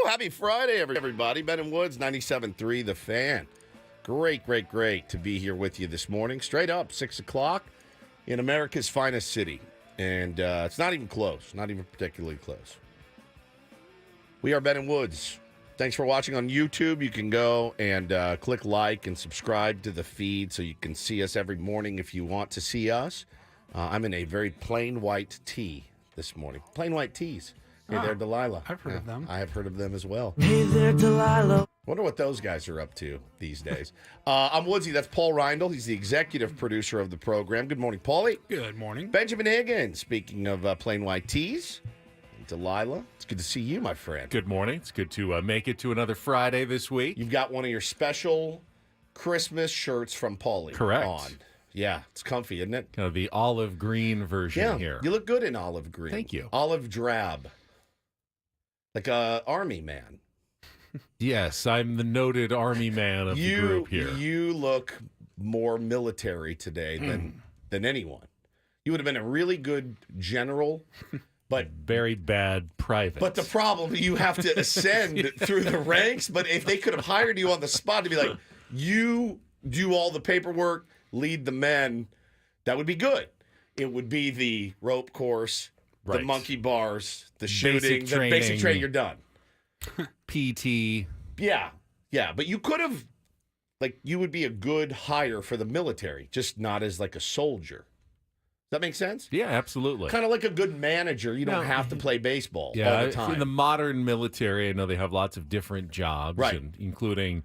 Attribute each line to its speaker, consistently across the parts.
Speaker 1: Happy Friday, everybody. Ben and Woods, 97.3 The Fan. Great to be here with you this morning. Straight up, 6 o'clock in America's finest city. And it's not even close, not even particularly close. We are Ben and Woods. Thanks for watching on YouTube. You can go and click like and subscribe to the feed so you can see us every morning if you want to see us. I'm in a very plain white tee this morning. Plain white tees. Hey there, Delilah.
Speaker 2: I've heard of them.
Speaker 1: I have heard of them as well.
Speaker 3: Hey there, Delilah.
Speaker 1: Wonder what those guys are up to these days. I'm Woodsy. That's Paul Reindl. He's the executive producer of the program. Good morning, Paulie.
Speaker 2: Good morning.
Speaker 1: Benjamin Higgins. Speaking of plain white tees, Delilah, it's good to see you, my friend.
Speaker 4: Good morning. It's good to make it to another Friday this week.
Speaker 1: You've got one of your special Christmas shirts from Paulie.
Speaker 4: Correct.
Speaker 1: On. Yeah, it's comfy, isn't it?
Speaker 4: Kind of the olive green version here.
Speaker 1: You look good in olive green.
Speaker 4: Thank you.
Speaker 1: Olive drab. Like a army man.
Speaker 4: Yes, I'm the noted army man of the group here.
Speaker 1: You look more military today than anyone. You would have been a really good general, but
Speaker 4: very bad private.
Speaker 1: But the problem, you have to ascend through the ranks. But if they could have hired you on the spot to be like, you do all the paperwork, lead the men, that would be good. It would be the rope course, the monkey bars, the shooting, the basic training, you're done.
Speaker 4: PT.
Speaker 1: Yeah. But you could have, you would be a good hire for the military, just not as like a soldier. Does that make sense?
Speaker 4: Yeah, absolutely.
Speaker 1: Kind of like a good manager. You don't have to play baseball all the time.
Speaker 4: In the modern military, I know they have lots of different jobs, including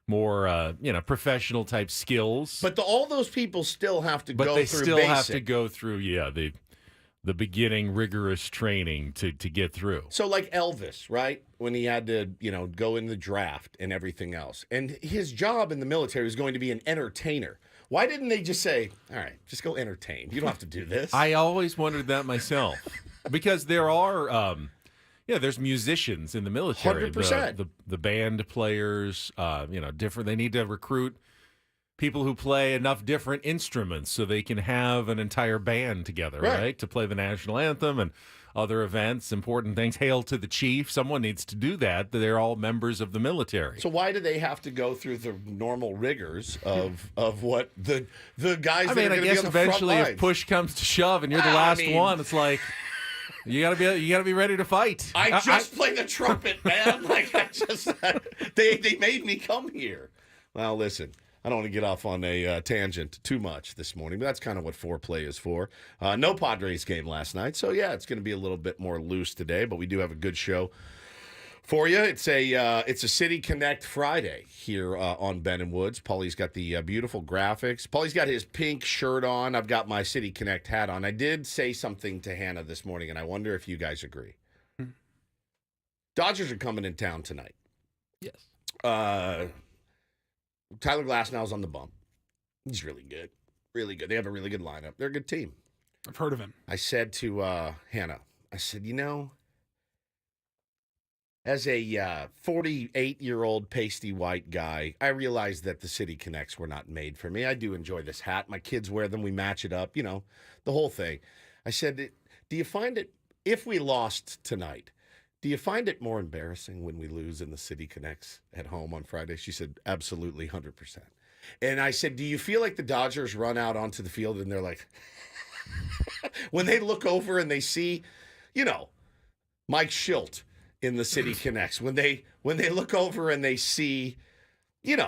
Speaker 4: more, professional type skills.
Speaker 1: But all those people still have to go through basic.
Speaker 4: But they still have to go through, the beginning rigorous training to get through.
Speaker 1: So like Elvis, right? When he had to, go in the draft and everything else. And his job in the military was going to be an entertainer. Why didn't they just say, all right, just go entertain. You don't have to do this.
Speaker 4: I always wondered that myself. Because there are, there's musicians in the military.
Speaker 1: 100%.
Speaker 4: The band players, different. They need to recruit people who play enough different instruments so they can have an entire band together, right? To play the national anthem and other events, important things. Hail to the chief. Someone needs to do that. They're all members of the military.
Speaker 1: So why do they have to go through the normal rigors of what the guys that are going to be on the front lines?
Speaker 4: I guess eventually if push comes to shove and you're the last one, it's like you gotta be ready to fight.
Speaker 1: I just play the trumpet, man. They made me come here. Well, listen. I don't want to get off on a tangent too much this morning, but that's kind of what foreplay is for. No Padres game last night, so it's going to be a little bit more loose today, but we do have a good show for you. It's a City Connect Friday here on Ben and Woods. Paulie's got the beautiful graphics. Paulie's got his pink shirt on. I've got my City Connect hat on. I did say something to Hannah this morning, and I wonder if you guys agree. Dodgers are coming in town tonight.
Speaker 2: Yes.
Speaker 1: Tyler Glasnow's on the bump. He's really good. Really good. They have a really good lineup. They're a good team.
Speaker 2: I've heard of him.
Speaker 1: I said to Hannah, as a 48-year-old pasty white guy, I realized that the City Connects were not made for me. I do enjoy this hat. My kids wear them. We match it up, the whole thing. I said, do you find it, if we lost tonight, do you find it more embarrassing when we lose in the City Connects at home on Friday? She said, absolutely, 100%. And I said, do you feel like the Dodgers run out onto the field and they're like, when they look over and they see, Mike Shildt in the City Connects, when they look over and they see,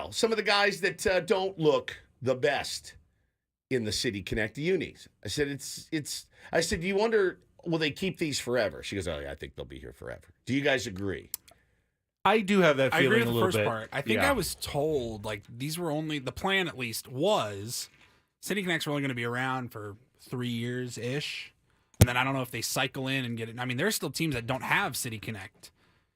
Speaker 1: some of the guys that don't look the best in the City Connect unis. I said, I said, do you wonder, will they keep these forever? She goes, oh, yeah, I think they'll be here forever. Do you guys agree?
Speaker 4: I do have that feeling
Speaker 2: I agree with
Speaker 4: a
Speaker 2: the
Speaker 4: little
Speaker 2: first
Speaker 4: bit.
Speaker 2: part. I think I was told, these were only, the plan at least was, City Connects were only going to be around for 3 years-ish. And then I don't know if they cycle in and get it. I mean, there's still teams that don't have City Connect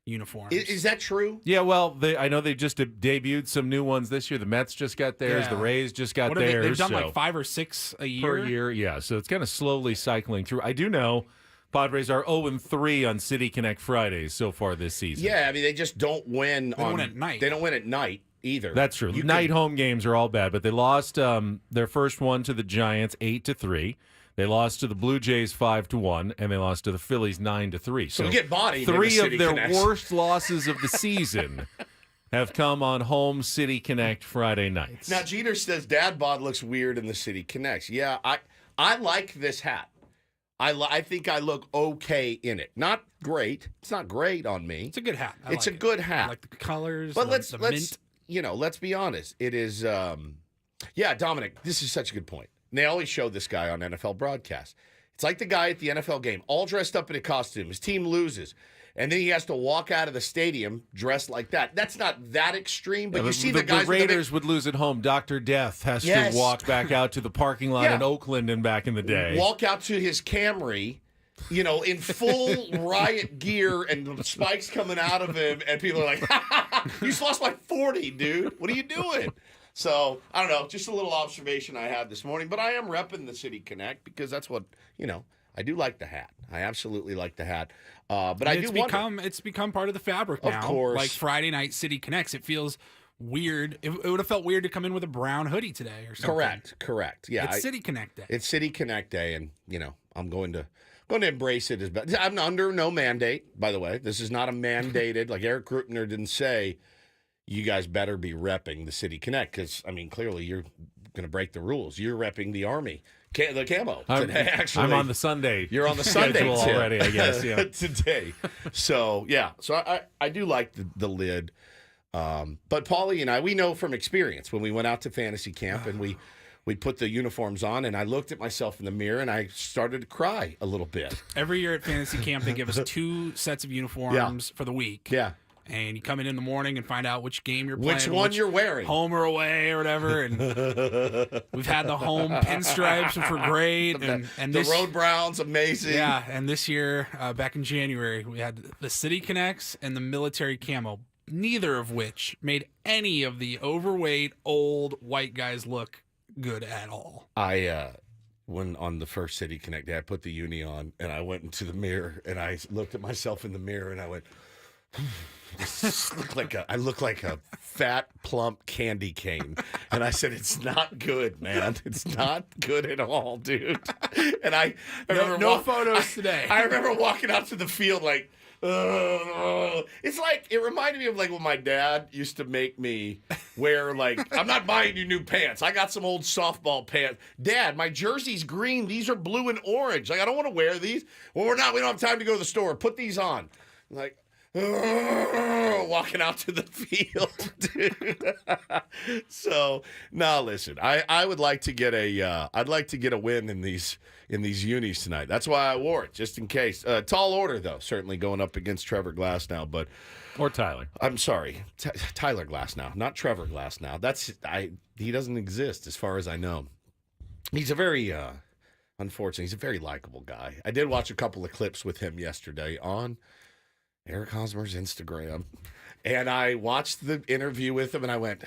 Speaker 2: uniforms.
Speaker 1: Is that true?
Speaker 4: Yeah, well, I know they just debuted some new ones this year. The Mets just got theirs.
Speaker 2: Yeah.
Speaker 4: The Rays just got
Speaker 2: What
Speaker 4: theirs.
Speaker 2: They've done 5 or 6 a year.
Speaker 4: Per year, yeah. So it's kind of slowly cycling through. I do know Padres are 0-3 on City Connect Fridays so far this season.
Speaker 1: Yeah, I mean, they just don't win
Speaker 2: They don't win at night.
Speaker 1: They don't win at night either.
Speaker 4: That's true. Night home games are all bad, but they lost their first one to the Giants 8-3. They lost to the Blue Jays 5-1, and they lost to the Phillies 9-3.
Speaker 1: So we get bodied in the
Speaker 4: 3
Speaker 1: City
Speaker 4: of their
Speaker 1: Connects.
Speaker 4: worst losses of the season have come on home City Connect Friday nights.
Speaker 1: Now, Jeter says Dad bod looks weird in the City Connects. Yeah, I like this hat. I think I look okay in it. Not great. It's not great on me.
Speaker 2: It's a good hat.
Speaker 1: It's a good hat.
Speaker 2: I like the colors.
Speaker 1: But
Speaker 2: the
Speaker 1: let's
Speaker 2: mint.
Speaker 1: let's be honest. It is Dominic, this is such a good point. And they always show this guy on NFL broadcasts. It's like the guy at the NFL game, all dressed up in a costume. His team loses. And then he has to walk out of the stadium dressed like that. That's not that extreme, but you see the guys.
Speaker 4: The Raiders would lose at home. Dr. Death has to walk back out to the parking lot in Oakland and back in the day.
Speaker 1: Walk out to his Camry, in full riot gear and spikes coming out of him, and people are like, you just lost by 40, dude. What are you doing? So, I don't know, just a little observation I had this morning. But I am repping the City Connect because that's what, I do like the hat. I absolutely like the hat. But
Speaker 2: It's become part of the fabric now.
Speaker 1: Of course.
Speaker 2: Like Friday night City Connects, it feels weird. It would have felt weird to come in with a brown hoodie today or something.
Speaker 1: Correct. Yeah.
Speaker 2: It's City Connect Day.
Speaker 1: It's City Connect Day, and, I'm going to embrace it as best. I'm under no mandate, by the way. This is not a mandated, like Eric Krupner didn't say, you guys better be repping the City Connect because, clearly you're going to break the rules. You're repping the Army, the camo today, actually.
Speaker 4: I'm on the Sunday.
Speaker 1: You're on the Sunday
Speaker 4: already, I guess, yeah.
Speaker 1: Today. So, yeah. So I do like the lid. But Paulie and I, we know from experience when we went out to fantasy camp and we put the uniforms on, and I looked at myself in the mirror, and I started to cry a little bit.
Speaker 2: Every year at fantasy camp, they give us 2 sets of uniforms for the week.
Speaker 1: Yeah.
Speaker 2: And you come in the morning and find out which game you're playing.
Speaker 1: Which one you're wearing.
Speaker 2: Home or away or whatever. And we've had the home pinstripes, which were great. And
Speaker 1: the Road Browns, amazing.
Speaker 2: Yeah, and this year, back in January, we had the City Connects and the military camo, neither of which made any of the overweight, old white guys look good at all.
Speaker 1: When on the first City Connect Day, I put the uni on, and I went into the mirror, and I looked at myself in the mirror, and I went... I look like a fat, plump candy cane. And I said, it's not good, man. It's not good at all, dude. And I remember
Speaker 2: no photos today.
Speaker 1: I remember walking out to the field like, it's like, it reminded me of like when my dad used to make me wear I'm not buying you new pants. I got some old softball pants. Dad, my jersey's green. These are blue and orange. I don't want to wear these. Well, we don't have time to go to the store. Put these on. Walking out to the field, dude. So, listen. I would like to get I'd like to get a win in these unis tonight. That's why I wore it, just in case. Tall order though, certainly going up against Trevor Glasnow, but
Speaker 4: or Tyler.
Speaker 1: I'm sorry, Tyler Glasnow, not Trevor Glasnow. He doesn't exist as far as I know. He's a very unfortunately, he's a very likable guy. I did watch a couple of clips with him yesterday on Eric Hosmer's Instagram, and I watched the interview with him, and I went,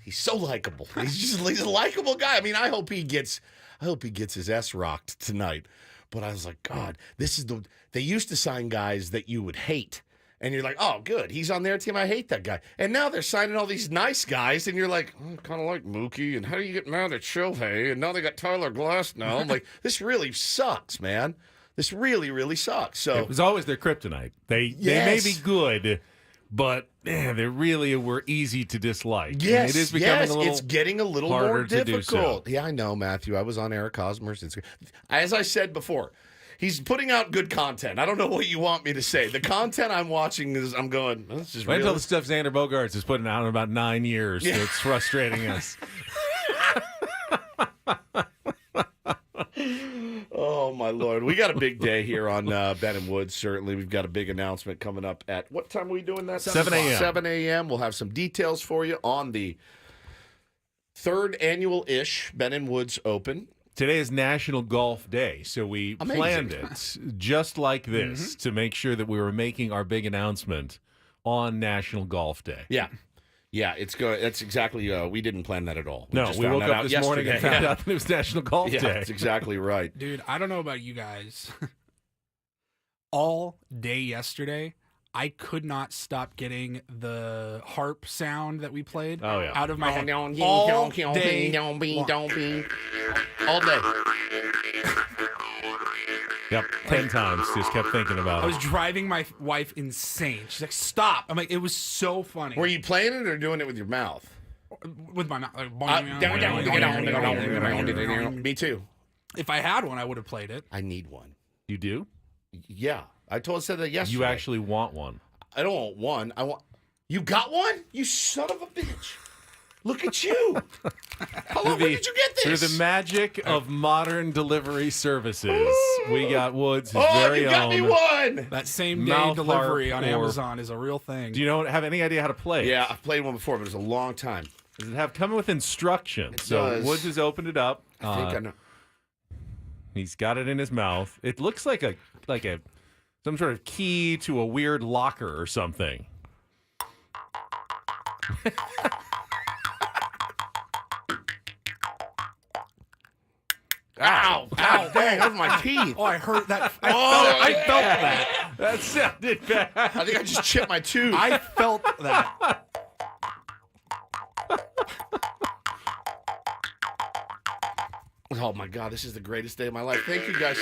Speaker 1: he's so likable. He's a likable guy. I hope he gets his ass rocked tonight. But I was like, God, they used to sign guys that you would hate, and you're like, oh, good, he's on their team. I hate that guy. And now they're signing all these nice guys, and you're like, I kind of like Mookie, and how do you get mad at Shohei? And now they got Tyler Glass now. I'm like, this really sucks, man. This really, really sucks. So
Speaker 4: it was always their kryptonite. They may be good, but they really were easy to dislike.
Speaker 1: Yes,
Speaker 4: and it is becoming
Speaker 1: it's getting a little
Speaker 4: harder
Speaker 1: more difficult.
Speaker 4: To do so.
Speaker 1: Yeah, I know, Matthew. I was on Eric Hosmer's Instagram. As I said before, he's putting out good content. I don't know what you want me to say. The content I'm watching I'm going, this is
Speaker 4: Wait
Speaker 1: real.
Speaker 4: until the stuff Xander Bogaerts is putting out in about 9 years.
Speaker 1: Yeah.
Speaker 4: So it's frustrating us.
Speaker 1: Oh, my Lord. We got a big day here on Ben and Woods, certainly. We've got a big announcement coming up at, what time are we doing that?
Speaker 4: 7 a.m.
Speaker 1: 7 a.m. We'll have some details for you on the 3rd annual-ish Ben and Woods Open.
Speaker 4: Today is National Golf Day, so we planned it just like this to make sure that we were making our big announcement on National Golf Day.
Speaker 1: Yeah. Yeah, that's exactly, we didn't plan that at all.
Speaker 4: We woke up this morning and found out that it was National Golf Day.
Speaker 1: That's exactly right.
Speaker 2: Dude, I don't know about you guys. All day yesterday, I could not stop getting the harp sound that we played out of my head. All day long.
Speaker 1: All day.
Speaker 4: Yep, 10 times. Just kept thinking about
Speaker 2: I
Speaker 4: it.
Speaker 2: was driving my wife insane. She's like, "Stop!" I'm like, "It was so funny."
Speaker 1: Were you playing it or doing it with your mouth?
Speaker 2: With my mouth? Like,
Speaker 1: Me too.
Speaker 2: if I had one, I would have played it.
Speaker 1: I need one.
Speaker 4: You do?
Speaker 1: Yeah, said that yesterday.
Speaker 4: You actually want one.
Speaker 1: I don't want one. I want. You got one? You son of a bitch! Look at you. How long did you get this?
Speaker 4: Through the magic of modern delivery services, we got Woods' his
Speaker 1: Oh,
Speaker 4: very
Speaker 1: you got me
Speaker 4: own.
Speaker 1: one.
Speaker 2: That same day
Speaker 4: Mouth
Speaker 2: delivery
Speaker 4: harp
Speaker 2: on
Speaker 4: or-
Speaker 2: Amazon is a real thing.
Speaker 4: Do you have any idea how to play it?
Speaker 1: Yeah, I've played one before, but it was a long time.
Speaker 4: Does it have come with instructions? So
Speaker 1: does.
Speaker 4: Woods has opened it up.
Speaker 1: I think I know.
Speaker 4: He's got it in his mouth. It looks like some sort of key to a weird locker or something.
Speaker 1: Ow! Ow! Dang, that was my teeth.
Speaker 2: Oh, I heard that.
Speaker 1: I
Speaker 2: felt that.
Speaker 4: That sounded bad.
Speaker 1: I think I just chipped my tooth.
Speaker 2: I felt that.
Speaker 1: Oh my God, this is the greatest day of my life. Thank you guys.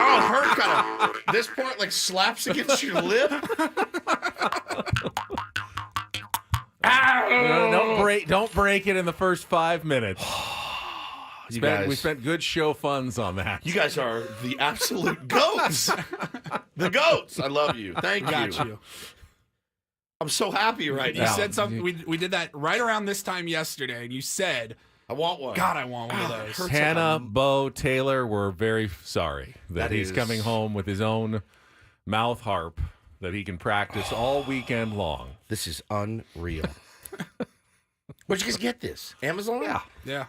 Speaker 1: Oh, hurt kind of. This part like slaps against your lip. Ow!
Speaker 4: Don't break it in the first 5 minutes. We spent good show funds on that.
Speaker 1: You guys are the absolute goats. The goats. I love you. Thank you.
Speaker 2: Got you.
Speaker 1: I'm so happy right
Speaker 2: You
Speaker 1: now.
Speaker 2: said something. We did that right around this time yesterday, and you said,
Speaker 1: I want one.
Speaker 2: "God, I want one of those."
Speaker 1: hurts.
Speaker 4: Hannah, Bo, Taylor were very sorry that he's coming home with his own mouth harp that he can practice all weekend long.
Speaker 1: This is unreal. Where'd you guys get this? Amazon?
Speaker 2: Yeah.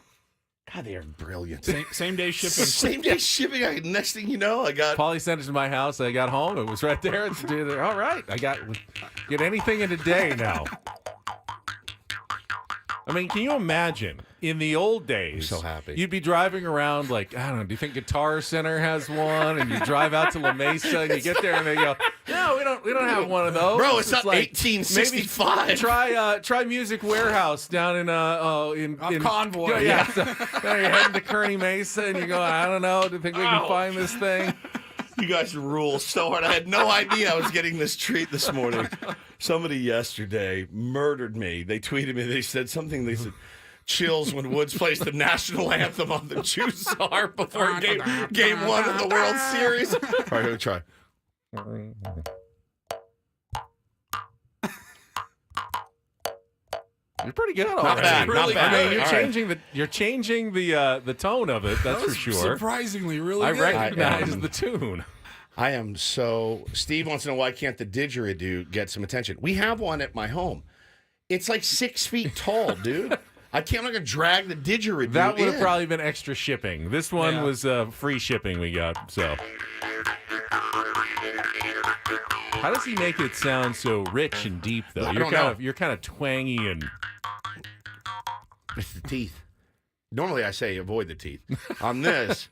Speaker 1: God, they are brilliant.
Speaker 2: Same day shipping.
Speaker 1: Same day shipping. Next thing you know, I got.
Speaker 4: Paulie sent it to my house. I got home. It was right there. All right. Get anything in a day now. I mean, can you imagine in the old days?
Speaker 1: I'm so happy.
Speaker 4: You'd be driving around like, I don't know, do you think Guitar Center has one? And you drive out to La Mesa and you get there and they go, no, we don't have one of those.
Speaker 1: Bro, it's not
Speaker 4: like,
Speaker 1: 1865.
Speaker 4: Maybe try Music Warehouse down in
Speaker 2: Convoy.
Speaker 4: Yeah. So, now you're heading to Kearney Mesa and you go, I don't know, do you think we can find this thing?
Speaker 1: You guys rule so hard. I had no idea I was getting this treat this morning. Somebody yesterday murdered me. They tweeted me. They said something. They said, chills when Woods plays the national anthem on the juice harp before game one of the World Series. All right, let me try.
Speaker 4: You're pretty good.
Speaker 1: Not bad.
Speaker 2: Really
Speaker 1: Not bad.
Speaker 2: good.
Speaker 4: I mean,
Speaker 1: All right.
Speaker 4: you're changing the tone of it. That's for sure.
Speaker 2: Surprisingly, really
Speaker 4: I
Speaker 2: good.
Speaker 4: recognize the tune.
Speaker 1: I am so. Steve wants to know why can't the didgeridoo get some attention? We have one at my home. It's like 6 feet tall, dude. I'm not gonna drag the didgeridoo.
Speaker 4: That would have
Speaker 1: in.
Speaker 4: probably been extra shipping. This one was free shipping we got. So, how does he make it sound so rich and deep though?
Speaker 1: I don't know.
Speaker 4: You're kind of twangy and.
Speaker 1: It's the teeth. Normally I say avoid the teeth. On this.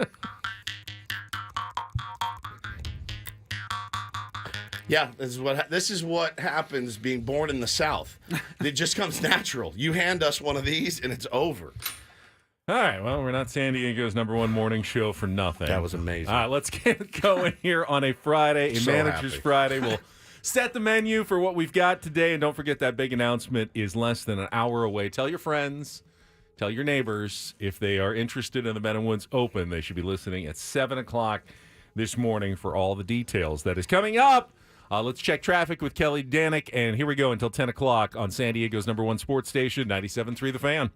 Speaker 1: Yeah, this is what happens being born in the South. It just comes natural. You hand us one of these and it's over.
Speaker 4: All right, well, we're not San Diego's #1 morning show for nothing.
Speaker 1: That was amazing.
Speaker 4: All right, let's get going here on a Friday, a
Speaker 1: So
Speaker 4: Manager's
Speaker 1: happy.
Speaker 4: Friday. We'll set the menu for what we've got today, and don't forget that big announcement is less than an hour away. Tell your friends, tell your neighbors, if they are interested in the Men and Woods Open, they should be listening at 7 o'clock this morning for all the details. That is coming up. Let's check traffic with Kelly Danick, and here we go until 10 o'clock on San Diego's #1 sports station, 97.3 The Fan.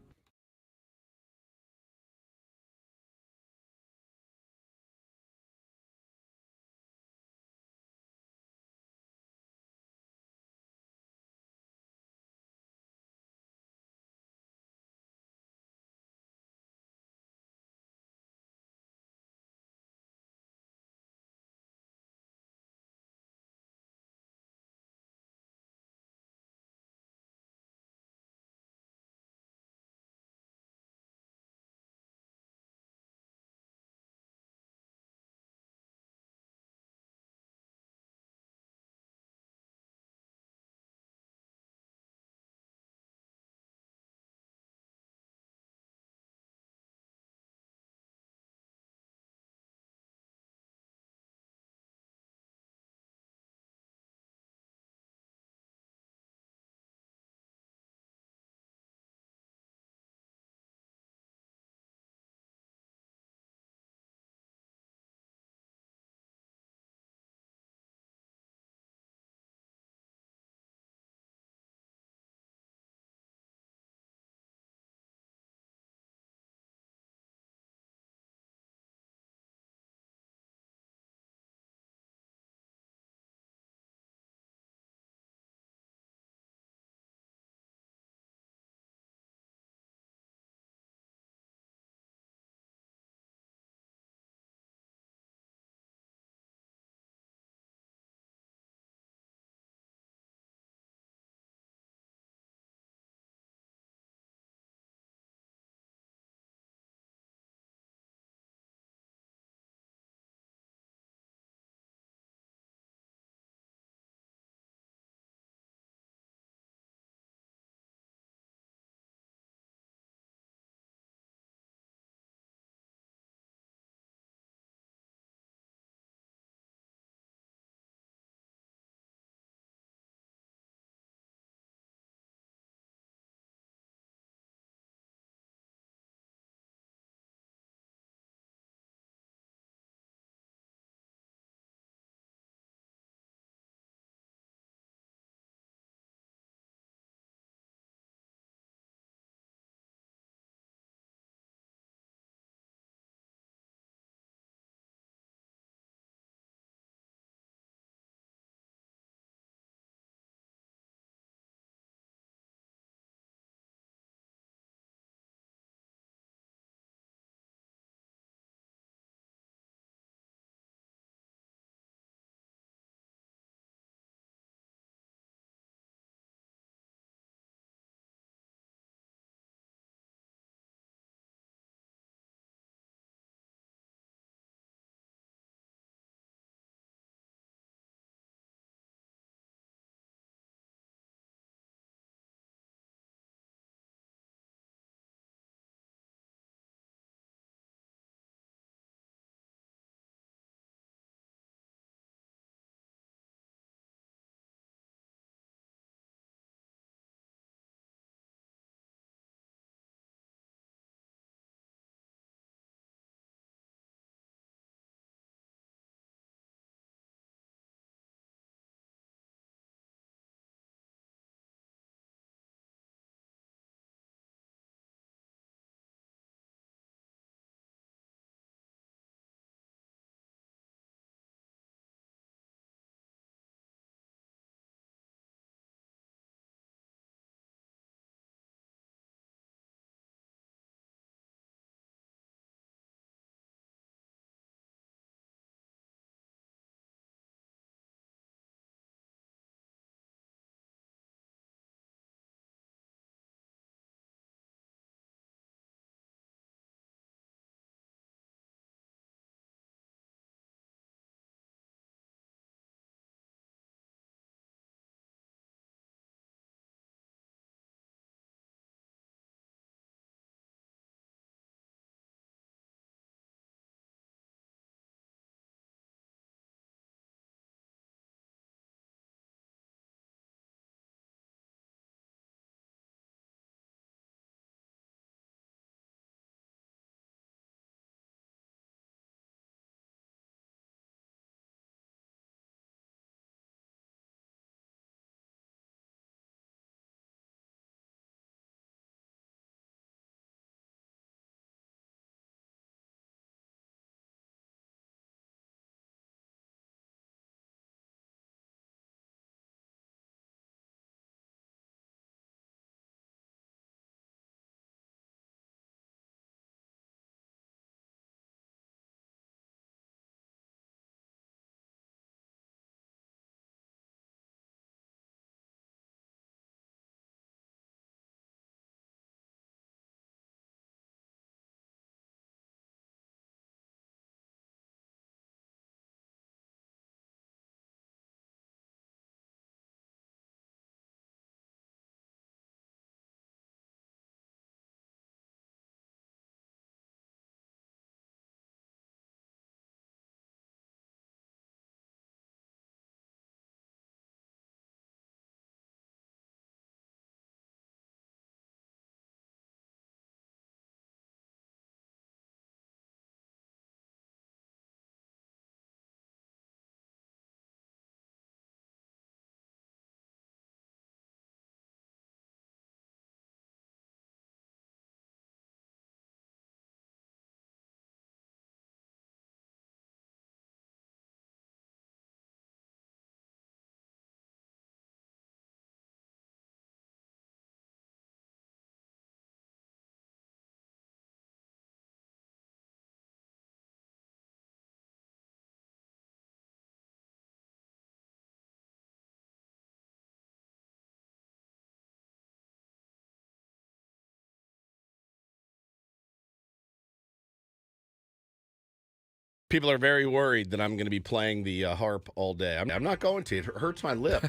Speaker 1: People are very worried that I'm going to be playing the harp all day. I'm not going to. It hurts my lip.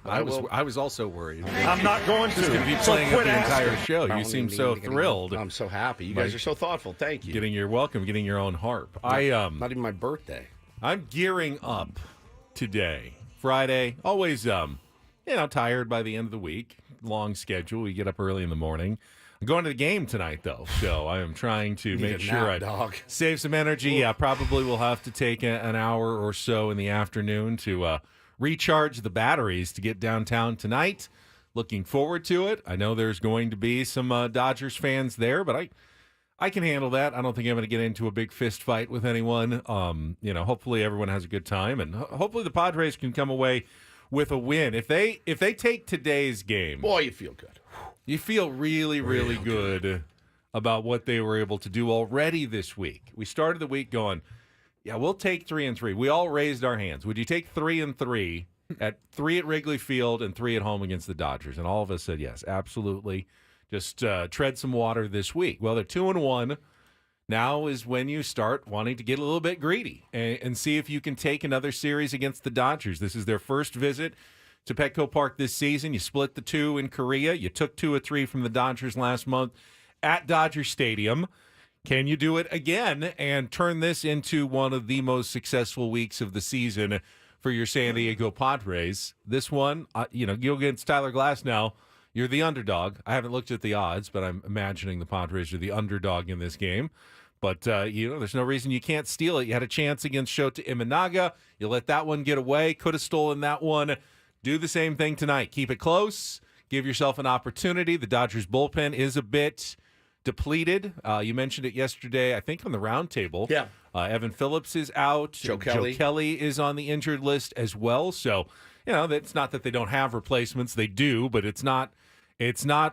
Speaker 4: I was also worried.
Speaker 3: I'm not going to.
Speaker 4: Just going to be playing it the entire show. You seem so thrilled.
Speaker 1: I'm so happy. You guys are so thoughtful. Thank you.
Speaker 4: Getting your own harp.
Speaker 1: Not even my birthday.
Speaker 4: I'm gearing up today, Friday. Always, tired by the end of the week. Long schedule. We get up early in the morning. I'm going to the game tonight, though, so I am trying to make sure I save some energy. Yeah, probably will have to take an hour or so in the afternoon to recharge the batteries to get downtown tonight. Looking forward to it. I know there's going to be some Dodgers fans there, but I can handle that. I don't think I'm going to get into a big fist fight with anyone. Hopefully everyone has a good time, and hopefully the Padres can come away with a win. If they take today's game,
Speaker 1: boy, you feel good.
Speaker 4: You feel really, really good about what they were able to do already this week. We started the week going, yeah, we'll take 3-3. We all raised our hands. Would you take 3-3 at 3 at Wrigley Field and 3 at home against the Dodgers? And all of us said yes, absolutely. Just tread some water this week. Well, they're 2-1. Now is when you start wanting to get a little bit greedy and see if you can take another series against the Dodgers. This is their first visit to Petco Park this season. You split the 2 in Korea. You took 2 of 3 from the Dodgers last month at Dodger Stadium. Can you do it again and turn this into one of the most successful weeks of the season for your San Diego Padres? This one, go against Tyler Glass now. You're the underdog. I haven't looked at the odds, but I'm imagining the Padres are the underdog in this game. But, there's no reason you can't steal it. You had a chance against Shota Imanaga. You let that one get away. Could have stolen that one. Do the same thing tonight. Keep it close. Give yourself an opportunity. The Dodgers bullpen is a bit depleted. You mentioned it yesterday, I think, on the roundtable.
Speaker 1: Yeah.
Speaker 4: Evan Phillips is out.
Speaker 1: Joe Kelly
Speaker 4: is on the injured list as well. So, it's not that they don't have replacements. They do, but it's not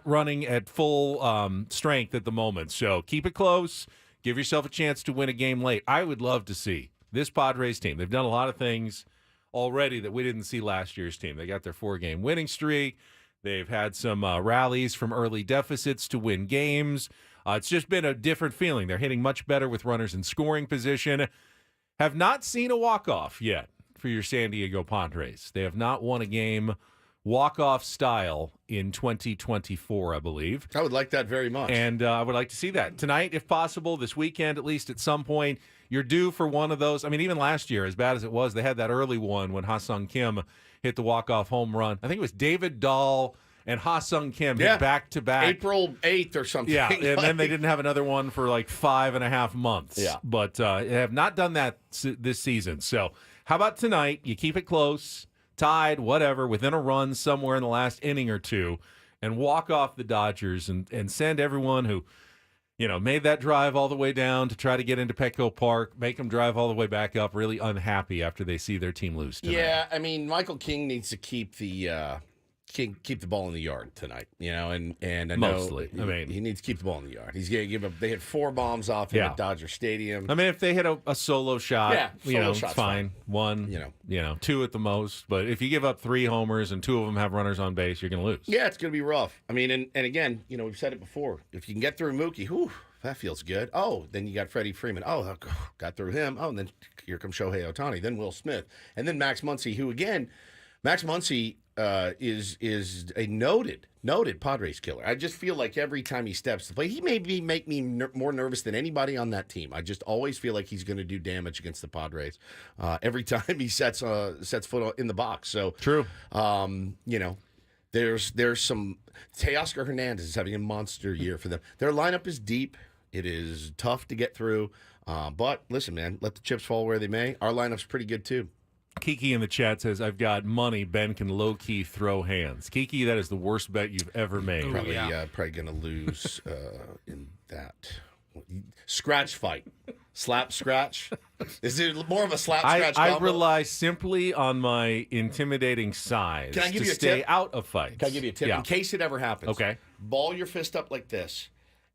Speaker 4: running at full strength at the moment. So keep it close. Give yourself a chance to win a game late. I would love to see this Padres team. They've done a lot of things already that we didn't see last year's team. They got their 4-game winning streak. They've had some rallies from early deficits to win games. It's just been a different feeling. They're hitting much better with runners in scoring position. Have not seen a walk-off yet for your San Diego Padres. They have not won a game walk-off style in 2024, I believe.
Speaker 1: I would like that very much.
Speaker 4: And I would like to see that. Tonight, if possible, this weekend, at least at some point, you're due for one of those. I mean, even last year, as bad as it was, they had that early one when Ha-Sung Kim hit the walk-off home run. I think it was David Dahl and Ha-Sung Kim hit back-to-back.
Speaker 1: April 8th or something.
Speaker 4: Yeah, and then they didn't have another one for like 5.5 months.
Speaker 1: Yeah.
Speaker 4: But they have not done that this season. So how about tonight? You keep it close, tied, whatever, within a run somewhere in the last inning or two, and walk off the Dodgers and send everyone who made that drive all the way down to try to get into Petco Park, make them drive all the way back up, really unhappy after they see their team lose tonight.
Speaker 1: Yeah, I mean, Michael King needs to keep the ball in the yard tonight, and I know
Speaker 4: Mostly.
Speaker 1: he needs to keep the ball in the yard. He's going to give up. They hit 4 bombs off him at Dodger Stadium.
Speaker 4: I mean, if they hit a solo shot,
Speaker 1: shot's
Speaker 4: it's fine. 1, 2 at the most. But if you give up 3 homers and 2 of them have runners on base, you're going to lose.
Speaker 1: Yeah, it's going to be rough. I mean, and again, we've said it before. If you can get through Mookie, whew, that feels good. Oh, then you got Freddie Freeman. Oh, got through him. Oh, and then here comes Shohei Ohtani. Then Will Smith. And then Max Muncy, who, again, Max Muncy is a noted Padres killer. I just feel like every time he steps to play, he maybe make me more nervous than anybody on that team. I just always feel like he's going to do damage against the Padres every time he sets foot in the box. So
Speaker 4: true.
Speaker 1: There's some. Teoscar Hernandez is having a monster year for them. Their lineup is deep. It is tough to get through. But listen, man, let the chips fall where they may. Our lineup's pretty good too.
Speaker 4: Kiki in the chat says, I've got money. Ben can low-key throw hands. Kiki, that is the worst bet you've ever made.
Speaker 2: Ooh,
Speaker 1: Probably going to lose in that. Scratch fight. Slap scratch. Is it more of a slap scratch
Speaker 4: I
Speaker 1: combo?
Speaker 4: rely simply on my intimidating size
Speaker 1: Can I give
Speaker 4: to
Speaker 1: you a
Speaker 4: stay
Speaker 1: tip?
Speaker 4: out of fights.
Speaker 1: Can I give you a tip?
Speaker 4: Yeah.
Speaker 1: In case it ever happens.
Speaker 4: Okay.
Speaker 1: Ball your fist up like this,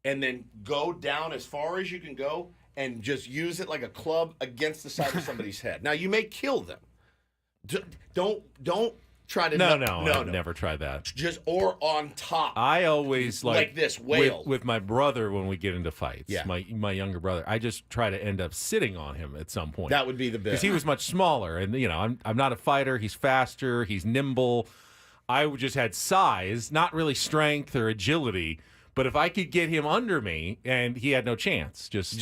Speaker 1: and then go down as far as you can go, and just use it like a club against the side of somebody's head. Now, you may kill them. Don't try to
Speaker 4: No,
Speaker 1: no.
Speaker 4: I've never tried that.
Speaker 1: Just or on top.
Speaker 4: I always
Speaker 1: Like this, wail.
Speaker 4: with my brother when we get into fights.
Speaker 1: Yeah.
Speaker 4: My younger brother. I just try to end up sitting on him at some point.
Speaker 1: That would be the best.
Speaker 4: Because he was much smaller, and I'm not a fighter. He's faster. He's nimble. I just had size, not really strength or agility. But if I could get him under me, and he had no chance, just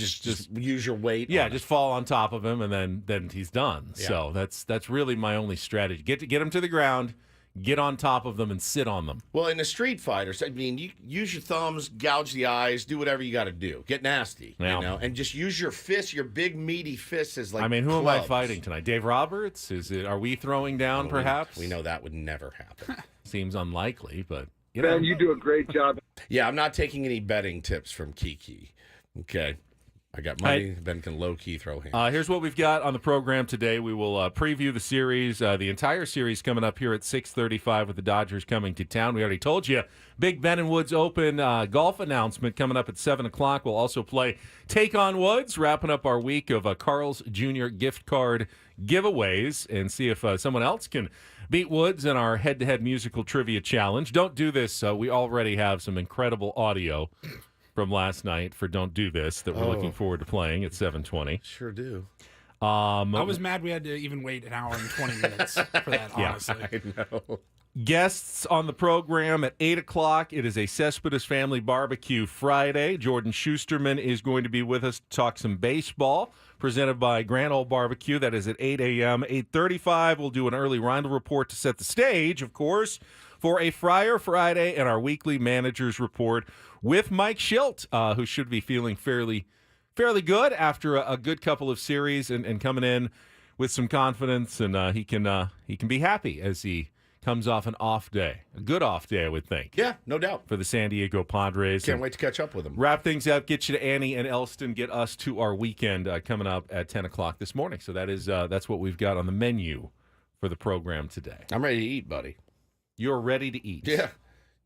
Speaker 1: use your weight.
Speaker 4: yeah,
Speaker 1: on
Speaker 4: just fall on top of him, and then he's done.
Speaker 1: Yeah.
Speaker 4: So that's really my only strategy: get him to the ground, get on top of them, and sit on them.
Speaker 1: Well, in the Street Fighters, I mean, you use your thumbs, gouge the eyes, do whatever you got to do. Get nasty,
Speaker 4: Yeah.
Speaker 1: and just use your fists, your big meaty fists as like.
Speaker 4: I mean, who am
Speaker 1: clubs.
Speaker 4: I fighting tonight? Dave Roberts? Are we throwing down? Perhaps
Speaker 1: We know that would never happen.
Speaker 4: Seems unlikely, but
Speaker 3: Ben, you do a great job.
Speaker 1: Yeah, I'm not taking any betting tips from Kiki. Okay. I got money. Ben can low-key throw hands.
Speaker 4: Here's what we've got on the program today. We will preview the series, the entire series coming up here at 6:35 with the Dodgers coming to town. We already told you, big Ben and Woods Open golf announcement coming up at 7 o'clock. We'll also play Take on Woods, wrapping up our week of Carl's Jr. gift card giveaways, and see if someone else can beat Woods in our head-to-head musical trivia challenge. Don't do this. We already have some incredible audio from last night for Don't Do This that we're looking forward to playing at 7:20.
Speaker 1: Sure do.
Speaker 2: I was mad we had to even wait an hour and 20 minutes for that, honestly.
Speaker 1: I know.
Speaker 4: Guests on the program at 8 o'clock. It is a Cespedes Family Barbecue Friday. Jordan Schusterman is going to be with us to talk some baseball, presented by Grand Ole Barbecue. That is at 8 a.m. 8:35, we'll do an early Rindle report to set the stage, of course, for a Friar Friday and our weekly Managers Report with Mike Shildt, who should be feeling fairly good after a good couple of series and coming in with some confidence, and he can be happy as he comes off an off day, a good off day, I would think.
Speaker 1: Yeah, no doubt.
Speaker 4: For the San Diego Padres.
Speaker 1: Can't wait to catch up with him.
Speaker 4: Wrap things up, get you to Annie and Elston, get us to our weekend coming up at 10 o'clock this morning. So that's what we've got on the menu for the program today.
Speaker 1: I'm ready to eat, buddy.
Speaker 4: You're ready to eat.
Speaker 1: Yeah.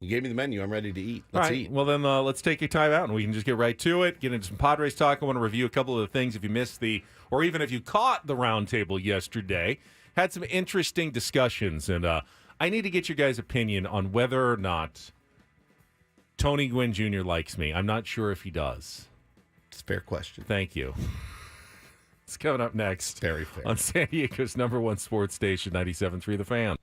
Speaker 1: You gave me the menu. I'm ready to eat.
Speaker 4: All
Speaker 1: Let's
Speaker 4: right,
Speaker 1: eat.
Speaker 4: well, then let's take a time out, and we can just get right to it, get into some Padres talk. I want to review a couple of the things. If you missed or even if you caught the roundtable yesterday, had some interesting discussions, and I need to get your guys' opinion on whether or not Tony Gwynn Jr. likes me. I'm not sure if he does.
Speaker 1: It's a fair question.
Speaker 4: Thank you. It's coming up next.
Speaker 1: Very fair.
Speaker 4: On San Diego's #1 sports station, 97.3 The Fan.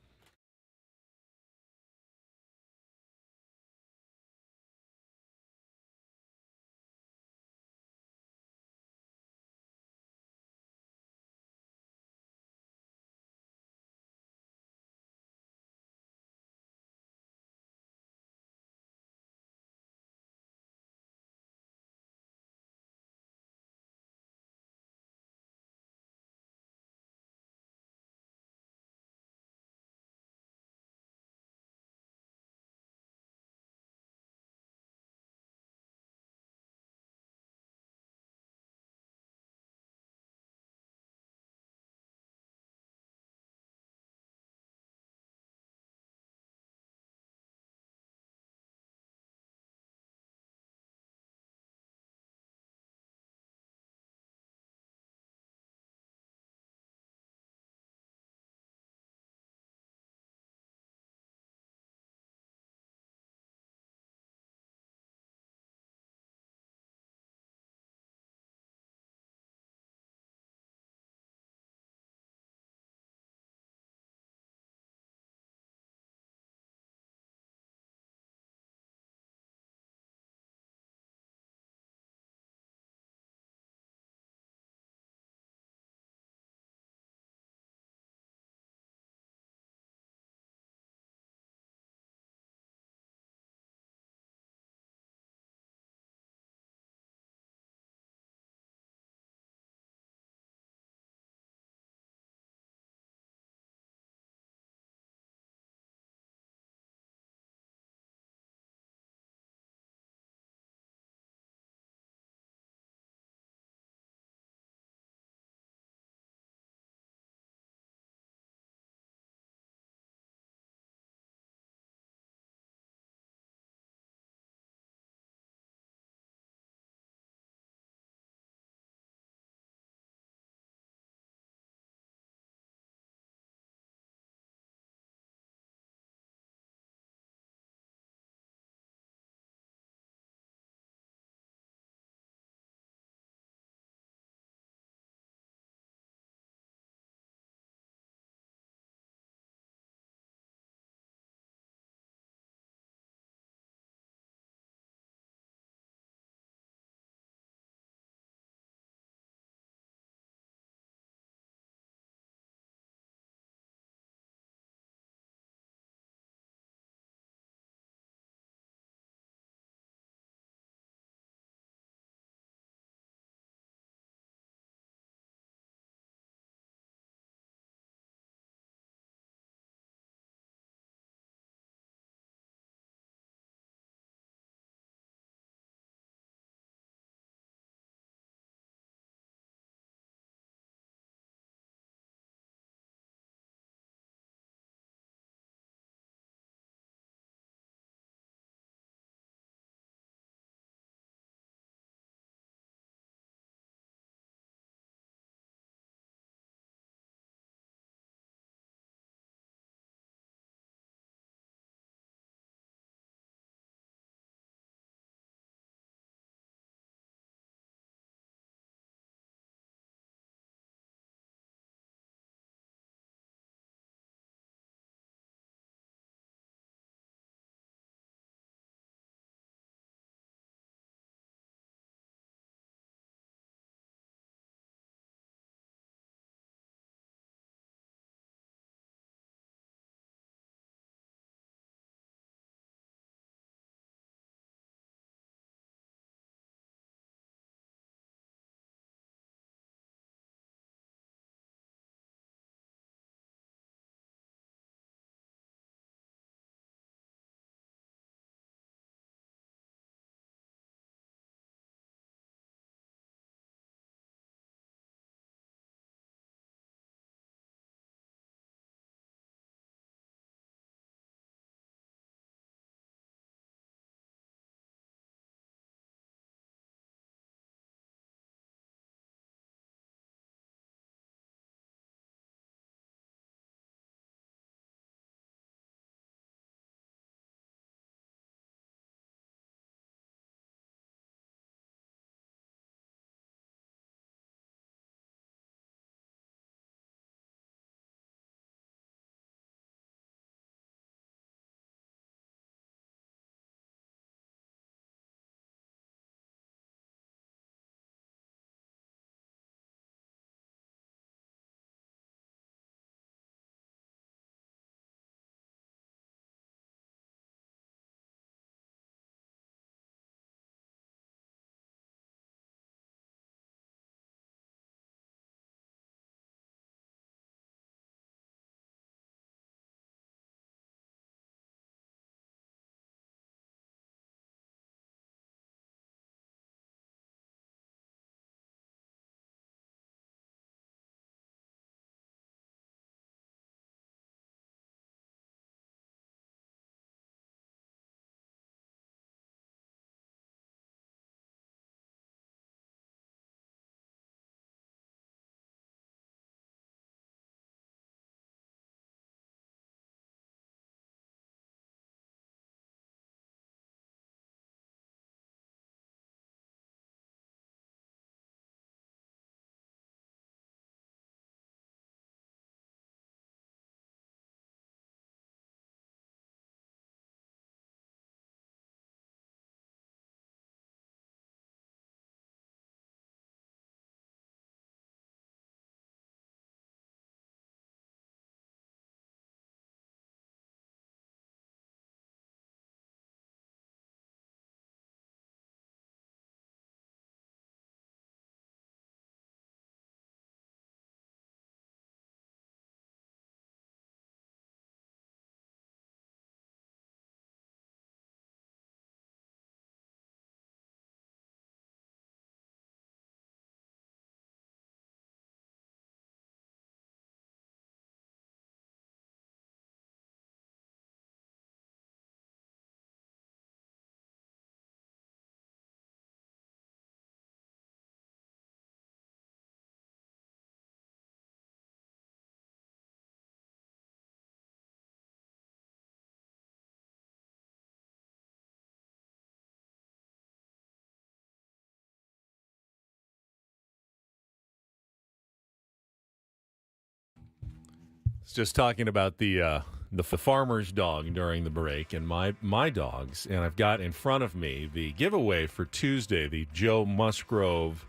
Speaker 4: just talking about the farmer's dog during the break and my dogs, and I've got in front of me the giveaway for Tuesday, the Joe Musgrove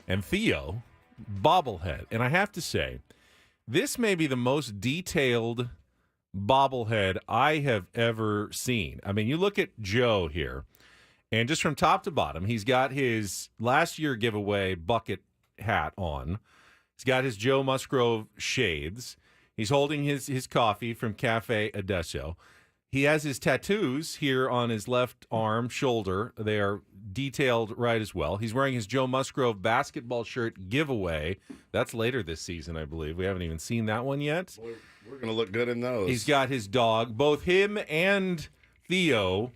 Speaker 4: and Theo bobblehead. And I have to say, this may be the most detailed bobblehead I have ever seen. I mean, you look at Joe here, and just from top to bottom, he's got his last year giveaway bucket hat on. He's got his Joe Musgrove shades. He's holding his coffee from Cafe Adesso. He has his tattoos here on his left arm, shoulder. They are detailed right as well. He's wearing his Joe Musgrove basketball shirt giveaway. That's later this season, I believe. We haven't even seen that one yet.
Speaker 1: We're going to look good in those.
Speaker 4: He's got his dog, both him and Theo.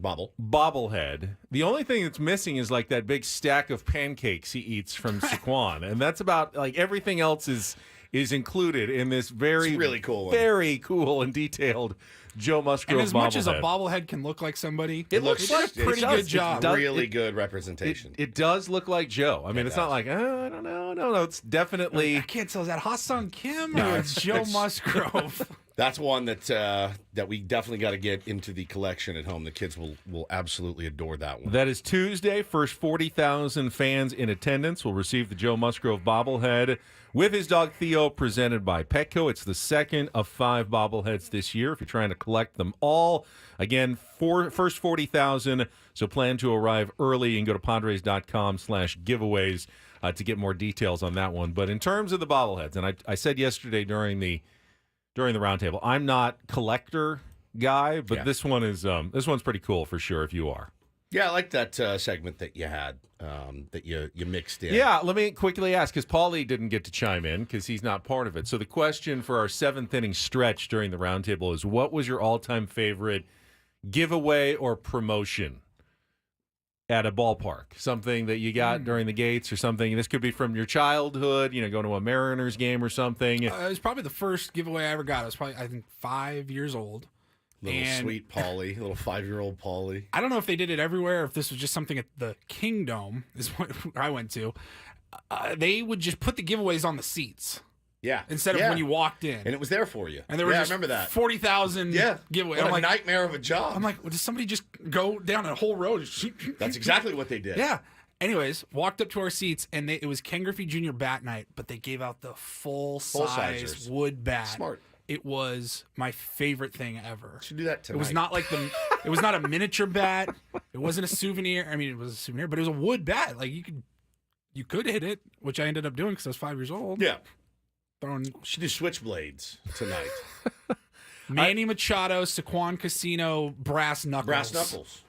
Speaker 4: Bobblehead. The only thing that's missing is like that big stack of pancakes he eats from Saquon. And that's about, like, everything else is included in this
Speaker 1: really cool one.
Speaker 4: Very cool and detailed Joe Musgrove bobblehead.
Speaker 2: And as much as a bobblehead can look like somebody,
Speaker 1: It looks
Speaker 2: like a pretty good job.
Speaker 1: Really good representation.
Speaker 4: It does look like Joe. I mean, it's not like, oh, I don't know. No, it's definitely.
Speaker 2: I can't tell. Is that Ha-Sung Kim or it's Joe Musgrove?
Speaker 1: That's one that we definitely got to get into the collection at home. The kids will absolutely adore that one.
Speaker 4: That is Tuesday. First 40,000 fans in attendance will receive the Joe Musgrove bobblehead with his dog Theo, presented by Petco. It's the second of 5 bobbleheads this year. If you're trying to collect them all, again, first 40,000. So plan to arrive early and go to Padres.com/giveaways to get more details on that one. But in terms of the bobbleheads, and I said yesterday during the roundtable, I'm not collector guy, but this one's pretty cool for sure if you are.
Speaker 1: Yeah, I like that segment that you had, that you mixed in.
Speaker 4: Yeah, let me quickly ask, because Paulie didn't get to chime in because he's not part of it. So the question for our 7th inning stretch during the roundtable is, what was your all-time favorite giveaway or promotion at a ballpark? Something that you got during the gates or something. This could be from your childhood, going to a Mariners game or something.
Speaker 2: It was probably the first giveaway I ever got. I was probably, I think, 5 years old.
Speaker 1: Little sweet Paulie, little 5-year-old Paulie.
Speaker 2: I don't know if they did it everywhere or if this was just something at the Kingdom, is what I went to. They would just put the giveaways on the seats.
Speaker 1: Yeah.
Speaker 2: Instead of when you walked in.
Speaker 1: And it was there for you.
Speaker 2: And there were
Speaker 1: I
Speaker 2: just
Speaker 1: remember that.
Speaker 2: 40,000 giveaways.
Speaker 1: What a nightmare of a job.
Speaker 2: I'm like, well, does somebody just go down a whole road?
Speaker 1: That's exactly what they did.
Speaker 2: Yeah. Anyways, walked up to our seats, and it was Ken Griffey Jr. bat night, but they gave out the full-size wood bat.
Speaker 1: Smart.
Speaker 2: It was my favorite thing ever.
Speaker 1: Should do that tonight.
Speaker 2: It was not like it was not a miniature bat. It wasn't a souvenir. I mean, it was a souvenir, but it was a wood bat. Like you could hit it, which I ended up doing because I was 5 years old.
Speaker 1: Yeah.
Speaker 2: Should
Speaker 1: do switchblades tonight.
Speaker 2: Manny Machado, Saquon Casino, brass knuckles.
Speaker 1: Brass knuckles.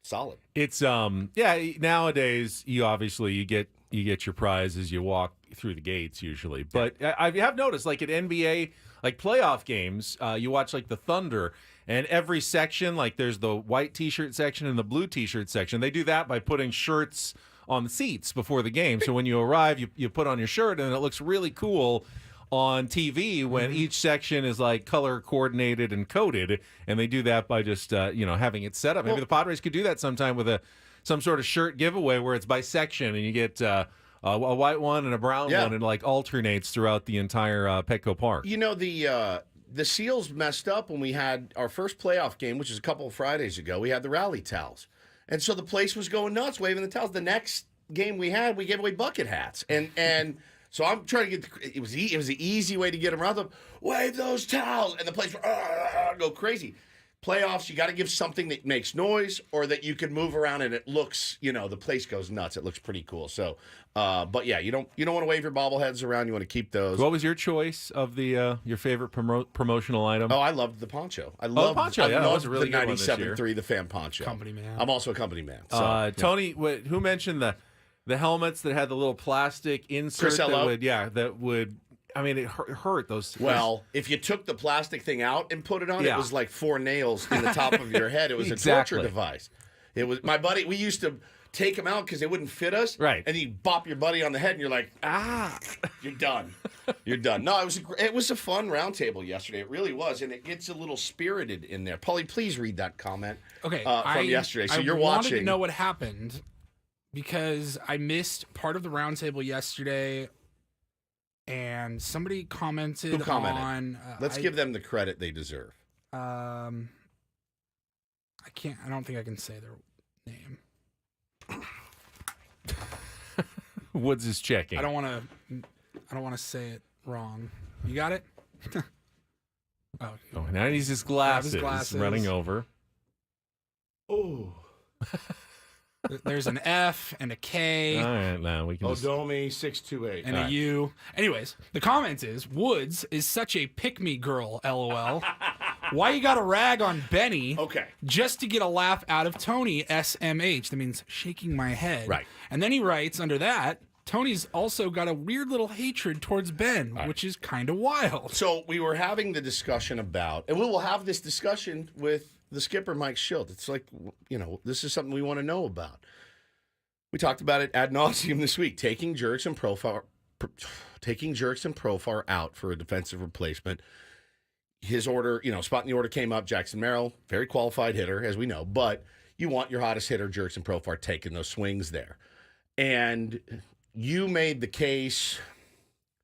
Speaker 1: Solid.
Speaker 4: It's nowadays you get your prize as you walk through the gates usually. But I have noticed, like at NBA, like playoff games, you watch like the Thunder, and every section, like there's the white T-shirt section and the blue T-shirt section. They do that by putting shirts on the seats before the game. So when you arrive, you put on your shirt, and it looks really cool on TV when each section is like color coordinated and coded, and they do that by just having it set up. Maybe the Padres could do that sometime with some sort of shirt giveaway where it's by section, and you get a white one and a brown one, and like alternates throughout the entire Petco Park.
Speaker 1: The Seals messed up when we had our first playoff game, which is a couple of Fridays ago. We had the rally towels, and so the place was going nuts, waving the towels. The next game we had, we gave away bucket hats, and. So I'm trying to get it was an easy way to get them around them. Wave those towels, and the place would go crazy. Playoffs, you got to give something that makes noise or that you can move around and it looks, the place goes nuts. It looks pretty cool. So, but yeah, you don't want to wave your bobbleheads around. You want to keep those.
Speaker 4: What was your choice of the your favorite promotional item?
Speaker 1: Oh, I loved the poncho. I
Speaker 4: loved the poncho.
Speaker 1: I
Speaker 4: that was a really
Speaker 1: the
Speaker 4: good one this year.
Speaker 1: 97.3, the fan poncho.
Speaker 2: Company man.
Speaker 1: I'm also a company man. So,
Speaker 4: Tony, who mentioned the helmets that had the little plastic insert that would I mean, it hurt those.
Speaker 1: Well, if you took the plastic thing out and put it on, it was like 4 nails in the top of your head. It was a torture device. It was my buddy. We used to take them out because they wouldn't fit us.
Speaker 4: Right.
Speaker 1: And you bop your buddy on the head, and you're like, you're done. You're done. No, it was a fun roundtable yesterday. It really was, and it gets a little spirited in there. Paulie, please read that comment.
Speaker 2: Okay,
Speaker 1: from yesterday. So you're
Speaker 2: watching. I
Speaker 1: watching.
Speaker 2: wanted to know what happened because I missed part of the roundtable yesterday. and somebody commented,
Speaker 1: Who commented?
Speaker 2: on.
Speaker 1: Let's give them the credit they deserve.
Speaker 2: I can't. I don't think I can say their name.
Speaker 4: Woods is checking.
Speaker 2: I don't want to say it wrong. You got it? Oh,
Speaker 4: now he's his glasses running over.
Speaker 1: Oh.
Speaker 2: There's an F and a K.
Speaker 4: All right, now we can.
Speaker 1: Odomi 628.
Speaker 2: And a U. Anyways, the comment is, Woods is such a pick-me girl, LOL. Why you got to rag on Benny just to get a laugh out of Tony, SMH? That means shaking my head.
Speaker 1: Right.
Speaker 2: And then he writes under that, Tony's also got a weird little hatred towards Ben, which is kind of wild.
Speaker 1: So we were having the discussion about, and we will have this discussion with the skipper, Mike Shildt. It's like, this is something we want to know about. We talked about it ad nauseum this week, taking Jerks and Profar out for a defensive replacement. His order, spot in the order came up. Jackson Merrill, very qualified hitter, as we know, but you want your hottest hitter, Jerks and Profar, taking those swings there. And you made the case.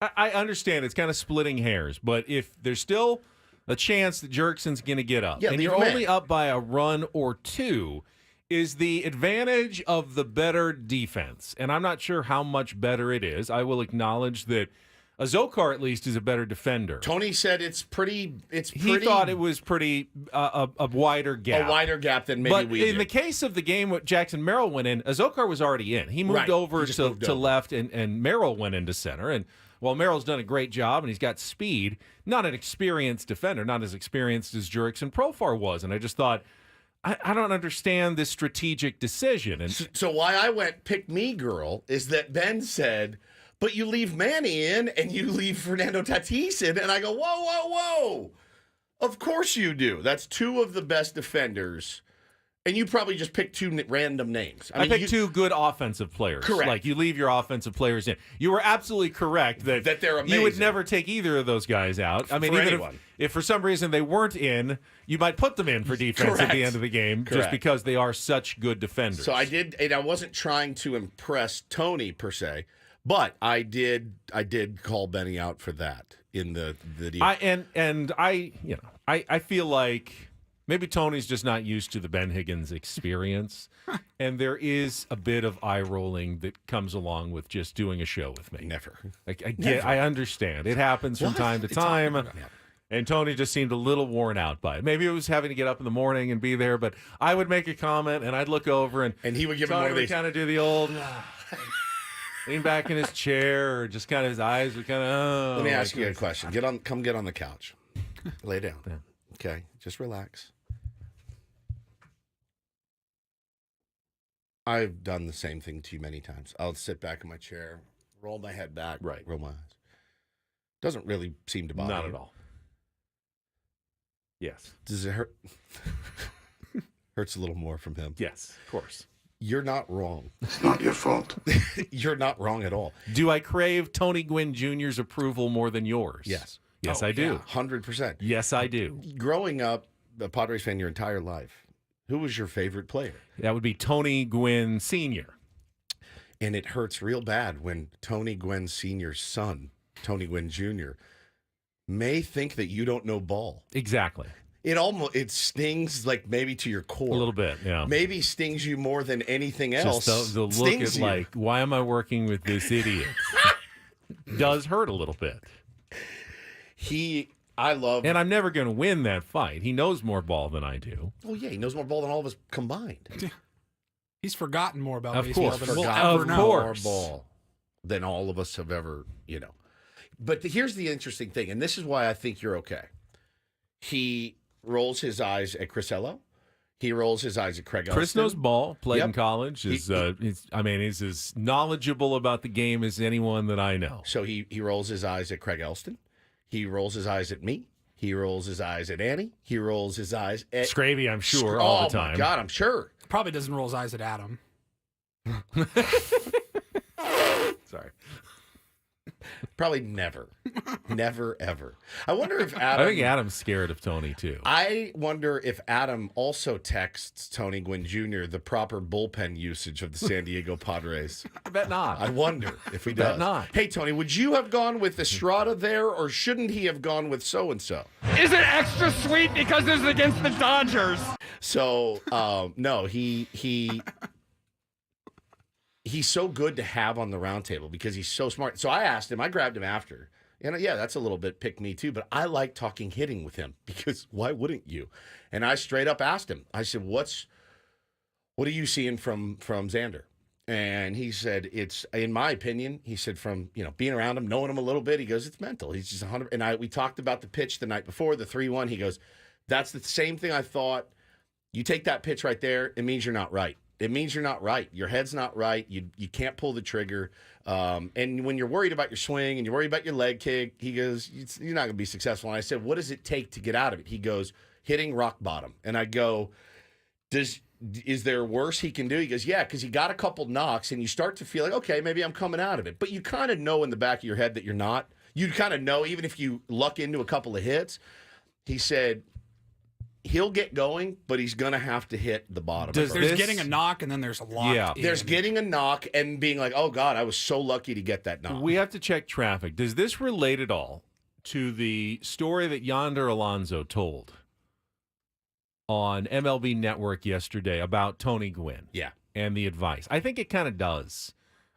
Speaker 4: I understand it's kind of splitting hairs, but if there's still a chance that Jerkson's going to get up, and you're only up by a run or two, is the advantage of the better defense. And I'm not sure how much better it is. I will acknowledge that Azokar, at least, is a better defender.
Speaker 1: Tony said he
Speaker 4: thought it was pretty a wider gap.
Speaker 1: A wider gap than maybe we did.
Speaker 4: But in the case of the game when Jackson Merrill went in, Azokar was already in. He moved over to left, and Merrill went into center. And while Merrill's done a great job and he's got speed, not an experienced defender, not as experienced as Jerks and Profar was. And I just thought, I don't understand this strategic decision. And
Speaker 1: so why I went pick me girl is that Ben said, but you leave Manny in and you leave Fernando Tatis in. And I go, whoa. Of course you do. That's two of the best defenders. And you probably just picked two random names.
Speaker 4: I picked two good offensive players.
Speaker 1: Correct.
Speaker 4: Like, you leave your offensive players in. You were absolutely correct that
Speaker 1: they're amazing.
Speaker 4: You would never take either of those guys out. I mean, even if for some reason they weren't in, you might put them in for defense at the end of the game just because they are such good defenders.
Speaker 1: So I did, and I wasn't trying to impress Tony per se, but I did call Benny out for that in the video.
Speaker 4: I feel like maybe Tony's just not used to the Ben Higgins experience, and there is a bit of eye rolling that comes along with just doing a show with me.
Speaker 1: Never.
Speaker 4: I understand. It happens from time to time. And Tony just seemed a little worn out by it. Maybe it was having to get up in the morning and be there, but I would make a comment, and I'd look over, and
Speaker 1: he would give
Speaker 4: Tony
Speaker 1: him one of these.
Speaker 4: Would kind of do the old lean back in his chair, or just kind of his eyes would kind of.
Speaker 1: Let me ask you a question. Come get on the couch. Lay down. Yeah. Okay, just relax. I've done the same thing to you many times. I'll sit back in my chair, roll my head back, roll my eyes. Doesn't really seem to bother
Speaker 4: Not
Speaker 1: you.
Speaker 4: at all. Yes.
Speaker 1: Does it hurt? Hurts a little more from him.
Speaker 4: Yes, of course.
Speaker 1: You're not wrong.
Speaker 3: It's not your fault.
Speaker 1: You're not wrong at all.
Speaker 4: Do I crave Tony Gwynn Jr.'s approval more than yours?
Speaker 1: Yes.
Speaker 4: Yes, I do.
Speaker 1: 100%.
Speaker 4: Yes, I do.
Speaker 1: Growing up, a Padres fan your entire life, who was your favorite player?
Speaker 4: That would be Tony Gwynn Sr.
Speaker 1: And it hurts real bad when Tony Gwynn Sr.'s son, Tony Gwynn Jr., may think that you don't know ball.
Speaker 4: Exactly.
Speaker 1: It stings like maybe to your core.
Speaker 4: A little bit, yeah.
Speaker 1: Maybe stings you more than anything else.
Speaker 4: Just the look at like, why am I working with this idiot? Does hurt a little bit.
Speaker 1: And
Speaker 4: I'm never going to win that fight. He knows more ball than I do.
Speaker 1: Oh, yeah, he knows more ball than all of us combined.
Speaker 2: He's forgotten more about
Speaker 4: baseball
Speaker 2: than we'll ever know.
Speaker 1: More ball than all of us have ever, But here's the interesting thing, and this is why I think you're okay. He rolls his eyes at Chris Ello. He rolls his eyes at Craig Elston.
Speaker 4: Chris knows ball, played in college. He's as knowledgeable about the game as anyone that I know.
Speaker 1: So he rolls his eyes at Craig Elston. He rolls his eyes at me. He rolls his eyes at Annie. He rolls his eyes at
Speaker 4: Scravy, I'm sure, all the time.
Speaker 1: Oh, my God, I'm sure.
Speaker 2: Probably doesn't roll his eyes at Adam.
Speaker 4: Sorry.
Speaker 1: Probably never. Never, ever. I wonder if
Speaker 4: I
Speaker 1: Adam...
Speaker 4: think Adam's scared of Tony, too.
Speaker 1: I wonder if Adam also texts Tony Gwynn Jr. the proper bullpen usage of the San Diego Padres.
Speaker 4: I bet not.
Speaker 1: I wonder if he
Speaker 4: Bet
Speaker 1: does.
Speaker 4: not.
Speaker 1: Hey, Tony, would you have gone with Estrada there, or shouldn't he have gone with so-and-so?
Speaker 5: Is it extra sweet because this is against the Dodgers?
Speaker 1: So, no, he's so good to have on the round table because he's so smart. So I asked him, I grabbed him after. And yeah, that's a little bit pick me too, but I like talking hitting with him because why wouldn't you? And I straight up asked him, I said, what are you seeing from Xander? And he said, it's, in my opinion, he said, from, being around him, knowing him a little bit, he goes, it's mental. He's just 100. And we talked about the pitch the night before, the 3-1. He goes, that's the same thing I thought. You take that pitch right there, it means you're not right. It means you're not right. Your head's not right. You can't pull the trigger. And when you're worried about your swing and you're worried about your leg kick, he goes, you're not going to be successful. And I said, what does it take to get out of it? He goes, hitting rock bottom. And I go, is there worse he can do? He goes, yeah, because he got a couple knocks and you start to feel like, okay, maybe I'm coming out of it. But you kind of know in the back of your head that you're not. You kind of know, even if you luck into a couple of hits. He said, he'll get going, but he's going to have to hit the bottom.
Speaker 2: There's getting a knock, and then there's a lock.
Speaker 4: Yeah.
Speaker 1: There's getting a knock and being like, oh, God, I was so lucky to get that knock.
Speaker 4: We have to check traffic. Does this relate at all to the story that Yonder Alonso told on MLB Network yesterday about Tony Gwynn?
Speaker 1: Yeah.
Speaker 4: And the advice. I think it kind of does.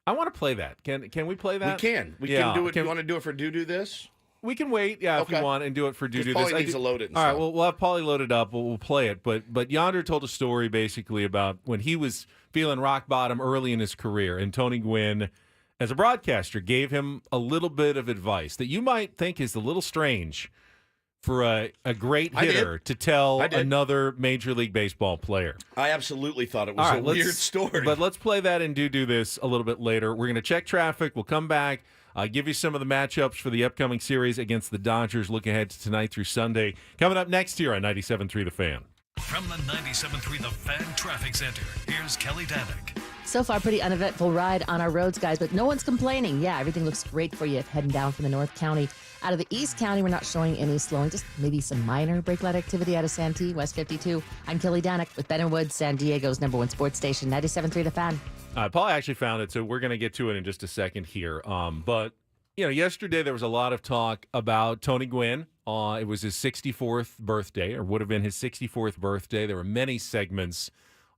Speaker 4: I want to play that. Can we play that?
Speaker 1: We can. We can do it. You want to do it for Do this?
Speaker 4: We can wait, if you want, and do it for Do this.
Speaker 1: Paulie needs to load it.
Speaker 4: All right, well, we'll have Paulie load it up. We'll play it. But Yonder told a story basically about when he was feeling rock bottom early in his career, and Tony Gwynn, as a broadcaster, gave him a little bit of advice that you might think is a little strange for a great hitter to tell another Major League Baseball player.
Speaker 1: I absolutely thought it was a weird story.
Speaker 4: But let's play that and do this a little bit later. We're going to check traffic. We'll come back. Give you some of the matchups for the upcoming series against the Dodgers. Look ahead to tonight through Sunday. Coming up next here on 97.3 The Fan.
Speaker 6: From the 97.3 The Fan Traffic Center, here's Kelly Danick.
Speaker 7: So far, pretty uneventful ride on our roads, guys, but no one's complaining. Yeah, everything looks great for you heading down from the North County. Out of the East County, we're not showing any slowing, just maybe some minor brake light activity out of Santee, West 52. I'm Kelly Danick with Ben & Woods, San Diego's #1 sports station, 97.3 The Fan.
Speaker 4: Paul actually found it, so we're going to get to it in just a second here. But, yesterday there was a lot of talk about Tony Gwynn. It was his 64th birthday, or would have been his 64th birthday. There were many segments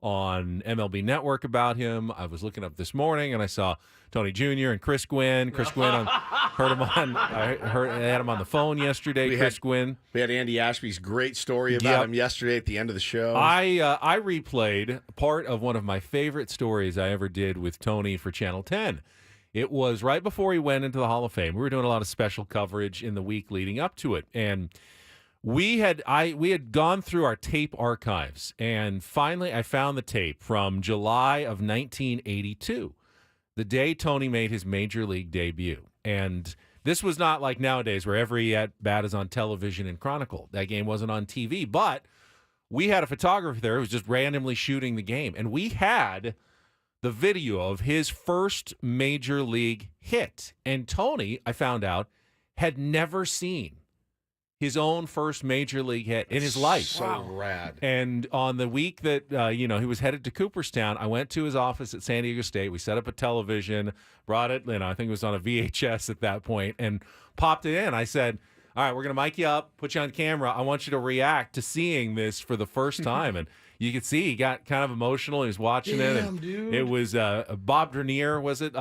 Speaker 4: on MLB Network about him. I was looking up this morning, and I saw Tony Jr. and Chris Gwynn. I had him on the phone yesterday, Chris Gwynn.
Speaker 1: We had Andy Ashby's great story about him yesterday at the end of the show.
Speaker 4: I replayed part of one of my favorite stories I ever did with Tony for Channel 10. It was right before he went into the Hall of Fame. We were doing a lot of special coverage in the week leading up to it, and we had gone through our tape archives, and finally I found the tape from July of 1982, the day Tony made his major league debut. And this was not like nowadays where every at-bat is on television and chronicled. That game wasn't on TV, but we had a photographer there who was just randomly shooting the game, and we had the video of his first major league hit. And Tony, I found out, had never seen his own first major league hit in his life.
Speaker 1: So rad.
Speaker 4: And on the week that he was headed to Cooperstown, I went to his office at San Diego State. We set up a television, brought it, I think it was on a VHS at that point, and popped it in. I said, all right, we're going to mic you up, put you on camera. I want you to react to seeing this for the first time. And you could see he got kind of emotional. He was watching it. And
Speaker 1: dude.
Speaker 4: It was Bob Dernier, was it?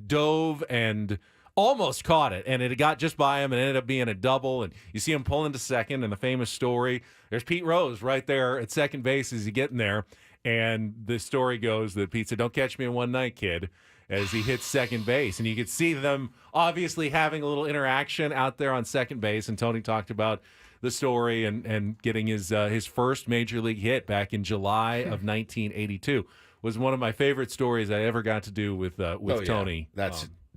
Speaker 4: Dove and almost caught it, and it got just by him and ended up being a double. And you see him pulling to second, and the famous story, there's Pete Rose right there at second base as he's getting there. And the story goes that Pete said, don't catch me in one night, kid, as he hits second base. And you could see them obviously having a little interaction out there on second base. And Tony talked about the story and getting his first major league hit back in July of 1982. Was one of my favorite stories I ever got to do with Tony.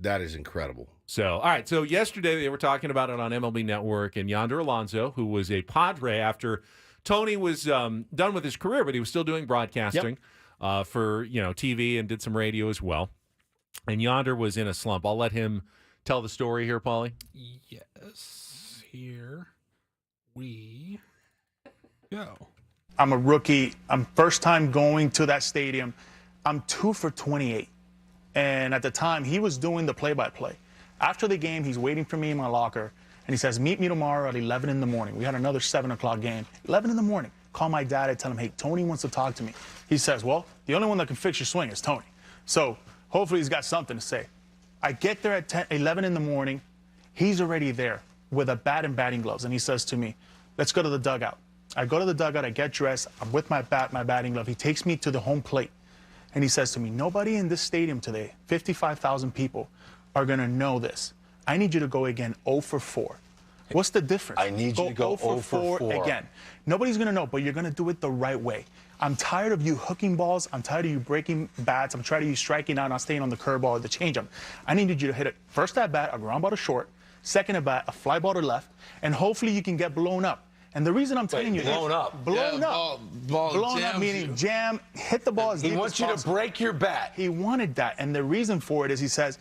Speaker 1: That is incredible.
Speaker 4: So, all right. So yesterday they were talking about it on MLB Network, and Yonder Alonso, who was a Padre after Tony was done with his career, but he was still doing broadcasting for TV and did some radio as well. And Yonder was in a slump. I'll let him tell the story here, Paulie?
Speaker 2: Yes. Here we go.
Speaker 8: I'm a rookie. I'm first time going to that stadium. I'm 2 for 28. And at the time, he was doing the play-by-play. After the game, he's waiting for me in my locker, and he says, meet me tomorrow at 11 in the morning. We had another 7 o'clock game. 11 in the morning. Call my dad and tell him, hey, Tony wants to talk to me. He says, well, the only one that can fix your swing is Tony. So hopefully he's got something to say. I get there at 11 in the morning. He's already there with a bat and batting gloves, and he says to me, let's go to the dugout. I go to the dugout, I get dressed, I'm with my bat, my batting glove. He takes me to the home plate, and he says to me, nobody in this stadium today, 55,000 people, are going to know this. I need you to go again 0 for 4. What's the difference?
Speaker 9: I need you to go
Speaker 8: 0 for 4 again. Nobody's going to know, but you're going to do it the right way. I'm tired of you hooking balls. I'm tired of you breaking bats. I'm tired of you striking out, not staying on the curveball or the changeup. I needed you to hit it first at bat, a ground ball to short, second at bat, a fly ball to left, and hopefully you can get blown up. And the reason I'm telling you
Speaker 9: blown up?
Speaker 8: Blown up. Blown up meaning jam, hit the ball as deep as possible.
Speaker 9: He wants you to break your bat.
Speaker 8: He wanted that. And the reason for it is he says,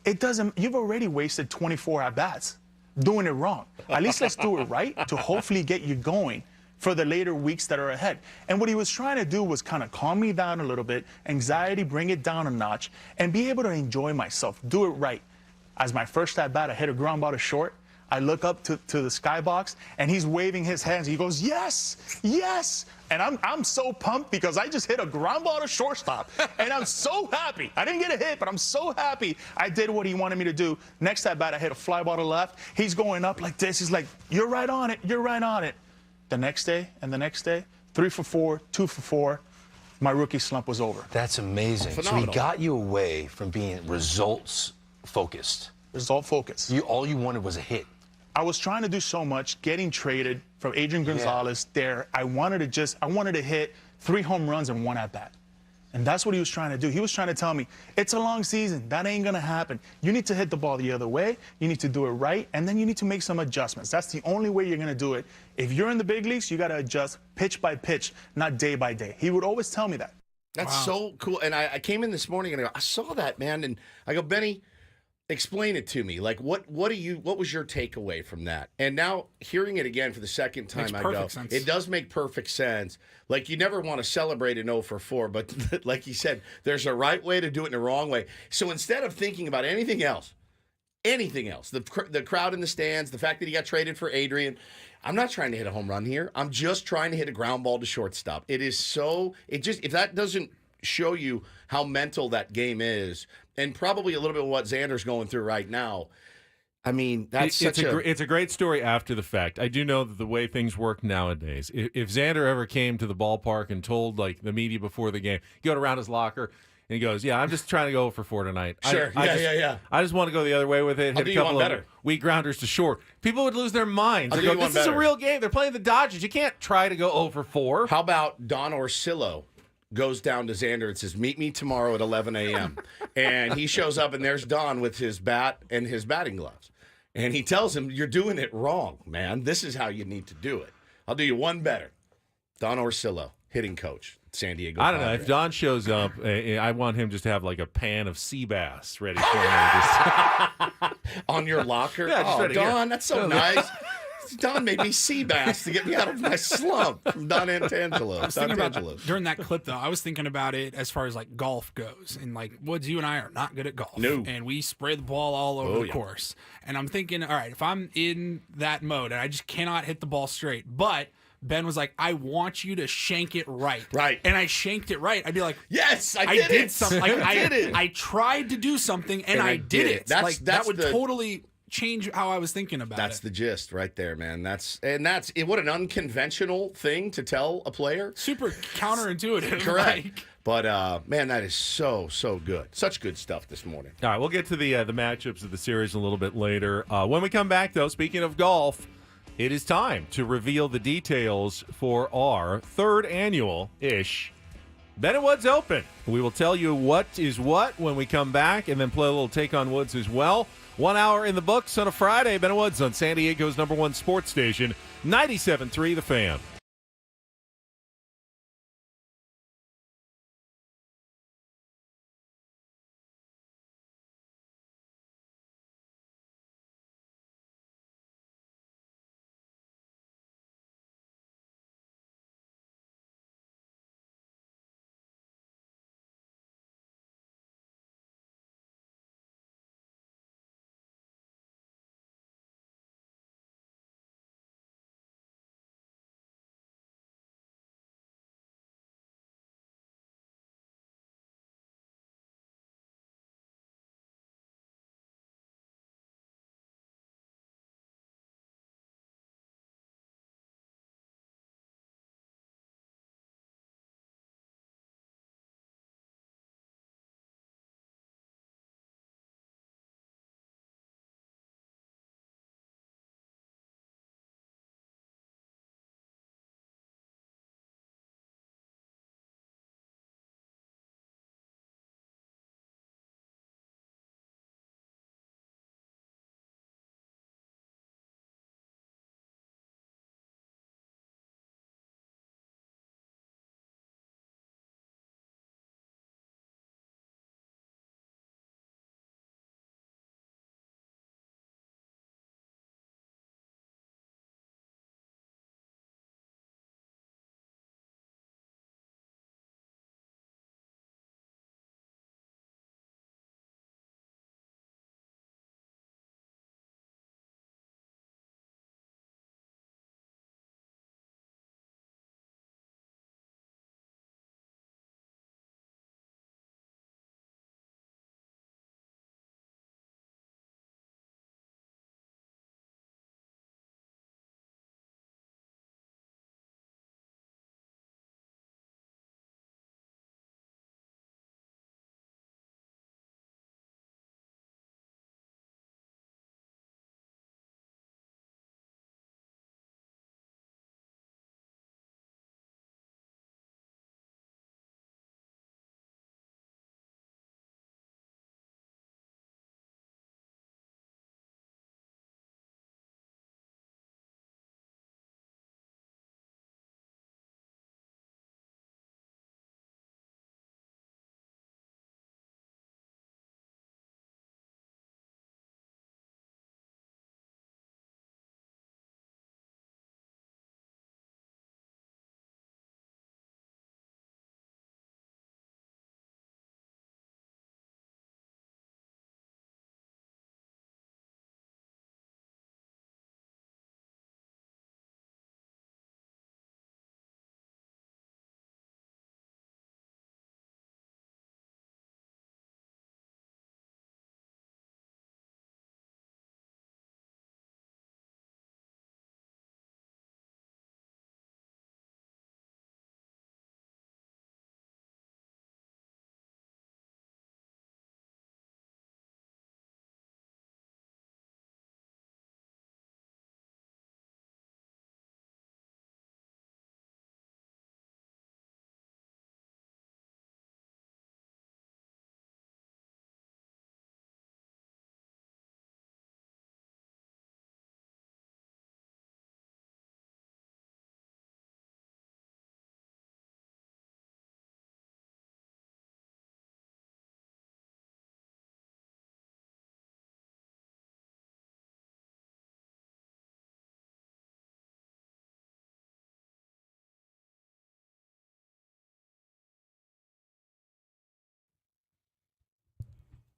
Speaker 8: you've already wasted 24 at-bats doing it wrong. At least let's do it right to hopefully get you going for the later weeks that are ahead. And what he was trying to do was kind of calm me down a little bit, anxiety, bring it down a notch, and be able to enjoy myself, do it right. As my first at-bat, I hit a ground ball to short. I look up to the skybox, and he's waving his hands. He goes, yes, yes. And I'm so pumped because I just hit a ground ball to shortstop, and I'm so happy. I didn't get a hit, but I'm so happy I did what he wanted me to do. Next at bat, I hit a fly ball to left. He's going up like this. He's like, you're right on it. You're right on it. The next day and the next day, 3 for 4, 2 for 4. My rookie slump was over.
Speaker 9: That's amazing.
Speaker 1: Phenomenal.
Speaker 9: So he got you away from being results focused.
Speaker 8: Result focus.
Speaker 9: All you wanted was a hit.
Speaker 8: I was trying to do so much, getting traded from Adrian Gonzalez there. I wanted to hit 3 home runs and 1 at bat. And that's what he was trying to do. He was trying to tell me, it's a long season. That ain't going to happen. You need to hit the ball the other way. You need to do it right. And then you need to make some adjustments. That's the only way you're going to do it. If you're in the big leagues, you got to adjust pitch by pitch, not day by day. He would always tell me that.
Speaker 1: That's so cool. And I came in this morning and I saw that, man. And I go, Benny, explain it to me. Like, what was your takeaway from that? And now hearing it again for the second time, I go,
Speaker 2: sense.
Speaker 1: It does make perfect sense. Like, you never want to celebrate an 0 for 4, but like you said, there's a right way to do it and a wrong way. So instead of thinking about anything else, the crowd in the stands, the fact that he got traded for Adrian, I'm not trying to hit a home run here. I'm just trying to hit a ground ball to shortstop. If that doesn't show you how mental that game is, and probably a little bit of what Xander's going through right now. I mean, it's
Speaker 4: a great story after the fact. I do know that the way things work nowadays, if Xander ever came to the ballpark and told like the media before the game, he go around his locker and he goes, "Yeah, I'm just trying to go for 4 tonight.
Speaker 1: Sure,
Speaker 4: I just want to go the other way with it. Hit a couple of weak grounders to short." People would lose their minds. They go, "This is a real game. They're playing the Dodgers. You can't try to go 0 for 4."
Speaker 1: How about Don Orsillo goes down to Xander and says, meet me tomorrow at 11 a.m. And he shows up, and there's Don with his bat and his batting gloves. And he tells him, you're doing it wrong, man. This is how you need to do it. I'll do you one better. Don Orsillo, hitting coach, San Diego
Speaker 4: I don't know.
Speaker 1: Padres.
Speaker 4: If Don shows up, I want him just to have like a pan of sea bass ready for me.
Speaker 1: On your locker?
Speaker 4: Yeah, just right
Speaker 1: Don,
Speaker 4: here.
Speaker 1: that's so nice. Don made me sea bass to get me out of my slump from Don Antangelo.
Speaker 2: I was thinking about during that clip, though. I was thinking about it as far as like golf goes, and like Woods, you and I are not good at golf.
Speaker 1: No,
Speaker 2: and we spray the ball all over the course. And I'm thinking, all right, if I'm in that mode and I just cannot hit the ball straight, but Ben was like, I want you to shank it right.
Speaker 1: Right.
Speaker 2: And I shanked it right. I'd be like,
Speaker 1: yes, I did it.
Speaker 2: Something. Like, I did it. I tried to do something and I did it. That would totally change how I was thinking about it.
Speaker 1: That's the gist right there, man. What an unconventional thing to tell a player.
Speaker 2: Super counterintuitive.
Speaker 1: Correct.
Speaker 2: Like,
Speaker 1: but, man, that is so good. Such good stuff this morning.
Speaker 4: All right, we'll get to the matchups of the series a little bit later. When we come back, though, speaking of golf, it is time to reveal the details for our 3rd annual-ish Ben & Woods Open. We will tell you what is what when we come back and then play a little Take on Woods as well. 1 hour in the books on a Friday. Ben & Woods on San Diego's #1 sports station, 97.3 The Fan.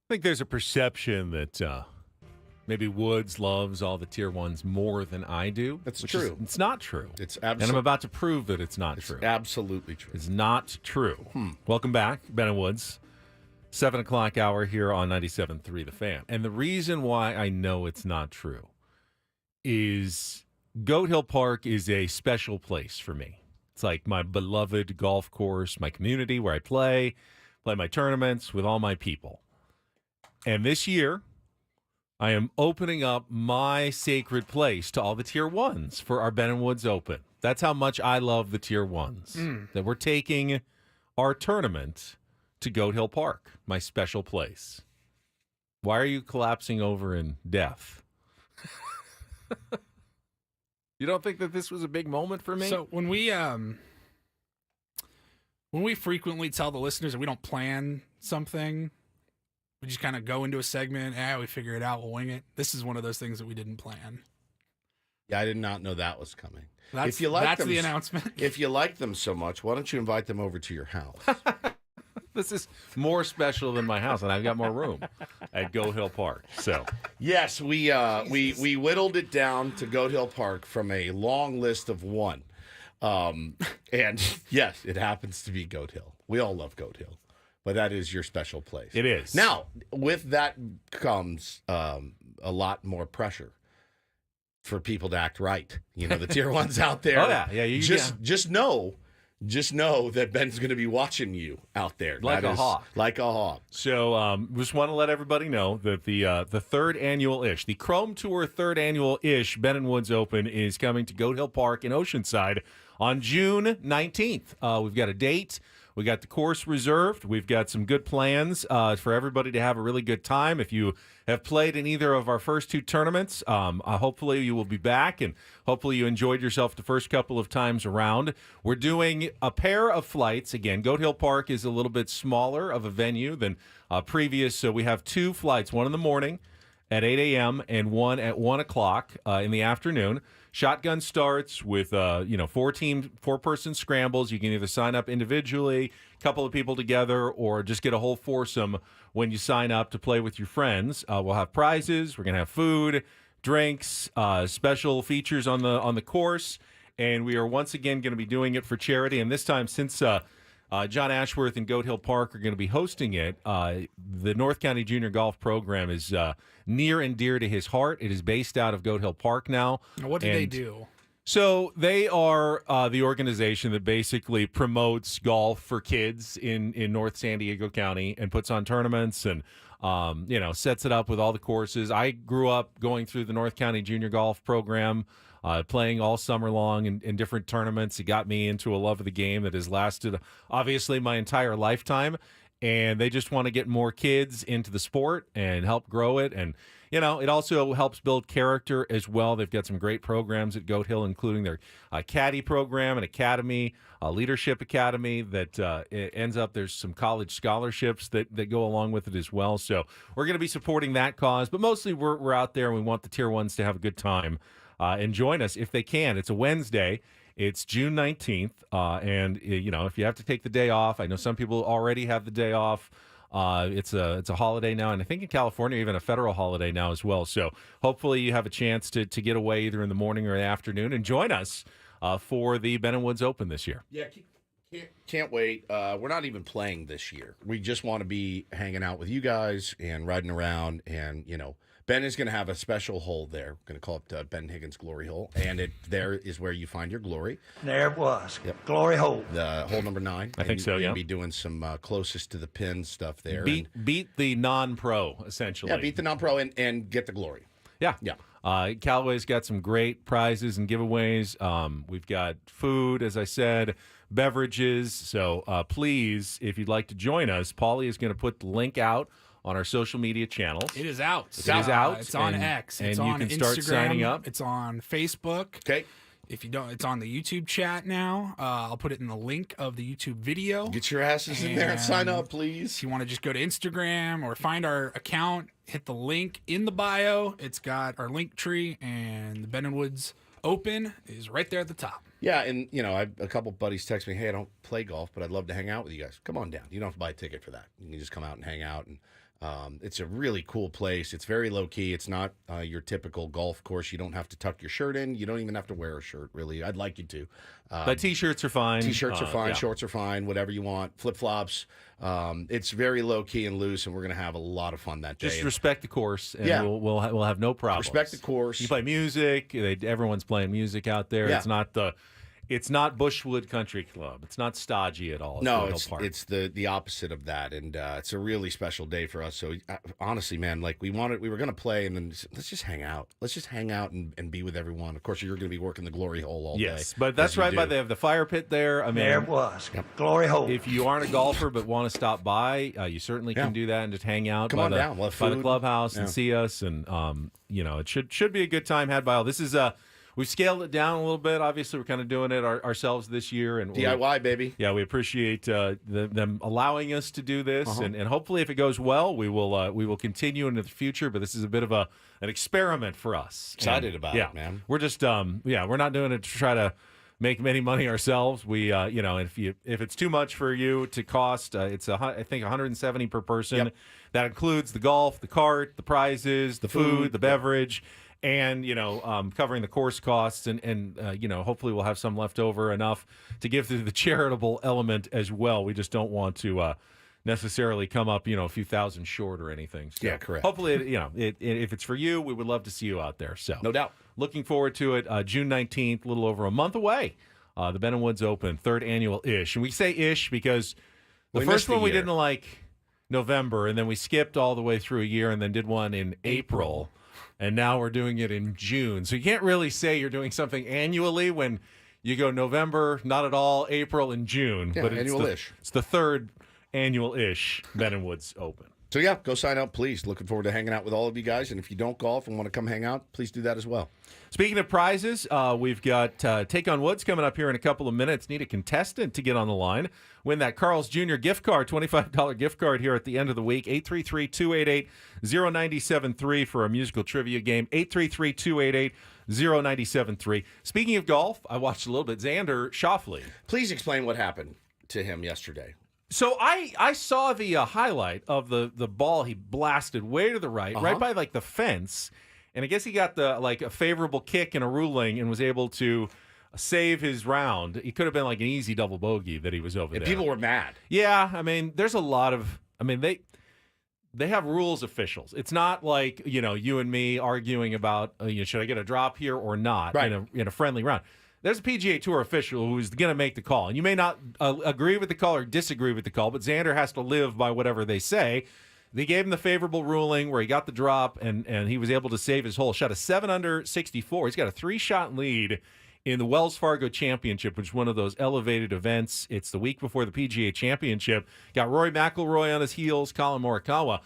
Speaker 4: I think there's a perception that maybe Woods loves all the tier ones more than I do.
Speaker 1: That's
Speaker 4: which
Speaker 1: true.
Speaker 4: It's not true.
Speaker 1: It's
Speaker 4: And I'm
Speaker 1: absolutely
Speaker 4: about to prove that it's not true.
Speaker 1: absolutely true.
Speaker 4: It's not true. Welcome back, Ben and Woods. 7 o'clock hour here on 97.3 The Fan. And the reason why I know it's not true is Goat Hill Park is a special place for me. It's like my beloved golf course, my community where I play my tournaments with all my people. And this year, I am opening up my sacred place to all the tier ones for our Ben and Woods Open. That's how much I love the tier ones. That we're taking our tournament to Goat Hill Park, my special place. Why are you collapsing over in death? You don't think that this was a big moment for me?
Speaker 2: So when we frequently tell the listeners that we don't plan something, we just kind of go into a segment, we figure it out, we'll wing it. This is one of those things that we didn't plan.
Speaker 1: Yeah, I did not know that was coming.
Speaker 2: That's the announcement.
Speaker 1: If you like them so much, why don't you invite them over to your house?
Speaker 4: This is more special than my house, and I've got more room at Goat Hill Park. So
Speaker 1: Yes, we whittled it down to Goat Hill Park from a long list of one. And yes, it happens to be Goat Hill. We all love Goat Hill, but that is your special place.
Speaker 4: it is.
Speaker 1: Now, with that comes a lot more pressure for people to act right. You know, the tier ones out there.
Speaker 4: Oh, yeah. You
Speaker 1: Just know that Ben's going to be watching you out there.
Speaker 4: Like a hawk.
Speaker 1: Like a hawk.
Speaker 4: So just want to let everybody know that the third annual Ish, the Chrome Tour third annual Ish Ben and Woods Open is coming to Goat Hill Park in Oceanside on June 19th. We've got a date. We got the course reserved. We've got some good plans for everybody to have a really good time. If you have played in either of our first two tournaments, hopefully you will be back, and hopefully you enjoyed yourself the first couple of times around. We're doing a pair of flights. Again, Goat Hill Park is a little bit smaller of a venue than previous, so we have two flights, one in the morning at 8 a.m. and one at 1 o'clock in the afternoon. Shotgun starts with four-person scrambles. You can either sign up individually, a couple of people together, or just get a whole foursome when you sign up to play with your friends. We'll have prizes. We're going to have food, drinks, special features on the course, and we are once again going to be doing it for charity. And this time, since John Ashworth and Goat Hill Park are going to be hosting it, the North County Junior Golf Program is near and dear to his heart. It is based out of Goat Hill Park now.
Speaker 2: What do they do?
Speaker 4: So they are the organization that basically promotes golf for kids in North San Diego County and puts on tournaments and sets it up with all the courses. I grew up going through the North County Junior Golf Program, playing all summer long in different tournaments. It got me into a love of the game that has lasted, obviously, my entire lifetime. And they just want to get more kids into the sport and help grow it. And, it also helps build character as well. They've got some great programs at Goat Hill, including their caddy program, an academy, a leadership academy that it ends up there's some college scholarships that go along with it as well. So we're going to be supporting that cause. But mostly we're out there and we want the tier ones to have a good time. And join us if they can. It's a Wednesday. It's June 19th. And, if you have to take the day off, I know some people already have the day off. It's a holiday now. And I think in California, even a federal holiday now as well. So hopefully you have a chance to get away either in the morning or the afternoon and join us for the Ben and Woods Open this year.
Speaker 1: Yeah, can't wait. We're not even playing this year. We just want to be hanging out with you guys and riding around. And, Ben is going to have a special hole there. We're going to call it Ben Higgins Glory Hole. And there is where you find your glory.
Speaker 10: There it was.
Speaker 1: Yep.
Speaker 10: Glory hole.
Speaker 1: The hole number 9.
Speaker 4: I think so, yeah.
Speaker 1: You'll be doing some closest to the pin stuff there.
Speaker 4: Beat the non-pro, essentially.
Speaker 1: Yeah, beat the non-pro and get the glory.
Speaker 4: Yeah.
Speaker 1: Yeah.
Speaker 4: Callaway's got some great prizes and giveaways. We've got food, as I said, beverages. So please, if you'd like to join us, Paulie is going to put the link out on our social media channels.
Speaker 2: It is out.
Speaker 4: It is out.
Speaker 2: It's on X. It's
Speaker 4: and
Speaker 2: on
Speaker 4: you can start
Speaker 2: Instagram.
Speaker 4: signing up.
Speaker 2: It's on Facebook.
Speaker 1: Okay.
Speaker 2: If you don't, it's on the YouTube chat now. I'll put it in the link of the YouTube video.
Speaker 1: Get your asses in there and sign up, please.
Speaker 2: If you want to just go to Instagram or find our account, hit the link in the bio. It's got our link tree, and the Ben and Woods Open is right there at the top.
Speaker 1: Yeah, and a couple buddies text me, "Hey, I don't play golf, but I'd love to hang out with you guys. Come on down. You don't have to buy a ticket for that. You can just come out and hang out and It's a really cool place. It's very low key. It's not your typical golf course. You don't have to tuck your shirt in. You don't even have to wear a shirt, really. I'd like you to.
Speaker 4: But T-shirts are fine.
Speaker 1: T-shirts are fine.
Speaker 4: Yeah.
Speaker 1: Shorts are fine. Whatever you want. Flip-flops. It's very low key and loose, and we're going to have a lot of fun that day.
Speaker 4: Just respect the course, and
Speaker 1: Yeah.
Speaker 4: we'll have no problem.
Speaker 1: Respect the course.
Speaker 4: You play music. Everyone's playing music out there.
Speaker 1: Yeah.
Speaker 4: It's not Bushwood Country Club. It's not stodgy at all.
Speaker 1: No,
Speaker 4: Royal Park.
Speaker 1: it's the opposite of that, and it's a really special day for us. So honestly, man, like we were going to play, and then let's just hang out. Let's just hang out and be with everyone. Of course, you're going to be working the glory hole all day.
Speaker 4: Yes, but that's right. But they have the fire pit there. I mean,
Speaker 10: There it was. Glory hole.
Speaker 4: if you aren't a golfer but want to stop by, you certainly can do that and just hang out.
Speaker 1: Come on down. We'll have
Speaker 4: by the
Speaker 1: food.
Speaker 4: clubhouse and see us, and it should be a good time had by all. This is we've scaled it down a little bit. Obviously, we're kind of doing it ourselves this year, and
Speaker 1: DIY, baby.
Speaker 4: Yeah, we appreciate them allowing us to do this, and hopefully, if it goes well, we will continue into the future. But this is a bit of an experiment for us.
Speaker 1: Excited about it, man.
Speaker 4: We're just we're not doing it to try to make any money ourselves. We if it's too much for you to cost, it's I think $170 per person.
Speaker 1: Yep.
Speaker 4: That includes the golf, the cart, the prizes, the food, the beverage. And covering the course costs, and hopefully we'll have some left over enough to give to the charitable element as well. We just don't want to necessarily come up a few thousand short or anything. So
Speaker 1: Yeah, correct.
Speaker 4: Hopefully, if it's for you, we would love to see you out there. So
Speaker 1: No doubt.
Speaker 4: looking forward to it. June 19th, a little over a month away. The Ben & Woods Open, 3rd annual ish, and we say ish because the
Speaker 1: We
Speaker 4: first
Speaker 1: missed a
Speaker 4: one we
Speaker 1: year.
Speaker 4: didn't like November, and then we skipped all the way through a year, and then did one in April. And now we're doing it in June. So you can't really say you're doing something annually when you go November, not at all, April, and June.
Speaker 1: Yeah,
Speaker 4: but
Speaker 1: annual-ish.
Speaker 4: It's the 3rd annual-ish Ben & Woods Open.
Speaker 1: So yeah, go sign up, please. Looking forward to hanging out with all of you guys. And if you don't golf and want to come hang out, please do that as well.
Speaker 4: Speaking of prizes, we've got Take on Woods coming up here in a couple of minutes. Need a contestant to get on the line. Win that Carl's Jr. gift card, $25 gift card here at the end of the week. 833-288-0973 for a musical trivia game. 833-288-0973. Speaking of golf, I watched a little bit. Xander Schauffele.
Speaker 1: Please explain what happened to him yesterday.
Speaker 4: So I saw the highlight of the ball he blasted way to the right by like the fence, and I guess he got a favorable kick and a ruling and was able to save his round. It could have been like an easy double bogey that he was over there.
Speaker 1: People were mad.
Speaker 4: Yeah, I mean, there's a lot of. I mean, they have rules officials. It's not like you and me arguing about should I get a drop here or not in a friendly round. There's a PGA Tour official who's going to make the call. And you may not agree with the call or disagree with the call, but Xander has to live by whatever they say. They gave him the favorable ruling where he got the drop, and he was able to save his hole. Shot a 7 under 64. He's got a 3-shot lead in the Wells Fargo Championship, which is one of those elevated events. It's the week before the PGA Championship. Got Rory McIlroy on his heels, Colin Morikawa.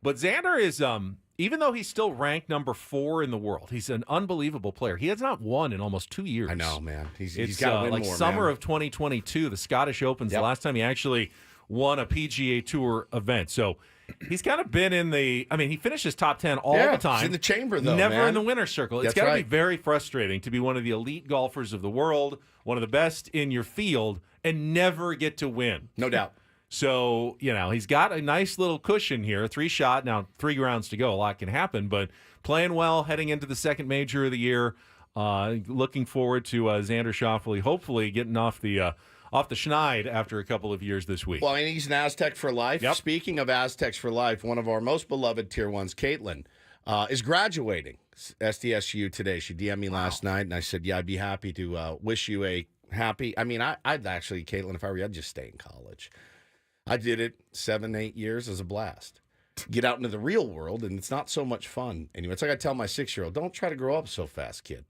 Speaker 4: But Xander is... even though he's still ranked number 4 in the world, he's an unbelievable player. He has not won in almost 2 years.
Speaker 1: I know, man. He's
Speaker 4: It's
Speaker 1: got to win
Speaker 4: like
Speaker 1: more,
Speaker 4: summer
Speaker 1: man.
Speaker 4: of 2022, the Scottish Open's the
Speaker 1: Yep.
Speaker 4: last time he actually won a PGA Tour event. So he's kind of been in the. I mean, he finishes top 10 all the time.
Speaker 1: He's in the chamber, though,
Speaker 4: Never
Speaker 1: man.
Speaker 4: in the winner's circle. It's
Speaker 1: That's
Speaker 4: got to
Speaker 1: right.
Speaker 4: be very frustrating to be one of the elite golfers of the world, one of the best in your field, and never get to win.
Speaker 1: No doubt.
Speaker 4: So, he's got a nice little cushion here, 3-shot. Now, 3 rounds to go. A lot can happen, but playing well, heading into the second major of the year. Looking forward to Xander Schauffele hopefully getting off the schneid after a couple of years this week.
Speaker 1: Well, I mean, he's an Aztec for life.
Speaker 4: Yep.
Speaker 1: Speaking of Aztecs for life, one of our most beloved Tier 1s, Caitlin, is graduating SDSU today. She DM'd me last night, and I said, yeah, I'd be happy to wish you a happy... I mean, I'd actually, Caitlin, if I were you, I'd just stay in college. I did it 7-8 years as a blast. Get out into the real world, and it's not so much fun anyway. It's like I tell my 6-year-old, don't try to grow up so fast, kid.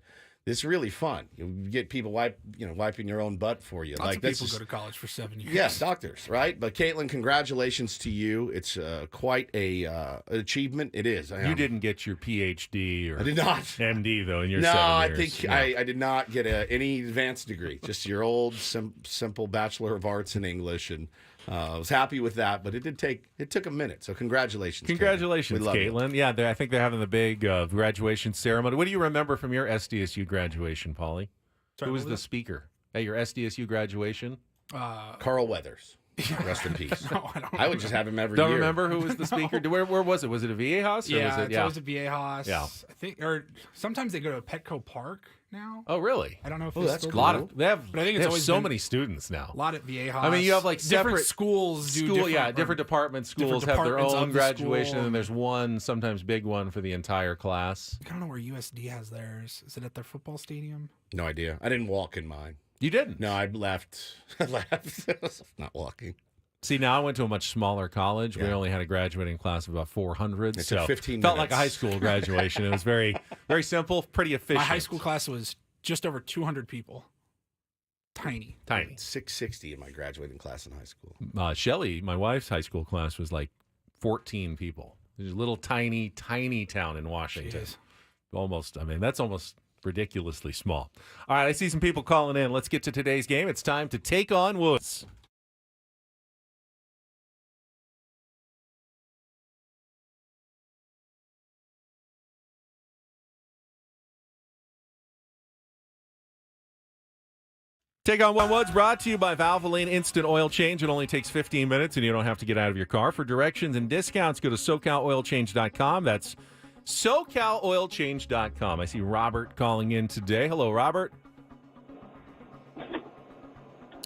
Speaker 1: It's really fun. You get people wiping your own butt for you.
Speaker 2: Lots of
Speaker 1: that's
Speaker 2: people go to college for 7 years.
Speaker 1: Yes, doctors, right? But Caitlin, congratulations to you. It's quite an achievement. It is.
Speaker 4: You didn't get your PhD or
Speaker 1: I did not.
Speaker 4: MD, though, in your
Speaker 1: No,
Speaker 4: 7
Speaker 1: I
Speaker 4: years.
Speaker 1: think
Speaker 4: No.
Speaker 1: I did not get any advanced degree. Just your old simple Bachelor of Arts in English, and I was happy with that. But it took a minute. So congratulations,
Speaker 4: Congratulations,
Speaker 1: Caitlin. We love you.
Speaker 4: Caitlin. Yeah, I think they're having the big graduation ceremony. What do you remember from your SDSU graduation, Paulie?
Speaker 2: Sorry,
Speaker 4: Who was
Speaker 2: what
Speaker 4: the
Speaker 2: was
Speaker 4: speaker at your SDSU graduation?
Speaker 1: Carl Weathers. Rest in peace.
Speaker 2: No, I don't.
Speaker 1: I would just have him every
Speaker 4: Don't
Speaker 1: year.
Speaker 4: remember who was the speaker? Where was it? Was it a Viejas? Or
Speaker 2: Yeah,
Speaker 4: was it,
Speaker 2: it's always a Viejas.
Speaker 4: Yeah.
Speaker 2: I think, or sometimes they go to Petco Park now.
Speaker 4: Oh, really?
Speaker 2: I don't know if
Speaker 1: Oh,
Speaker 2: they
Speaker 1: that's
Speaker 2: still
Speaker 1: cool.
Speaker 4: A lot
Speaker 2: do.
Speaker 4: of they have.
Speaker 2: But I think it's
Speaker 4: they have
Speaker 2: always
Speaker 4: so
Speaker 2: been-
Speaker 4: many students now.
Speaker 2: A lot at Viejas.
Speaker 4: I mean, you have like
Speaker 2: different
Speaker 4: separate
Speaker 2: schools do
Speaker 4: school,
Speaker 2: different,
Speaker 4: different department schools
Speaker 2: different
Speaker 4: have their
Speaker 2: departments
Speaker 4: own
Speaker 2: of the
Speaker 4: graduation,
Speaker 2: school.
Speaker 4: and there's one sometimes big one for the entire class.
Speaker 2: I don't know where USD has theirs. Is it at their football stadium?
Speaker 1: No idea. I didn't walk in mine.
Speaker 4: You didn't?
Speaker 1: No, I left. I left. Not walking.
Speaker 4: See, now I went to a much smaller college. We
Speaker 1: Yeah.
Speaker 4: only had a graduating class of about 400.
Speaker 1: It took
Speaker 4: so
Speaker 1: 15
Speaker 4: felt like a
Speaker 1: minutes.
Speaker 4: high school graduation. It was very, very simple, pretty efficient.
Speaker 2: My high school class was just over 200 people. Tiny.
Speaker 4: Tiny.
Speaker 1: 660 in my graduating class in high school.
Speaker 4: Shelley, my wife's high school class was like 14 people. It was a little tiny town in Washington.
Speaker 2: Jeez.
Speaker 4: Almost, I mean, that's almost ridiculously small. All right, I see some people calling in. Let's get to today's game. It's time to take on Woods. Take on One Woods, brought to you by Valvoline Instant Oil Change. It only takes 15 minutes, and you don't have to get out of your car. For directions and discounts, go to SoCalOilChange.com. That's SoCalOilChange.com. I see Robert calling in today. Hello, Robert.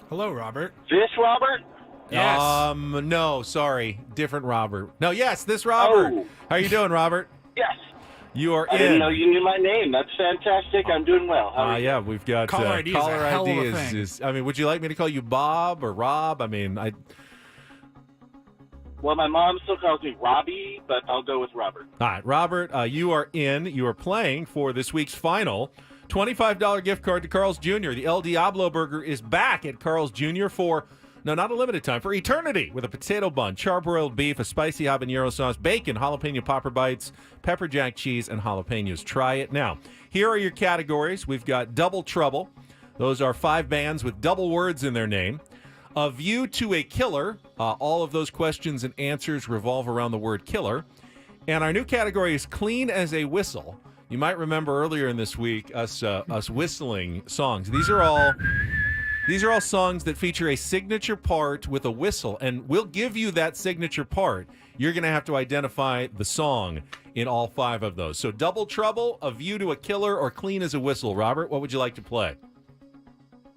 Speaker 2: Hello, Robert.
Speaker 3: This Robert?
Speaker 2: Yes.
Speaker 4: No, sorry. Different Robert. No, yes, this Robert.
Speaker 3: Oh.
Speaker 4: How you doing, Robert?
Speaker 3: Yes.
Speaker 4: You are
Speaker 3: I
Speaker 4: in.
Speaker 3: didn't know you knew my name. That's fantastic. I'm doing well. How are you?
Speaker 4: Yeah, we've got
Speaker 2: Caller ID is a
Speaker 4: caller
Speaker 2: hell of
Speaker 4: ID
Speaker 2: a thing.
Speaker 4: is. I mean, would you like me to call you Bob or Rob? I mean,
Speaker 3: Well, my mom still calls me Robbie, but I'll go with Robert.
Speaker 4: All right, Robert, you are in. You are playing for this week's final $25 gift card to Carl's Jr. The El Diablo Burger is back at Carl's Jr. for, no, not a limited time, for eternity, with a potato bun, charbroiled beef, a spicy habanero sauce, bacon, jalapeno popper bites, pepper jack cheese, and jalapenos. Try it now. Here are your categories. We've got Double Trouble. Those are 5 bands with double words in their name. A View to a Killer. All of those questions and answers revolve around the word killer. And our new category is Clean as a Whistle. You might remember earlier in this week us whistling songs. These are all songs that feature a signature part with a whistle, and we'll give you that signature part. You're going to have to identify the song in all 5 of those. So Double Trouble, A View to a Killer, or Clean as a Whistle. Robert, what would you like to play?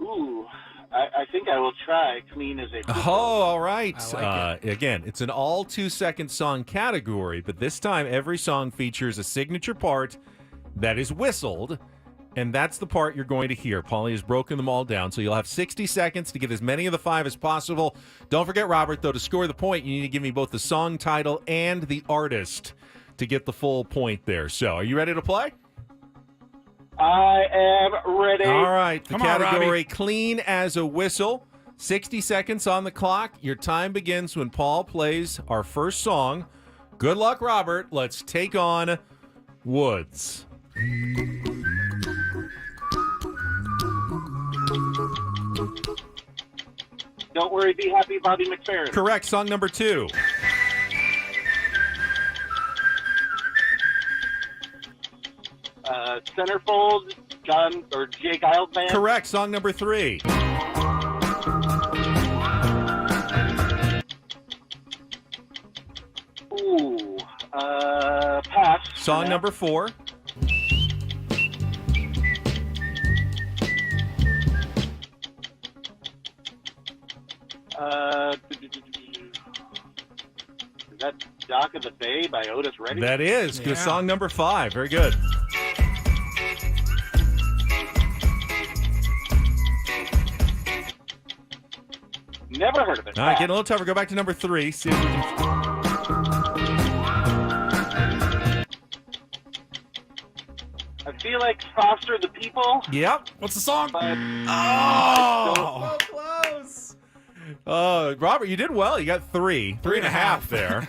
Speaker 3: Ooh, I think I will try Clean as a
Speaker 4: Oh, all right.
Speaker 2: I like
Speaker 4: Again, it's an all 2-second song category, but this time every song features a signature part that is whistled, and that's the part you're going to hear. Paulie has broken them all down, so you'll have 60 seconds to get as many of the 5 as possible. Don't forget, Robert, though, to score the point, you need to give me both the song title and the artist to get the full point there. So, are you ready to play?
Speaker 3: I am ready.
Speaker 4: All right, the
Speaker 2: Come on,
Speaker 4: category
Speaker 2: Robbie.
Speaker 4: Clean as a Whistle. 60 seconds on the clock. Your time begins when Paul plays our first song. Good luck, Robert. Let's take on Woods.
Speaker 3: Don't worry, be happy, Bobby McFerrin.
Speaker 4: Correct. Song number 2.
Speaker 3: Centerfold, John or Jay Giles Band.
Speaker 4: Correct. Song number 3.
Speaker 3: Ooh, pass.
Speaker 4: Song number 4.
Speaker 3: Is that Dock of the Bay by Otis Redding?
Speaker 4: That is. Good.
Speaker 2: Yeah.
Speaker 4: Song number 5. Very good.
Speaker 3: Never heard of it.
Speaker 4: All right,
Speaker 3: Pass.
Speaker 4: getting a little tougher. Go back to number 3. See if we can.
Speaker 3: I feel like Foster the People,
Speaker 4: Yep.
Speaker 2: What's the song?
Speaker 3: but
Speaker 2: Oh!
Speaker 4: Close. Robert, you did well. You got 3. 3.5 there.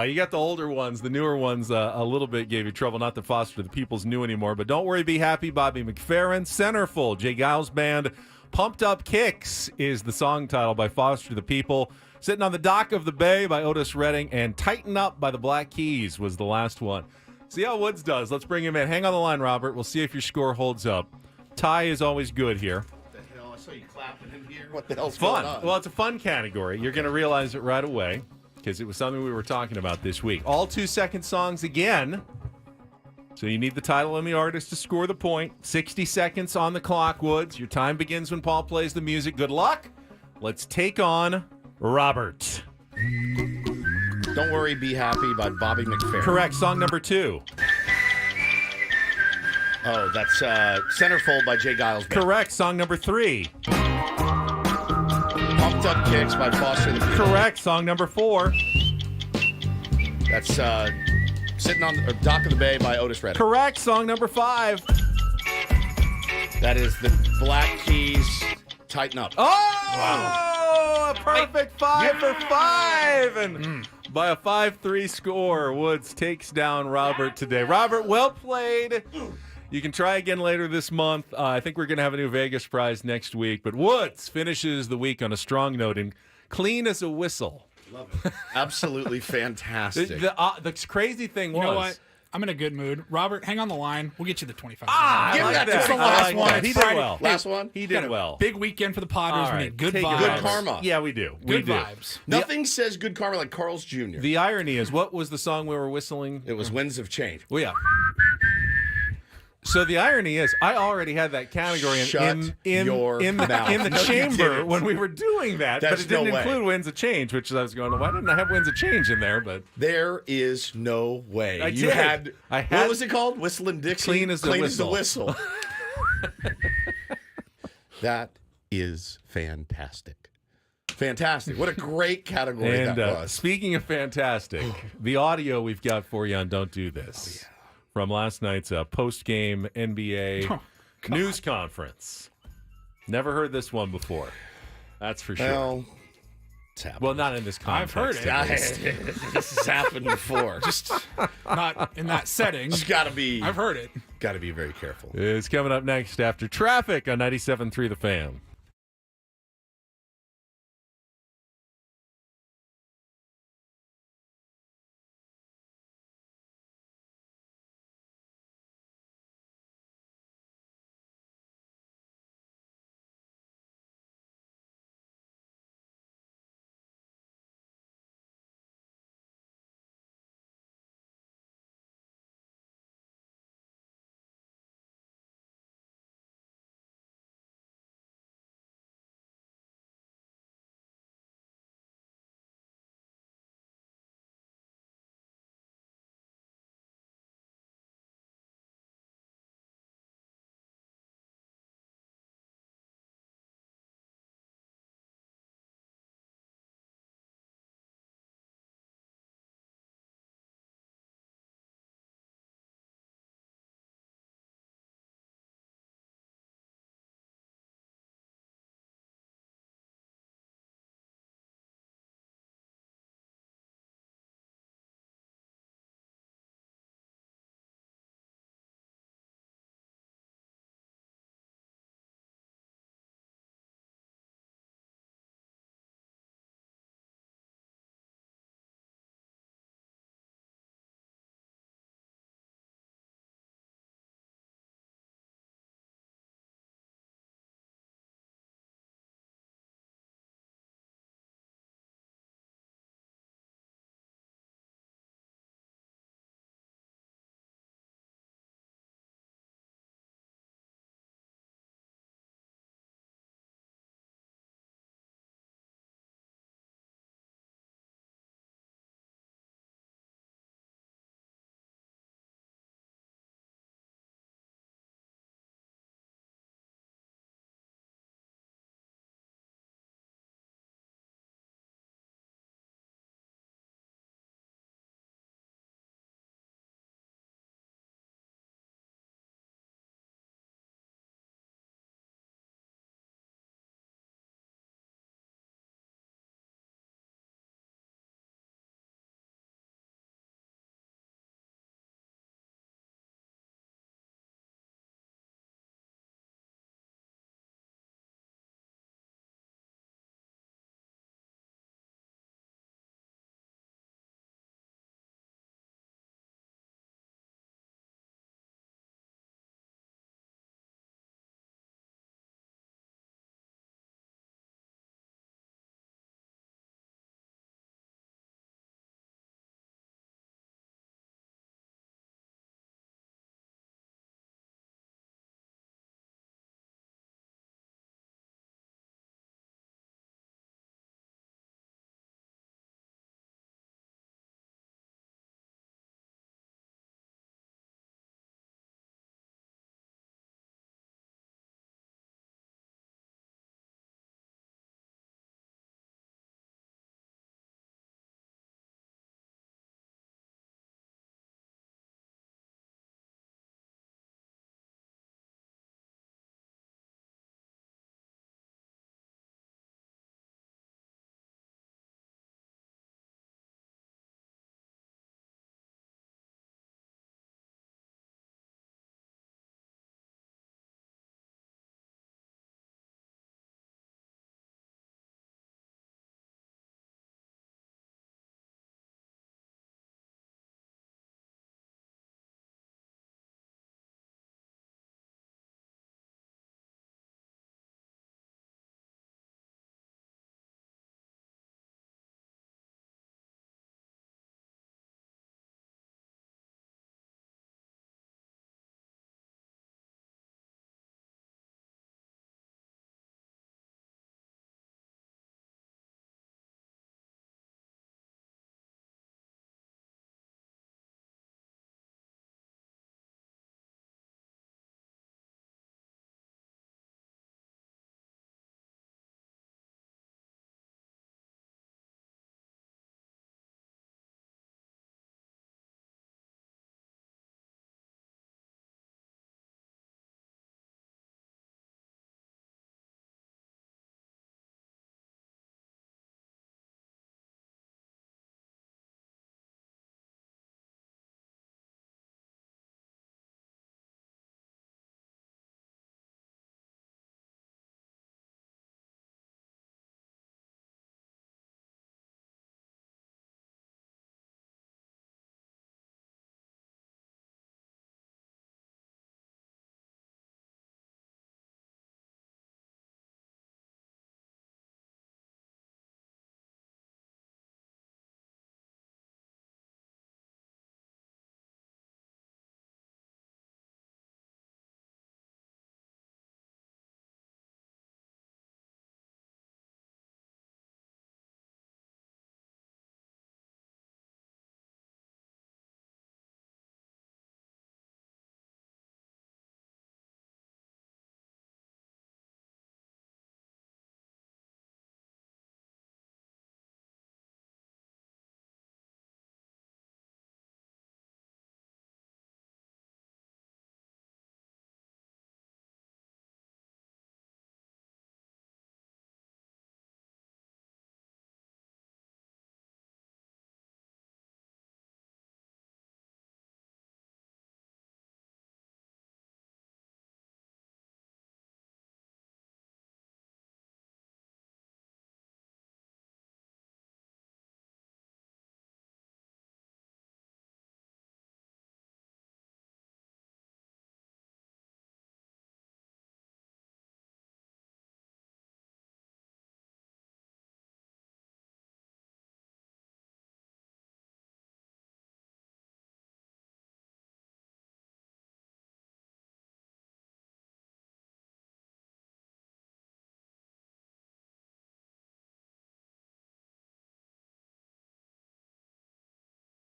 Speaker 4: You got the older ones. The newer ones a little bit gave you trouble. Not that Foster the People's new anymore, but don't worry, be happy. Bobby McFerrin, Centerfold, Jay Giles Band. Pumped Up Kicks is the song title by Foster the People. Sitting on the Dock of the Bay by Otis Redding, and Tighten Up by the Black Keys was the last one. See how Woods does. Let's bring him in. Hang on the line, Robert. We'll see if your score holds up. Tie is always good here.
Speaker 1: saw you clapping in here. What the hell's
Speaker 4: Fun.
Speaker 1: going on?
Speaker 4: Well, it's a fun category. You're going to realize it right away because it was something we were talking about this week. All 2-second songs again. So you need the title and the artist to score the point. 60 seconds on the clock, Woods. Your time begins when Paul plays the music. Good luck. Let's take on Robert.
Speaker 1: Don't Worry, Be Happy by Bobby McFerrin.
Speaker 4: Correct. Song number 2.
Speaker 1: Oh, that's Centerfold by Jay Giles. Band.
Speaker 4: Correct. Song number 3.
Speaker 1: Pumped Up Kicks by Foster the People.
Speaker 4: Correct. Song number 4.
Speaker 1: That's Sitting on the Dock of the Bay by Otis Redding.
Speaker 4: Correct. Song number 5.
Speaker 1: That is the Black Keys, Tighten Up.
Speaker 4: Oh! Wow. A perfect 5 for 5. And by a 5-3 score, Woods takes down Robert today. Robert, well played. You can try again later this month. I think we're going to have a new Vegas prize next week. But Woods finishes the week on a strong note and clean as a whistle.
Speaker 1: Love it. Absolutely fantastic.
Speaker 4: The crazy thing was...
Speaker 2: You know what? I'm in a good mood. Robert, hang on the line. We'll get you the 25.
Speaker 1: Give
Speaker 4: I like
Speaker 1: that
Speaker 4: that.
Speaker 1: to
Speaker 4: I
Speaker 1: last
Speaker 4: like
Speaker 1: one.
Speaker 4: that. He did well.
Speaker 1: Last one.
Speaker 4: He did well.
Speaker 2: Big weekend for the Padres.
Speaker 4: All
Speaker 2: We
Speaker 4: right.
Speaker 2: need good
Speaker 4: Take it
Speaker 2: vibes.
Speaker 1: Good karma.
Speaker 4: Yeah, we do. We
Speaker 2: Good
Speaker 4: do.
Speaker 2: vibes.
Speaker 1: Nothing says good karma like Carl's Jr.
Speaker 4: The irony is, what was the song we were whistling?
Speaker 1: It was Winds of Change.
Speaker 4: Well, yeah. So the irony is, I already had that category
Speaker 1: Shut
Speaker 4: in
Speaker 1: your
Speaker 4: the
Speaker 1: mouth.
Speaker 4: in the
Speaker 1: No, you
Speaker 4: chamber
Speaker 1: didn't.
Speaker 4: when we were doing that,
Speaker 1: There's
Speaker 4: but it didn't
Speaker 1: no way.
Speaker 4: include Winds of Change, which I was going, why didn't I have Winds of Change in there? But
Speaker 1: There is no way.
Speaker 4: I did. I had-
Speaker 1: what was it called? Whistling Dixie?
Speaker 4: Clean as the whistle.
Speaker 1: whistle. That is fantastic. Fantastic. What a great category
Speaker 4: and
Speaker 1: that was.
Speaker 4: speaking of fantastic, the audio we've got for you on Don't Do This from last night's post-game NBA news conference. Never heard this one before. That's for sure.
Speaker 1: Well, it's happened.
Speaker 4: Well, not in this context.
Speaker 2: I've heard it.
Speaker 4: at least.
Speaker 1: This has happened before.
Speaker 2: Just not in that setting.
Speaker 1: Just gotta be.
Speaker 2: I've heard it.
Speaker 1: Got to be very careful.
Speaker 4: It's coming up next after traffic on 97.3 The Fan.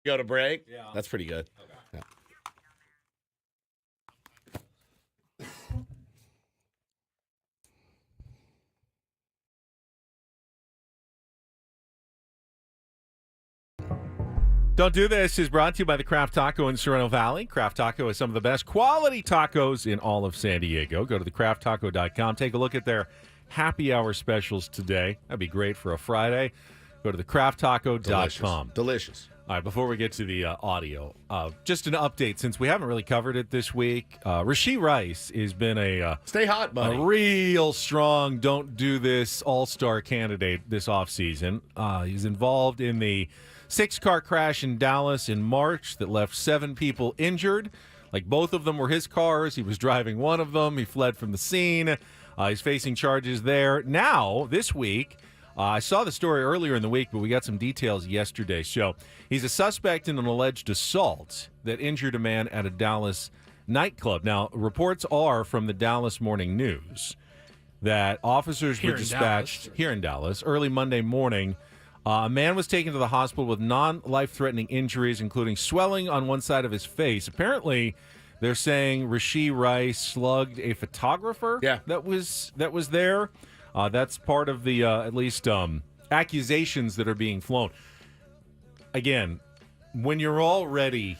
Speaker 1: Go to break? Yeah. That's pretty good. Okay. Yeah.
Speaker 4: Don't Do This is brought to you by the Craft Taco in Sereno Valley. Craft Taco is some of the best quality tacos in all of San Diego. Go to thecrafttaco.com. Take a look at their happy hour specials today. That'd be great for a Friday. Go to thecrafttaco.com.
Speaker 1: Delicious.
Speaker 4: All right, before we get to the audio, just an update since we haven't really covered it this week. Rashee Rice has been
Speaker 1: stay hot, buddy.
Speaker 4: A real strong Don't Do This all-star candidate this offseason. He's involved in the 6-car crash in Dallas in March that left 7 people injured. Like, both of them were his cars. He was driving one of them. He fled from the scene. He's facing charges there. Now, this week, I saw the story earlier in the week, but we got some details yesterday. So he's a suspect in an alleged assault that injured a man at a Dallas nightclub. Now, reports are from the Dallas Morning News that officers were dispatched here in Dallas early Monday morning. A man was taken to the hospital with non-life-threatening injuries, including swelling on one side of his face. Apparently, they're saying Rashee Rice slugged a photographer that was there. That's part of the, at least, accusations that are being flown. Again, when you're already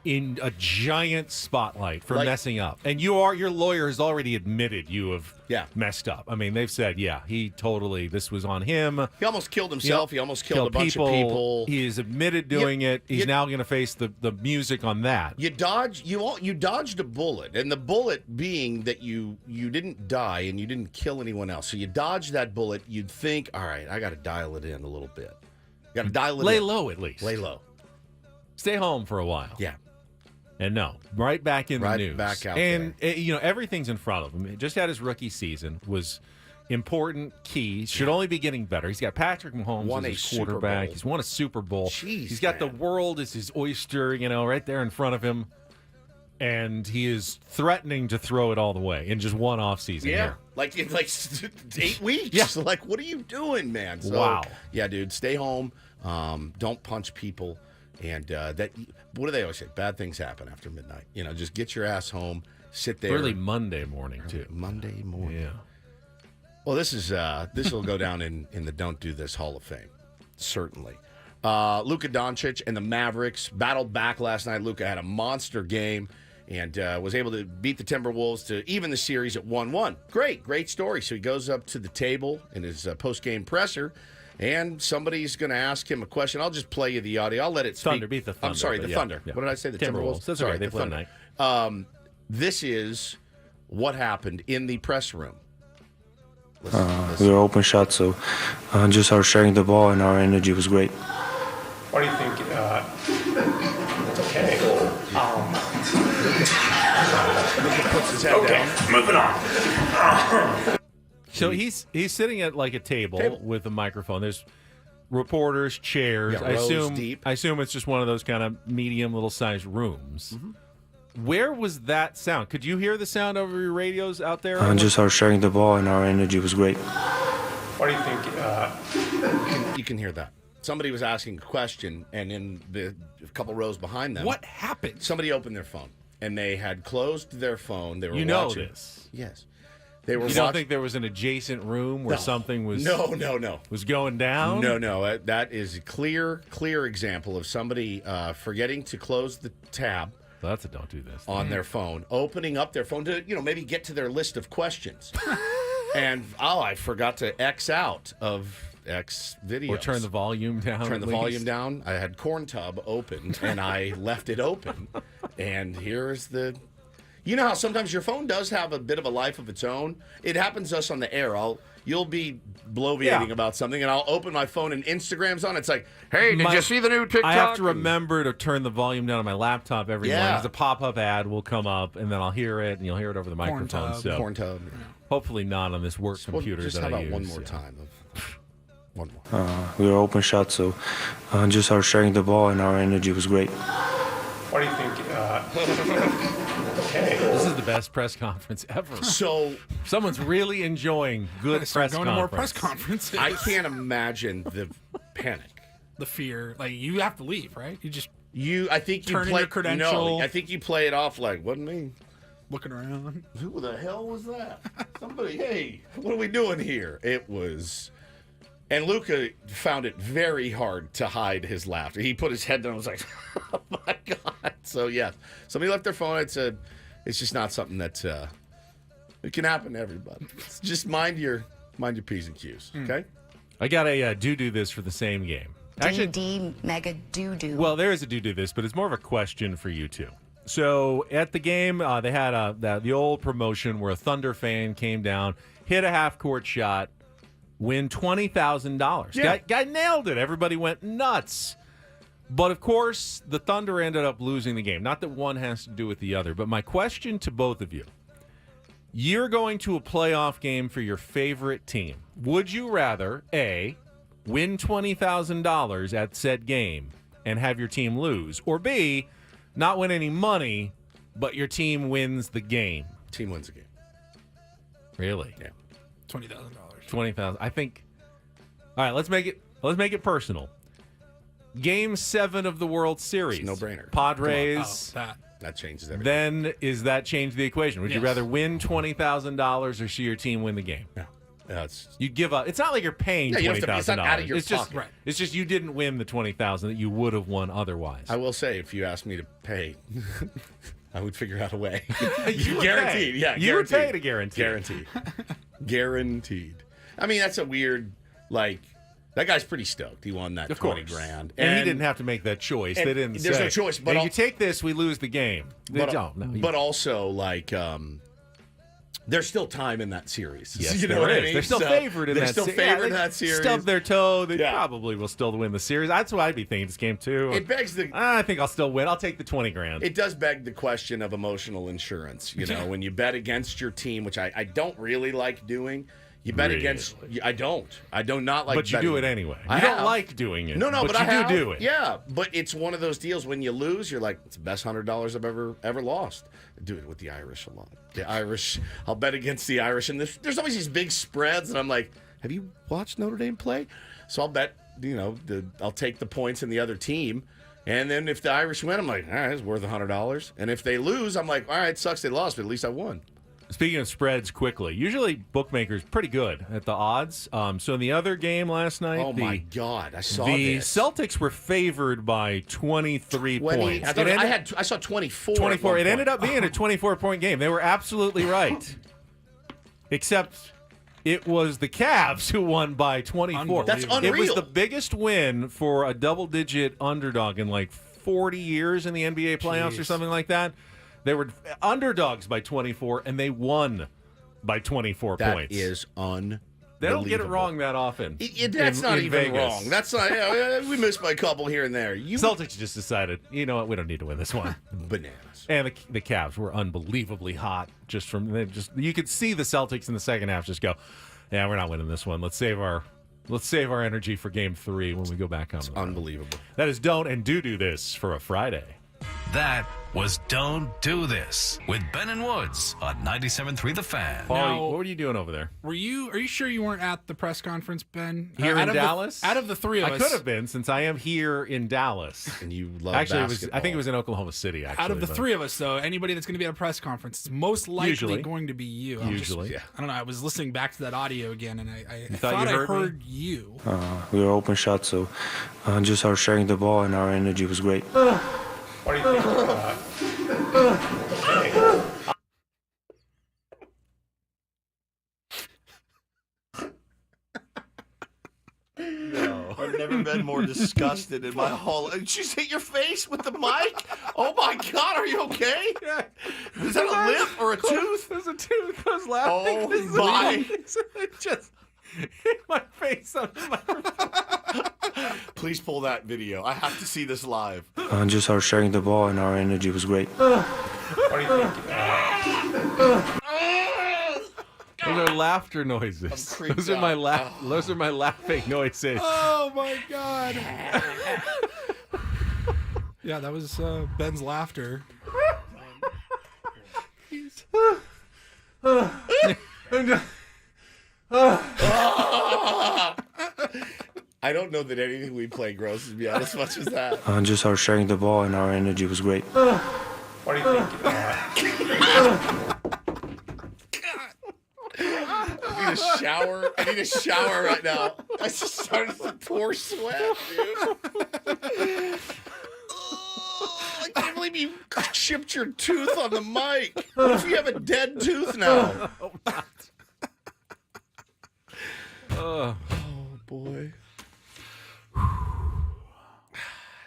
Speaker 4: in a giant spotlight for messing up, and your lawyer has already admitted you have messed up. I mean, they've said, this was on him.
Speaker 1: He almost killed himself. He almost killed a bunch of people.
Speaker 4: He has admitted doing it. He's now going to face the music on that.
Speaker 1: You dodged a bullet, and the bullet being that you didn't die and you didn't kill anyone else. So you dodged that bullet. You'd think, all right, I got to dial it in a little bit. Got to dial it in.
Speaker 4: Lay low at least.
Speaker 1: Lay low.
Speaker 4: Stay home for a while.
Speaker 1: Yeah.
Speaker 4: And no, right back in the news.
Speaker 1: Right back out
Speaker 4: and,
Speaker 1: there.
Speaker 4: Everything's in front of him. He just had his rookie season, was important, key. Should only be getting better. He's got Patrick Mahomes as his quarterback. He's won a Super Bowl. He's got the world as his oyster, right there in front of him. And he is threatening to throw it all the way in just one offseason.
Speaker 1: Yeah, like 8 weeks.
Speaker 4: Yeah.
Speaker 1: Like, what are you doing, man? So,
Speaker 4: wow.
Speaker 1: Yeah, dude, stay home. Don't punch people. And what do they always say? Bad things happen after midnight. Just get your ass home, sit there.
Speaker 4: Early Monday morning, too.
Speaker 1: Monday morning.
Speaker 4: Yeah.
Speaker 1: Well, this will go down in the Don't Do This Hall of Fame, certainly. Luka Doncic and the Mavericks battled back last night. Luka had a monster game and was able to beat the Timberwolves to even the series at 1-1. Great story. So he goes up to the table in his post-game presser, and somebody's going to ask him a question. I'll just play you the audio. I'll let it speak.
Speaker 4: Thunder beat the Thunder.
Speaker 1: I'm sorry, the Thunder. Yeah. What did I say? The Timberwolves?
Speaker 4: That's
Speaker 1: sorry,
Speaker 4: okay. They
Speaker 1: the
Speaker 4: play
Speaker 1: Thunder.
Speaker 4: tonight.
Speaker 1: This is what happened in the press room.
Speaker 10: We were open shot, so just our sharing the ball and our energy was great.
Speaker 11: What do you think? It's okay.
Speaker 1: Puts his head down.
Speaker 11: Moving on.
Speaker 4: So he's sitting at like a table with a microphone. There's reporters, chairs.
Speaker 1: Yeah, rows deep.
Speaker 4: I assume it's just one of those kind of medium little sized rooms. Mm-hmm. Where was that sound? Could you hear the sound over your radios out there?
Speaker 10: Just our sharing the ball and our energy was great.
Speaker 11: What do you think?
Speaker 1: You can hear that. Somebody was asking a question, and in a couple rows behind them,
Speaker 2: what happened?
Speaker 1: Somebody opened their phone, and they had closed their phone. They were watching
Speaker 4: this.
Speaker 1: Yes. They were.
Speaker 4: You don't think there was an adjacent room where something was was going down?
Speaker 1: No. That is a clear example of somebody forgetting to close the tab.
Speaker 4: Well, that's a Don't Do This
Speaker 1: on their phone, opening up their phone to maybe get to their list of questions, and I forgot to X out of X videos
Speaker 4: or turn the volume down.
Speaker 1: Turn the volume down. I had Corn Tub open and I left it open, and here's the. You know how sometimes your phone does have a bit of a life of its own? It happens to us on the air. You'll be bloviating about something, and I'll open my phone and Instagram's on. It's like, hey, did you see the new TikTok?
Speaker 4: I have to remember to turn the volume down on my laptop every morning. Because a pop-up ad will come up, and then I'll hear it, and you'll hear it over the microphone.
Speaker 1: Corn Tub.
Speaker 4: Hopefully not on this work computer
Speaker 1: just
Speaker 4: that
Speaker 1: how
Speaker 4: I
Speaker 1: about
Speaker 4: use.
Speaker 1: one more time? One more.
Speaker 10: We were open shot, so just our sharing the ball and our energy was great.
Speaker 11: What do you think? Okay.
Speaker 4: This is the best press conference ever.
Speaker 1: So
Speaker 4: someone's really enjoying good press
Speaker 2: going
Speaker 4: conference.
Speaker 2: to more press conferences.
Speaker 1: I can't imagine the panic
Speaker 2: the fear. Like, you have to leave, right?
Speaker 1: I think you
Speaker 2: turn in
Speaker 1: play
Speaker 2: your credential.
Speaker 1: No, I think you play it off like, wasn't me.
Speaker 2: Looking around.
Speaker 1: Who the hell was that? Somebody, hey, what are we doing here? It was. And Luca found it very hard to hide his laughter. He put his head down and was like, oh my God. So, yeah, somebody left their phone. It's just not something that it can happen to everybody. It's just mind your P's and Q's, okay?
Speaker 4: I got a do this for the same game. Actually,
Speaker 12: D mega do.
Speaker 4: Well, there is a do this, but it's more of a question for you two. So at the game, they had the old promotion where a Thunder fan came down, hit a half-court shot, win $20,000.
Speaker 1: Yeah.
Speaker 4: Guy nailed it. Everybody went nuts. But, of course, the Thunder ended up losing the game. Not that one has to do with the other. But my question to both of you, you're going to a playoff game for your favorite team. Would you rather, A, win $20,000 at said game and have your team lose, or B, not win any money, but your team wins the game?
Speaker 1: Team wins the game.
Speaker 4: Really?
Speaker 1: Yeah.
Speaker 2: $20,000.
Speaker 4: $20,000. I think. All right, let's make it personal. Game 7 of the World Series.
Speaker 1: No brainer.
Speaker 4: Padres.
Speaker 1: That changes everything.
Speaker 4: Then is that change the equation? Would you
Speaker 2: Yes.
Speaker 4: rather win $20,000 or see your team win the game?
Speaker 1: No.
Speaker 4: You give up. It's not like you're paying
Speaker 1: Yeah, you don't have to-
Speaker 4: $20,000.
Speaker 1: it's not out of your
Speaker 4: it's just
Speaker 1: pocket.
Speaker 4: It's just you didn't win the $20,000 that you would have won otherwise.
Speaker 1: I will say, if you asked me to pay, I would figure out a way.
Speaker 4: You would
Speaker 1: Guaranteed.
Speaker 4: pay.
Speaker 1: Yeah,
Speaker 4: You would
Speaker 1: guaranteed.
Speaker 4: pay to guarantee.
Speaker 1: Guaranteed. Guaranteed. I mean, that's a weird, like, that guy's pretty stoked. He won that
Speaker 4: Of
Speaker 1: 20
Speaker 4: course.
Speaker 1: grand.
Speaker 4: And he didn't have to make that choice.
Speaker 1: and
Speaker 4: They didn't
Speaker 1: there's
Speaker 4: say,
Speaker 1: no choice, but
Speaker 4: "Hey,
Speaker 1: I'll-
Speaker 4: you take this, we lose the game. They
Speaker 1: But,
Speaker 4: don't. No,
Speaker 1: but also, like, there's still time in that series.
Speaker 4: Yes,
Speaker 1: you know
Speaker 4: there
Speaker 1: what I
Speaker 4: is.
Speaker 1: mean?
Speaker 4: They're still
Speaker 1: So,
Speaker 4: favored in
Speaker 1: they're
Speaker 4: that
Speaker 1: still
Speaker 4: series.
Speaker 1: favored in that series.
Speaker 4: Stub their toe. They
Speaker 1: Yeah.
Speaker 4: probably will still win the series. That's what I'd be thinking this game, too.
Speaker 1: It begs the.
Speaker 4: I think I'll still win. I'll take the 20 grand.
Speaker 1: It does beg the question of emotional insurance. You know, when you bet against your team, which I don't really like doing. You bet
Speaker 4: Really?
Speaker 1: against. I don't. I do not like.
Speaker 4: But you
Speaker 1: betting.
Speaker 4: do it anyway.
Speaker 1: I
Speaker 4: You don't
Speaker 1: have.
Speaker 4: like doing it.
Speaker 1: No, but
Speaker 4: you
Speaker 1: I have.
Speaker 4: do it.
Speaker 1: Yeah, but it's one of those deals when you lose, you're like, it's the best $100 I've ever lost. I do it with the Irish a lot. The Irish, I'll bet against the Irish, and there's always these big spreads, and I'm like, have you watched Notre Dame play? So I'll bet, I'll take the points in the other team, and then if the Irish win, I'm like, all right, it's worth $100, and if they lose, I'm like, all right, sucks they lost, but at least I won.
Speaker 4: Speaking of spreads, quickly, usually bookmakers pretty good at the odds. So in the other game last night,
Speaker 1: Oh my God, I saw
Speaker 4: the
Speaker 1: this.
Speaker 4: Celtics were favored by 23 points.
Speaker 1: I saw 24.
Speaker 4: 24. It ended up being
Speaker 1: Oh.
Speaker 4: a 24-point game. They were absolutely right. Except it was the Cavs who won by 24.
Speaker 1: That's
Speaker 4: It was
Speaker 1: unreal.
Speaker 4: the biggest win for a double-digit underdog in like 40 years in the NBA playoffs or something like that. They were underdogs by 24, and they won by 24 points.
Speaker 1: That is unbelievable.
Speaker 4: They don't get it wrong that often.
Speaker 1: That's not
Speaker 4: in
Speaker 1: even
Speaker 4: Vegas.
Speaker 1: wrong. That's not. We missed by a couple here and there.
Speaker 4: Celtics just decided, you know what, we don't need to win this one.
Speaker 1: Bananas.
Speaker 4: And the Cavs were unbelievably hot. You could see the Celtics in the second half just go, yeah, we're not winning this one. Let's save our energy for Game 3 when we go back on.
Speaker 1: Unbelievable.
Speaker 4: That is don't and do this for a Friday.
Speaker 6: That was Don't Do This with Ben and Woods on 97.3 The Fan.
Speaker 4: Paul, what were you doing over there?
Speaker 2: Are you sure you weren't at the press conference, Ben?
Speaker 4: Here in Dallas?
Speaker 2: Out of the three of us.
Speaker 4: I could have been, since I am here in Dallas.
Speaker 1: And you love
Speaker 4: Actually,
Speaker 1: basketball.
Speaker 4: I think it was in Oklahoma City, actually.
Speaker 2: Out of the three of us, though, anybody that's going to be at a press conference, it's most likely
Speaker 4: Usually.
Speaker 2: going to be you.
Speaker 4: Usually.
Speaker 2: I don't know. I was listening back to that audio again, and I
Speaker 4: thought
Speaker 2: thought
Speaker 4: you
Speaker 2: I
Speaker 4: heard me?
Speaker 2: heard you.
Speaker 10: We were open shots, so just our sharing the ball and our energy was great.
Speaker 11: What do you think?
Speaker 1: I've never been more disgusted in my whole. Did you hit your face with the mic? Oh my God, are you okay? Is that a lip or a tooth?
Speaker 4: There's a tooth. I was laughing.
Speaker 1: Oh my!
Speaker 4: It just hit my face on the microphone.
Speaker 1: Please pull that video. I have to see this live.
Speaker 10: Just our sharing the ball and our energy was great.
Speaker 11: What do you think?
Speaker 4: Those are laughter noises.
Speaker 1: I'm creeped
Speaker 4: Those are my
Speaker 1: out.
Speaker 4: Those are my laughing noises.
Speaker 2: Oh my God! Yeah, that was Ben's laughter.
Speaker 1: I I don't know that anything we play grosses me out as much as that.
Speaker 10: Just our sharing the ball and our energy was great.
Speaker 11: What do you think?
Speaker 1: I need a shower right now. I just started to pour sweat, dude. Oh, I can't believe you chipped your tooth on the mic. What if you have a dead tooth now? Oh, boy.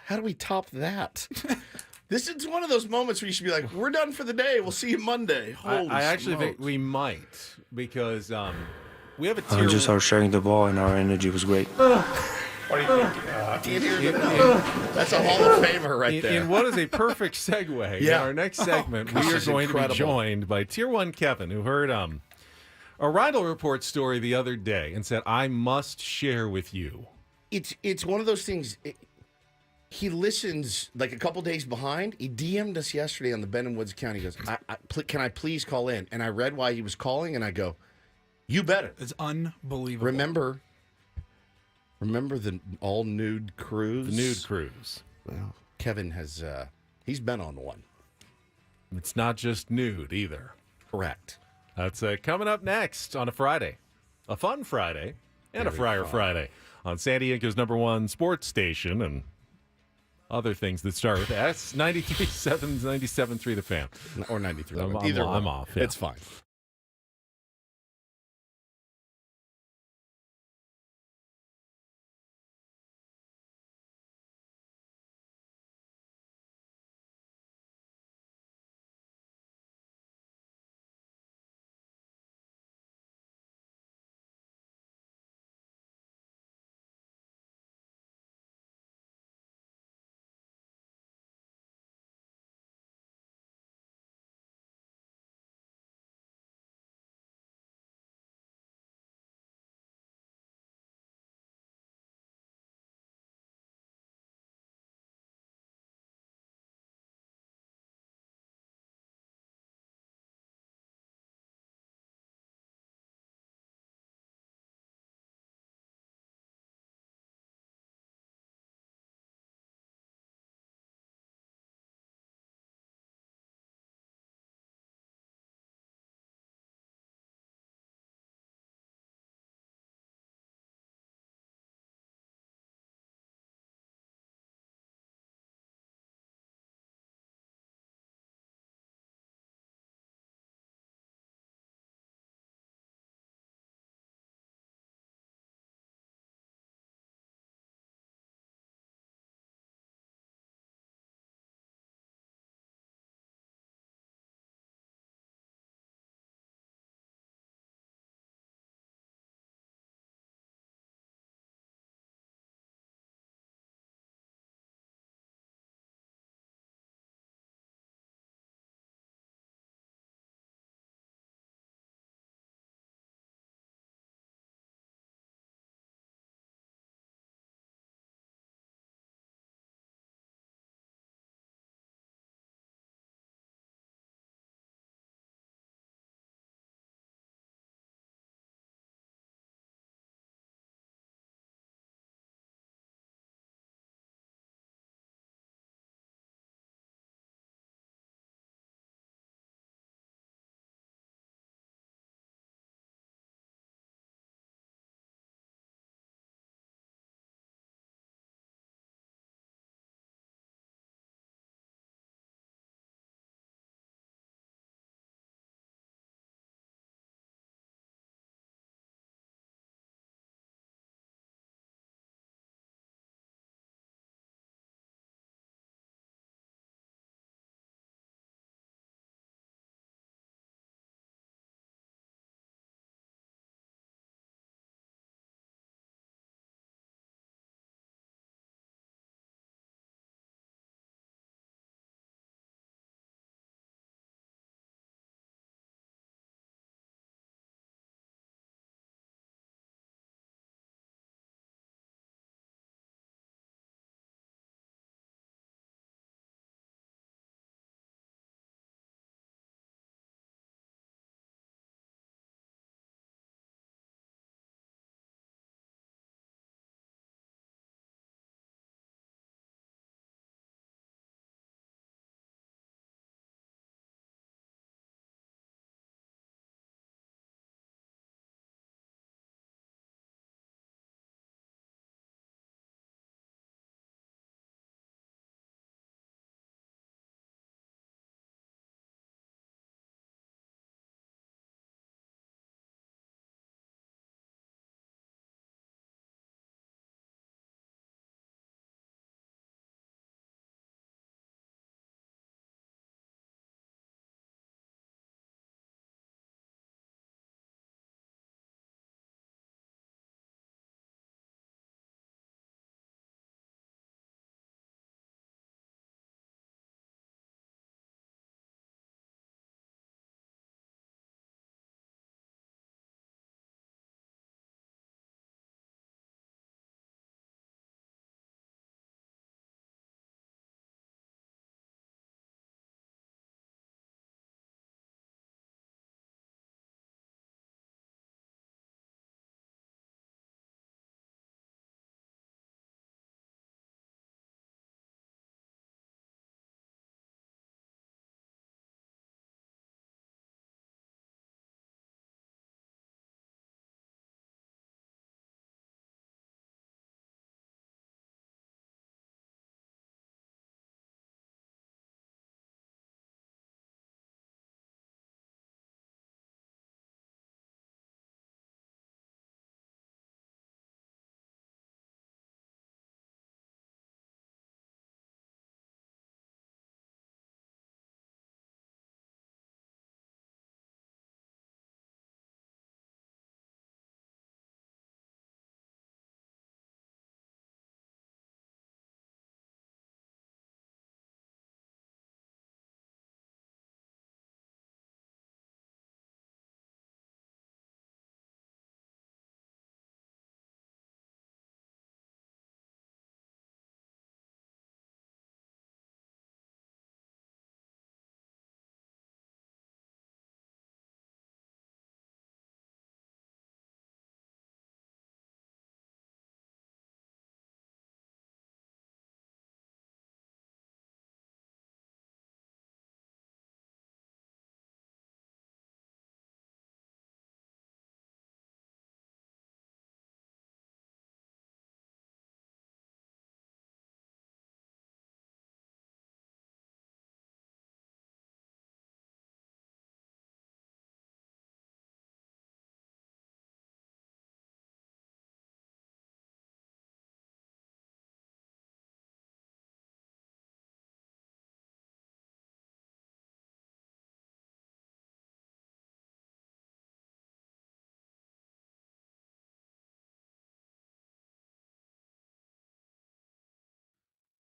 Speaker 1: How do we top that? This is one of those moments where you should be like, we're done for the day. We'll see you Monday. Holy
Speaker 4: I actually
Speaker 1: smokes.
Speaker 4: think we might because we have a tier.
Speaker 10: Just our sharing the ball and our energy was great.
Speaker 11: What do you think?
Speaker 1: That's a Hall of Famer right there.
Speaker 4: In what is a perfect segue, in our next segment, we are going to be joined by Tier 1 Kevin, who heard a Rydell Report story the other day and said, I must share with you.
Speaker 1: It's one of those things. He listens like a couple days behind. He DM'd us yesterday on the Ben and Woods account. He goes, can I please call in? And I read why he was calling, and I go, you better.
Speaker 2: It's unbelievable.
Speaker 1: Remember the all-nude cruise?
Speaker 4: The nude cruise.
Speaker 1: Well, Kevin has, he's been on one.
Speaker 4: It's not just nude either.
Speaker 1: Correct.
Speaker 4: That's coming up next on a Friday. A fun Friday and a Friar Friday on San Diego's #1 sports station and other things that start with S. 93.7, 97.3 The Fan.
Speaker 1: Or 93.
Speaker 4: Either I'm off. Yeah.
Speaker 1: It's fine.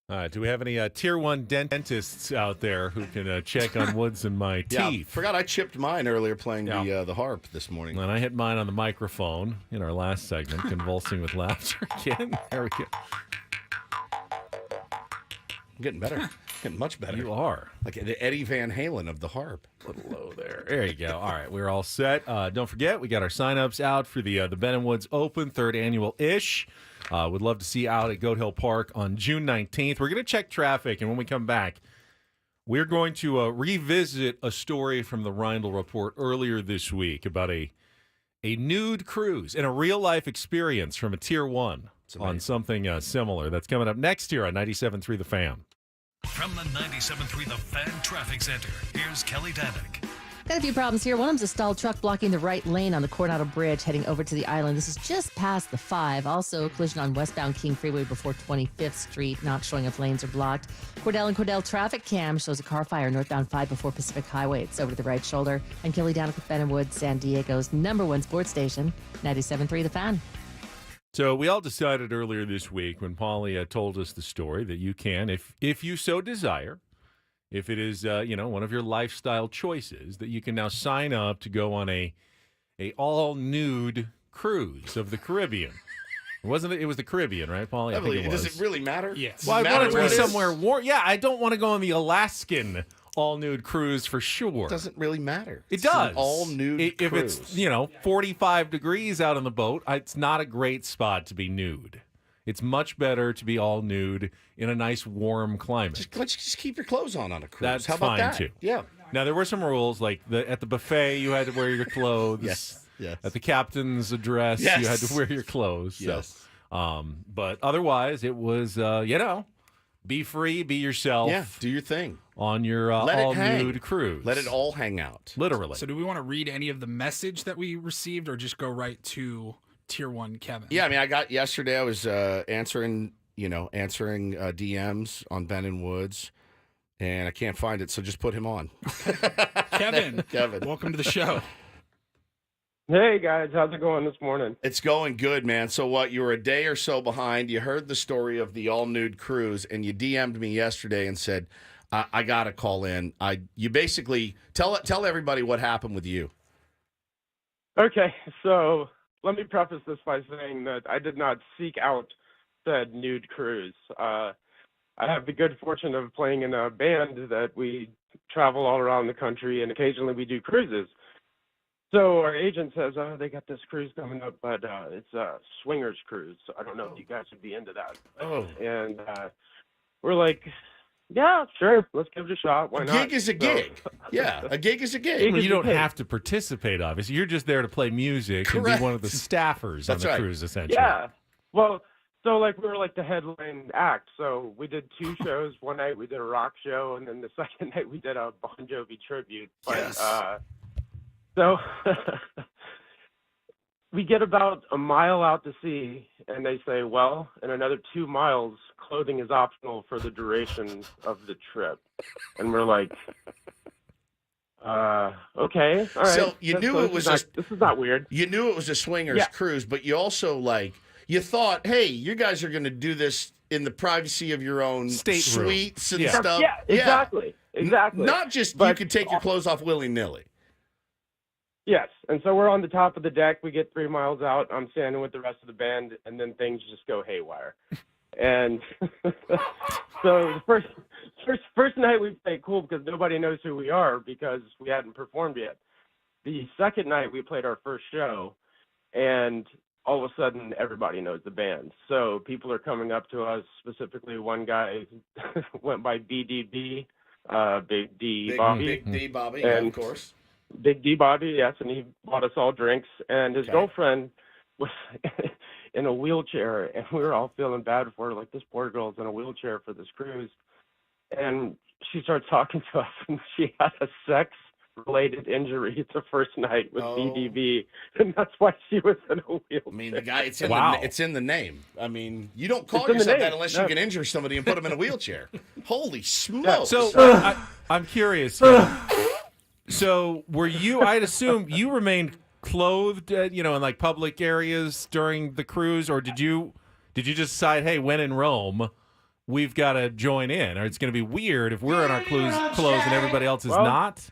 Speaker 4: Do we have any tier 1 dentists out there who can check on Woods and my
Speaker 1: Yeah,
Speaker 4: teeth?
Speaker 1: forgot I chipped mine earlier playing the harp this morning.
Speaker 4: And I hit mine on the microphone in our last segment, convulsing with laughter again. There we go.
Speaker 1: I'm getting better. Getting much better.
Speaker 4: You are.
Speaker 1: Like the Eddie Van Halen of the harp.
Speaker 4: A little low there. There you go. All right, we're all set. Don't forget, we got our sign-ups out for the Ben and Woods Open, 3rd annual-ish. Would love to see you out at Goat Hill Park on June 19th. We're going to check traffic, and when we come back, we're going to revisit a story from the Reindl Report earlier this week about a nude cruise and a real-life experience from a Tier 1 on something similar. That's coming up next here on 97.3 The Fan.
Speaker 6: From the 97.3 The Fan Traffic Center, here's Kelly Danick.
Speaker 7: Got a few problems here. One of them's a stalled truck blocking the right lane on the Coronado Bridge heading over to the island. This is just past the 5. Also, a collision on westbound King Freeway before 25th Street, not showing if lanes are blocked. Cordell and Cordell traffic cam shows a car fire northbound 5 before Pacific Highway. It's over to the right shoulder. And Kelly Danick with Ben and Woods, San Diego's #1 sports station, 97.3 The Fan.
Speaker 4: So we all decided earlier this week when Paulie told us the story that you can, if you so desire, if it is one of your lifestyle choices, that you can now sign up to go on a all nude cruise of the Caribbean. Wasn't it? It was the Caribbean, right, Paulie? I think it was.
Speaker 1: Does it really matter?
Speaker 2: Yes.
Speaker 4: Well, I
Speaker 1: Matter
Speaker 4: want it to
Speaker 1: where
Speaker 4: be
Speaker 1: it is?
Speaker 4: somewhere warm. Yeah, I don't want to go on the Alaskan all-nude cruise for sure.
Speaker 1: It doesn't really matter.
Speaker 4: It does.
Speaker 1: All-nude
Speaker 4: If
Speaker 1: cruise.
Speaker 4: it's, 45 degrees out on the boat, it's not a great spot to be nude. It's much better to be all nude in a nice warm climate.
Speaker 1: Let's just keep your clothes on a cruise.
Speaker 4: That's
Speaker 1: How about
Speaker 4: fine,
Speaker 1: that?
Speaker 4: too.
Speaker 1: Yeah.
Speaker 4: Now, there were some rules, like at the buffet, you had to wear your clothes.
Speaker 1: Yes.
Speaker 4: At the captain's address, you had to wear your clothes. So,
Speaker 1: Yes.
Speaker 4: but otherwise, it was, be free, be yourself.
Speaker 1: Yeah, do your thing.
Speaker 4: On your all-nude cruise.
Speaker 1: Let it all hang out.
Speaker 4: Literally.
Speaker 2: So do we want to read any of the message that we received or just go right to Tier 1 Kevin?
Speaker 1: Yeah, I mean, I got yesterday, I was answering DMs on Ben and Woods, and I can't find it, so just put him on.
Speaker 2: Kevin,
Speaker 1: Kevin,
Speaker 2: welcome to the show.
Speaker 5: Hey, guys. How's it going this morning?
Speaker 1: It's going good, man. So what, you were a day or so behind. You heard the story of the all-nude cruise, and you DM'd me yesterday and said, I got to call in. You basically, tell everybody what happened with you.
Speaker 5: Okay, so let me preface this by saying that I did not seek out said nude cruise. I have the good fortune of playing in a band that we travel all around the country, and occasionally we do cruises. So our agent says, they got this cruise coming up, but it's a swingers cruise. So I don't know if you guys would be into that.
Speaker 1: Oh.
Speaker 5: And we're like, yeah, sure, let's give it a shot. Why not?
Speaker 1: A gig is a gig. Yeah, a gig is a gig.
Speaker 4: Well, you don't have to participate, obviously. You're just there to play music and be one of the staffers on the cruise, essentially.
Speaker 5: Yeah. Well, so we were the headline act. So we did 2 shows. One night we did a rock show, and then the second night we did a Bon Jovi tribute. But,
Speaker 1: yes.
Speaker 5: So we get about a mile out to sea, and they say, well, in another 2 miles, clothing is optional for the duration of the trip. And we're like, okay, all right.
Speaker 1: So you knew it was
Speaker 5: this is not weird.
Speaker 1: You knew it was a swingers cruise, but you also you thought, hey, you guys are going to do this in the privacy of your own
Speaker 4: Stateroom.
Speaker 1: suites and stuff.
Speaker 5: Yeah, exactly. Exactly.
Speaker 1: Not just you could take your clothes off willy-nilly.
Speaker 5: Yes, and so we're on the top of the deck. We get 3 miles out. I'm standing with the rest of the band, and then things just go haywire. And so the first night we played cool because nobody knows who we are because we hadn't performed yet. The second night we played our first show, and all of a sudden everybody knows the band. So people are coming up to us. Specifically, one guy went by BDB, Big D Bobby.
Speaker 1: Big D Bobby,
Speaker 5: and
Speaker 1: of course.
Speaker 5: Big D Bobby, yes, and he bought us all drinks. And his girlfriend was in a wheelchair, and we were all feeling bad for her. This poor girl's in a wheelchair for this cruise. And she started talking to us, and she had a sex-related injury the first night with BDB, and that's why she was in a wheelchair.
Speaker 1: I mean, the guy, it's in, it's in the name. I mean, you don't call
Speaker 5: It's in the
Speaker 1: yourself that
Speaker 5: name.
Speaker 1: unless
Speaker 5: No.
Speaker 1: you can injure somebody and put them in a wheelchair. Holy smokes.
Speaker 4: So I'm curious. So were you? I'd assume you remained clothed, in public areas during the cruise, or did you just decide, hey, when in Rome, we've got to join in, or it's going to be weird if we're in our clothes and everybody else is not?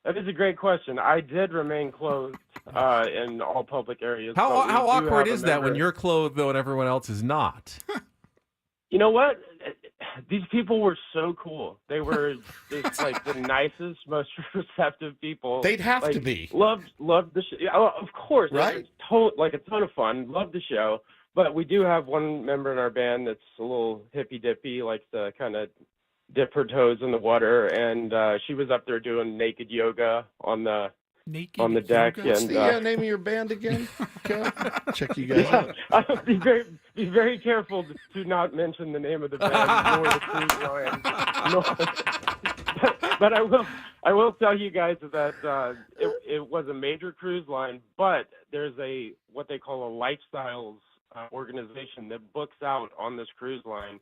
Speaker 5: That is a great question. I did remain clothed in all public areas.
Speaker 4: How
Speaker 5: but we do
Speaker 4: awkward
Speaker 5: have a
Speaker 4: is that when
Speaker 5: member-
Speaker 4: you're clothed, though, and everyone else is not?
Speaker 5: You know what? These people were so cool. They were just like the nicest, most receptive people.
Speaker 1: They'd have to be.
Speaker 5: Loved the show. Yeah, well, of course.
Speaker 1: Right?
Speaker 5: Like a ton of fun. Loved the show. But we do have one member in our band that's a little hippy-dippy, likes to kind of dip her toes in the water. And she was up there doing naked yoga on the deck.
Speaker 1: What's
Speaker 5: And
Speaker 1: the name of your band again? Okay. Check you guys out.
Speaker 5: Be very careful to not mention the name of the band nor the cruise line. But I will tell you guys that it was a major cruise line, but there's what they call a lifestyles organization that books out on this cruise line,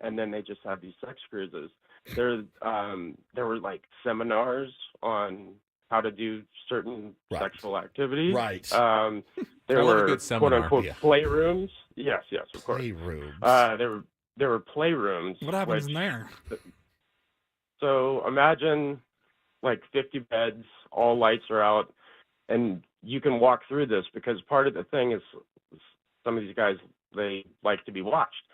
Speaker 5: and then they just have these sex cruises. There were like seminars on how to do certain sexual activities.
Speaker 1: Right.
Speaker 5: There were
Speaker 4: good
Speaker 5: quote unquote
Speaker 1: Yeah.
Speaker 5: playrooms. Yes, of course.
Speaker 1: Playrooms.
Speaker 5: There were playrooms.
Speaker 2: What happens in there?
Speaker 5: So imagine like 50 beds, all lights are out, and you can walk through this because part of the thing is some of these guys, they like to be watched.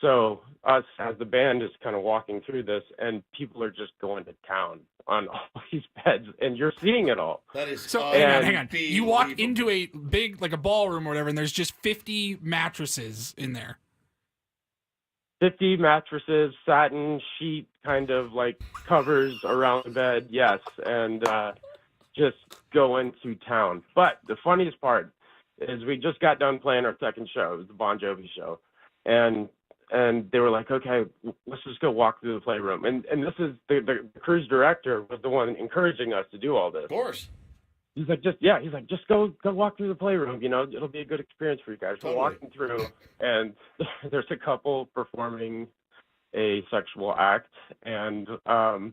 Speaker 5: So us as the band is kind of walking through this, and people are just going to town on all these beds, and you're seeing it all.
Speaker 1: That is
Speaker 2: So hang on. You walk into a big, like a ballroom or whatever, and there's just 50 mattresses in there.
Speaker 5: 50 mattresses, satin sheet kind of like covers around the bed, yes, and just going to town. But the funniest part is we just got done playing our second show. It was the Bon Jovi show. And they were like, okay, let's just go walk through the playroom. And this is the cruise director was the one encouraging us to do all this.
Speaker 1: Of course.
Speaker 5: He's like, just go walk through the playroom. You know, it'll be a good experience for you guys.
Speaker 1: Totally.
Speaker 5: We're walking through, and there's a couple performing a sexual act, and the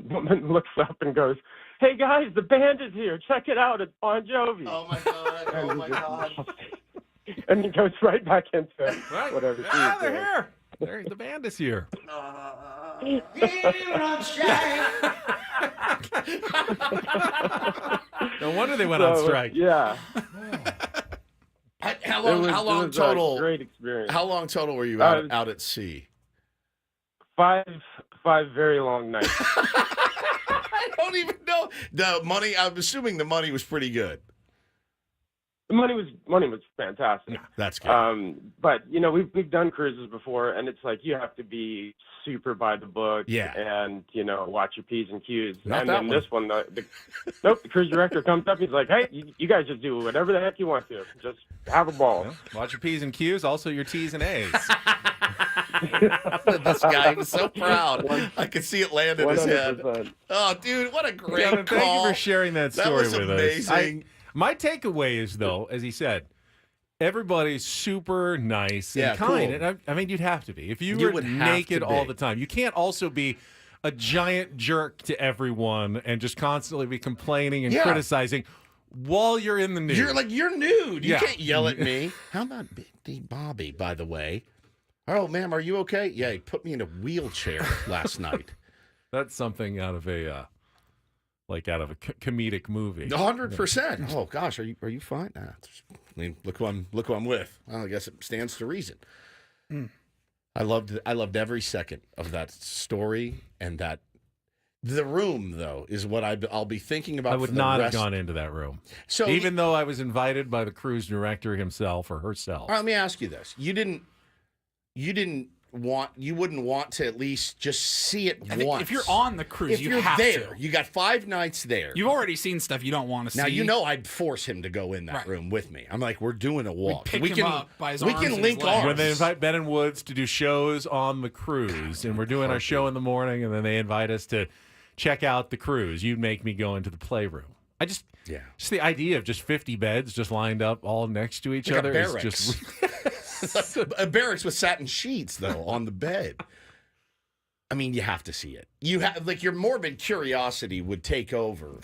Speaker 5: woman looks up and goes, "Hey guys, the band is here. Check it out. It's Bon Jovi."
Speaker 1: Oh my god!
Speaker 5: And
Speaker 1: Oh my god!
Speaker 5: And he goes right back into
Speaker 4: Right.
Speaker 5: whatever. she
Speaker 4: Ah,
Speaker 5: was
Speaker 4: they're
Speaker 5: doing.
Speaker 4: here. The band is here. No wonder they went on strike.
Speaker 5: Yeah.
Speaker 1: How long total?
Speaker 5: A great experience.
Speaker 1: How long total were you out at sea?
Speaker 5: 5 very long nights.
Speaker 1: I don't even know the money. I'm assuming the money was pretty good.
Speaker 5: The money was fantastic.
Speaker 1: That's good.
Speaker 5: But you know, we've done cruises before, and it's like you have to be super by the book.
Speaker 1: Yeah.
Speaker 5: And you know, watch your P's and Q's.
Speaker 1: Not
Speaker 5: and
Speaker 1: that
Speaker 5: then
Speaker 1: one.
Speaker 5: this one, the cruise director comes up. He's like, "Hey, you guys just do whatever the heck you want to. Just have a ball."
Speaker 4: Well, watch your P's and Q's, also your T's and A's.
Speaker 1: This guy was so proud. I could see it land in his head.
Speaker 5: 100%.
Speaker 1: Oh, dude, what a great
Speaker 4: Kevin,
Speaker 1: call!
Speaker 4: thank you for sharing that story
Speaker 1: was
Speaker 4: with
Speaker 1: amazing.
Speaker 4: us. My takeaway is, though, as he said, everybody's super nice and
Speaker 1: Yeah,
Speaker 4: kind.
Speaker 1: cool.
Speaker 4: And I mean, you'd have to be. If you
Speaker 1: You
Speaker 4: were
Speaker 1: would have
Speaker 4: naked
Speaker 1: to
Speaker 4: all
Speaker 1: be.
Speaker 4: the time, you can't also be a giant jerk to everyone and just constantly be complaining and
Speaker 1: Yeah.
Speaker 4: criticizing while you're in the nude.
Speaker 1: You're nude. You
Speaker 4: Yeah.
Speaker 1: can't yell at me. How about Big Bobby, by the way? Oh, ma'am, are you okay? Yeah, he put me in a wheelchair last night.
Speaker 4: That's something out of a comedic movie.
Speaker 1: 100%. Oh gosh, are you fine? Nah, I mean, look who I'm with. Well, I guess it stands to reason. I loved every second of that story, and that the room though is what I'll be thinking about.
Speaker 4: I would
Speaker 1: for the
Speaker 4: not have
Speaker 1: rest.
Speaker 4: gone into that room.
Speaker 1: So
Speaker 4: even though I was invited by the cruise director himself or herself.
Speaker 1: All right, let me ask you this: you wouldn't want to at least just see it
Speaker 2: I think
Speaker 1: once.
Speaker 2: if you're on the cruise,
Speaker 1: if
Speaker 2: you
Speaker 1: you're
Speaker 2: have
Speaker 1: there,
Speaker 2: to.
Speaker 1: you got 5 nights there.
Speaker 2: You've already seen stuff you don't want to see.
Speaker 1: Now you know I'd force him to go in that
Speaker 2: Right.
Speaker 1: room with me. I'm like, we're doing a walk.
Speaker 2: pick
Speaker 1: we
Speaker 2: him
Speaker 1: can
Speaker 2: up by his
Speaker 1: we
Speaker 2: arms
Speaker 1: can
Speaker 2: and
Speaker 1: link
Speaker 2: his legs.
Speaker 1: arms.
Speaker 4: When they invite Ben and Woods to do shows on the cruise, and we're doing our show in the morning, and then they invite us to check out the cruise, you'd make me go into the playroom. Just the idea of just 50 beds just lined up all next to each
Speaker 1: Like a
Speaker 4: other is
Speaker 1: barracks.
Speaker 4: just
Speaker 1: a barracks with satin sheets though on the bed. I mean, you have to see it. You have your morbid curiosity would take over,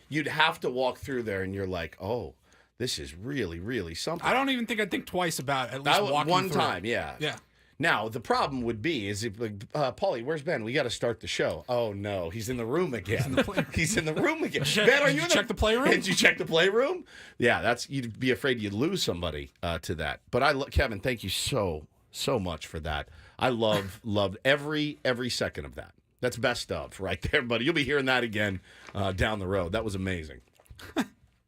Speaker 1: you'd have to walk through there, and you're like, oh, this is really, really something.
Speaker 2: I don't even think I'd think twice about it, at least walking
Speaker 1: one
Speaker 2: through
Speaker 1: time,
Speaker 2: it.
Speaker 1: yeah.
Speaker 2: Yeah.
Speaker 1: Now, the problem would be is if, Paulie, where's Ben? We got to start the show. Oh, no. He's in the room again. He's in the room again. Ben, are you in
Speaker 2: check the playroom?
Speaker 1: Did you check the playroom? Yeah, you'd be afraid you'd lose somebody to that. But Kevin, thank you so much for that. I loved every second of that. That's best of right there, buddy. You'll be hearing that again down the road. That was amazing.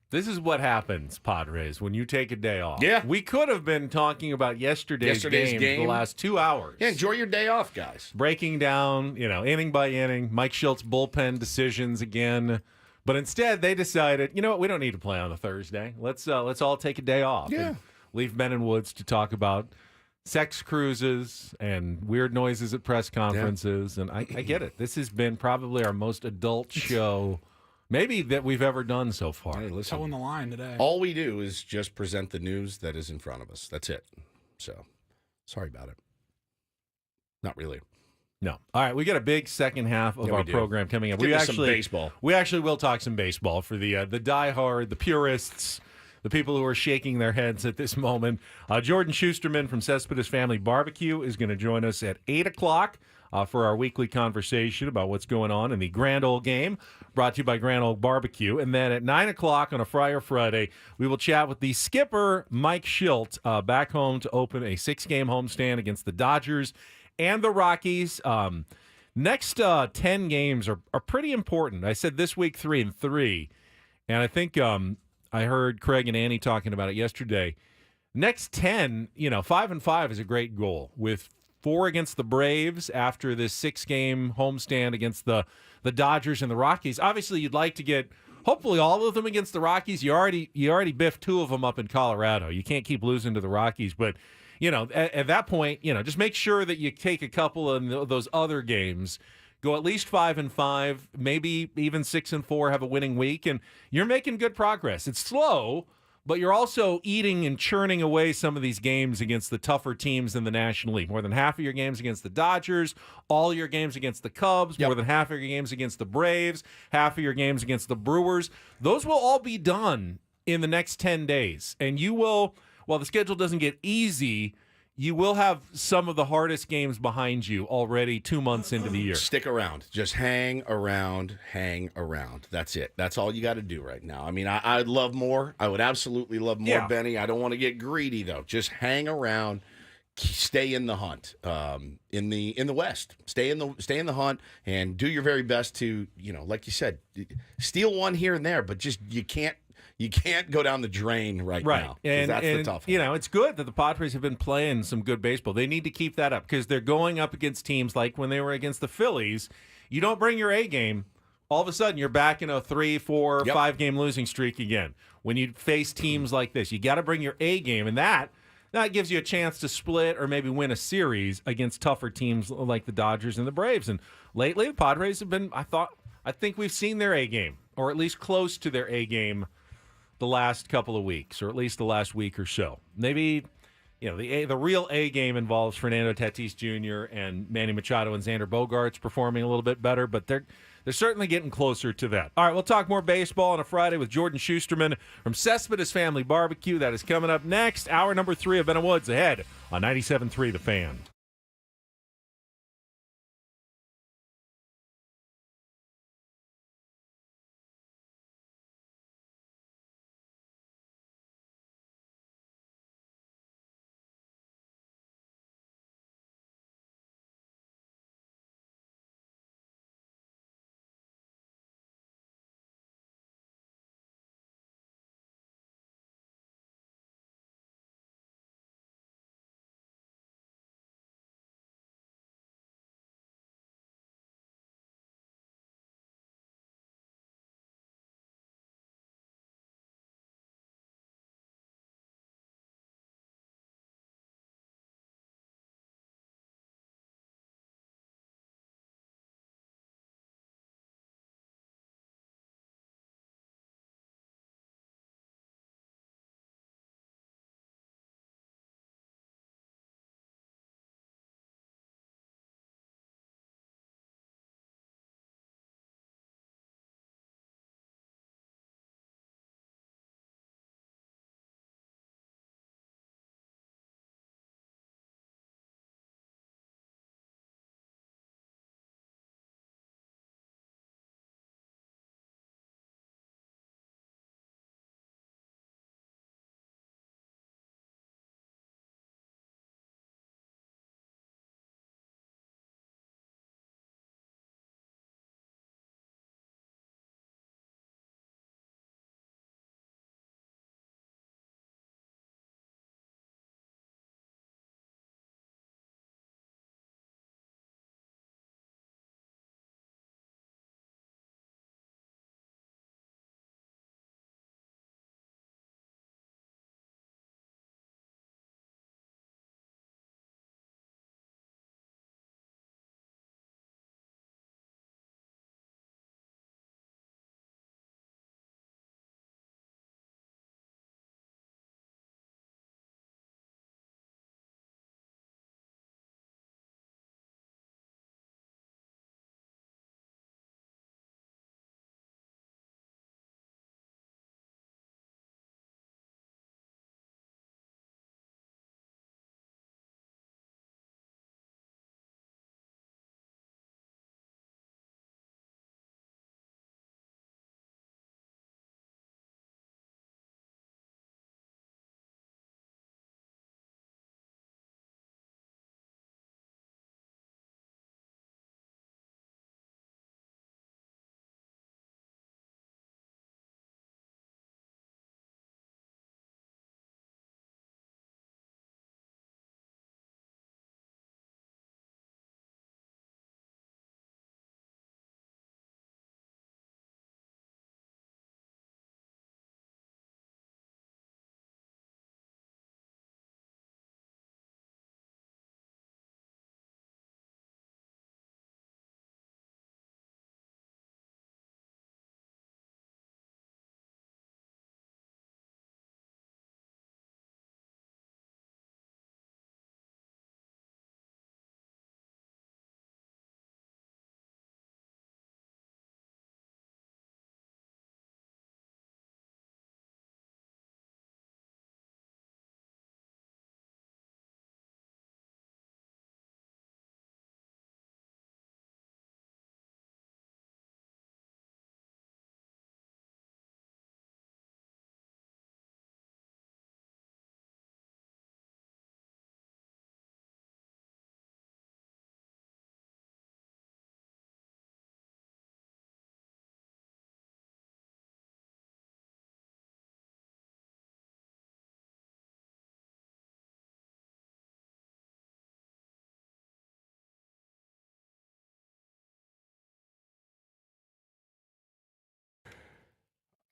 Speaker 4: This is what happens, Padres, when you take a day off.
Speaker 1: Yeah.
Speaker 4: We could have been talking about yesterday's game for the last 2 hours.
Speaker 1: Yeah, enjoy your day off, guys.
Speaker 4: Breaking down, inning by inning, Mike Shilt's bullpen decisions again. But instead, they decided, you know what, we don't need to play on a Thursday. Let's all take a day off.
Speaker 1: Yeah.
Speaker 4: And leave Ben and Woods to talk about sex cruises and weird noises at press conferences. Yeah. And I get it. This has been probably our most adult show maybe that we've ever done so far.
Speaker 1: Hey, listen,
Speaker 2: toeing the line today.
Speaker 1: All we do is just present the news that is in front of us. That's it. So, sorry about it. Not really.
Speaker 4: No. All right, we got a big second half of our program coming up.
Speaker 1: Give us some baseball.
Speaker 4: We actually will talk some baseball for the diehard, the purists, the people who are shaking their heads at this moment. Jordan Schusterman from Cespedes Family Barbecue is going to join us at 8 o'clock. For our weekly conversation about what's going on in the Grand Ole game, brought to you by Grand Ole Barbecue. And then at 9 o'clock on a Friday, we will chat with the skipper, Mike Shildt, back home to open a 6-game homestand against the Dodgers and the Rockies. Next 10 games are pretty important. I said this week 3-3, and I think I heard Craig and Annie talking about it yesterday. Next 10, 5-5 is a great goal with 4 against the Braves after this 6-game homestand against the Dodgers and the Rockies. Obviously, you'd like to get hopefully all of them against the Rockies. You already biffed 2 of them up in Colorado. You can't keep losing to the Rockies, but at that point, just make sure that you take a couple of those other games, go at least 5-5, maybe even 6-4, have a winning week, and you're making good progress. It's slow, but you're also eating and churning away some of these games against the tougher teams in the National League. More than half of your games against the Dodgers, all your games against the Cubs, more than half of your games against the Braves, half of your games against the Brewers. Those will all be done in the next 10 days. And you will, while the schedule doesn't get easy, you will have some of the hardest games behind you already 2 months into the year.
Speaker 1: Stick around. Just hang around. That's it. That's all you got to do right now. I mean, I'd love more. I would absolutely love more, Benny. I don't want to get greedy, though. Just hang around. Stay in the hunt in the West. Stay in the hunt and do your very best to, like you said, steal one here and there, but just you can't go down the drain right now.
Speaker 4: And
Speaker 1: that's the tough one.
Speaker 4: It's good that the Padres have been playing some good baseball. They need to keep that up because they're going up against teams like when they were against the Phillies. You don't bring your A game, all of a sudden you're back in a 3, 4, 5-game losing streak again. When you face teams like this, you got to bring your A game, and that gives you a chance to split or maybe win a series against tougher teams like the Dodgers and the Braves. And lately, the Padres have been, I think we've seen their A game, or at least close to their A game the last couple of weeks, or at least the last week or so. Maybe, the real A game involves Fernando Tatis Jr. and Manny Machado and Xander Bogaerts performing a little bit better, but they're certainly getting closer to that. All right, we'll talk more baseball on a Friday with Jordan Schusterman from Cespedes Family Barbecue. That is coming up next. Hour number 3 of Ben and Woods ahead on 97.3 The Fan.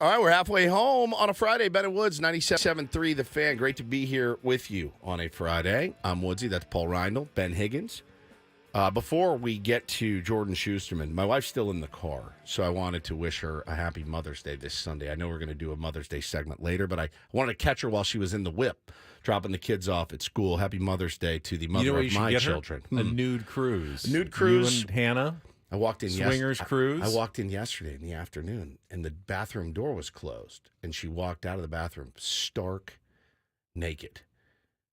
Speaker 1: All right, we're halfway home on a Friday. Ben and Woods, 97.3 The Fan. Great to be here with you on a Friday. I'm Woodsy. That's Paul Reindl, Ben Higgins. Before we get to Jordan Schusterman, my wife's still in the car, so I wanted to wish her a happy Mother's Day this Sunday. I know we're going to do a Mother's Day segment later, but I wanted to catch her while she was in the whip, dropping the kids off at school. Happy Mother's Day to the mother of my children.
Speaker 4: A nude cruise.
Speaker 1: A nude cruise.
Speaker 4: You and Hannah?
Speaker 1: I walked in
Speaker 4: Swingers cruise?
Speaker 1: I walked in yesterday in the afternoon, and the bathroom door was closed, and she walked out of the bathroom stark naked.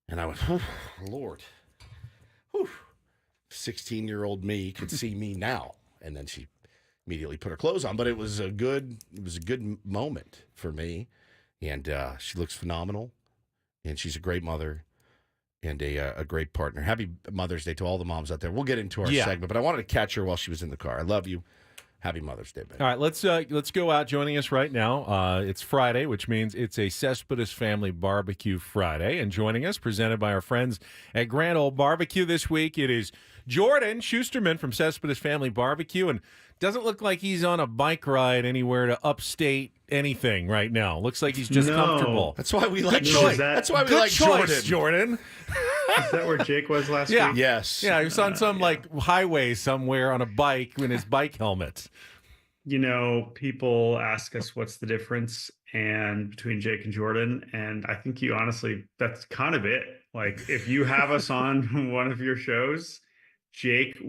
Speaker 1: And I went, oh, Lord. Whew. 16-year-old me could see me now. And then she immediately put her clothes on, but it was a good moment for me. And she looks phenomenal, and she's a great mother and a great partner. Happy Mother's Day to all the moms out there. We'll get into our segment, but I wanted to catch her while she was in the car. I love you. Happy Mother's Day, baby.
Speaker 4: All right, let's go out. Joining us right now, it's Friday, which means it's a Cespedes Family Barbecue Friday. And joining us, presented by our friends at Grand Ole Barbecue this week, it is Jordan Schusterman from Cespedes Family Barbecue. And doesn't look like he's on a bike ride anywhere to upstate anything right now. Looks like he's just comfortable.
Speaker 1: That's why we like
Speaker 4: choice.
Speaker 1: That's why we
Speaker 4: Good
Speaker 1: like
Speaker 4: choice,
Speaker 1: Jordan.
Speaker 11: Is that where Jake was last week?
Speaker 1: Yes.
Speaker 4: Yeah, he was on some highway somewhere on a bike in his bike helmet.
Speaker 11: You know, people ask us what's the difference and between Jake and Jordan, and I think you honestly, that's kind of it. Like, if you have us on one of your shows, Jake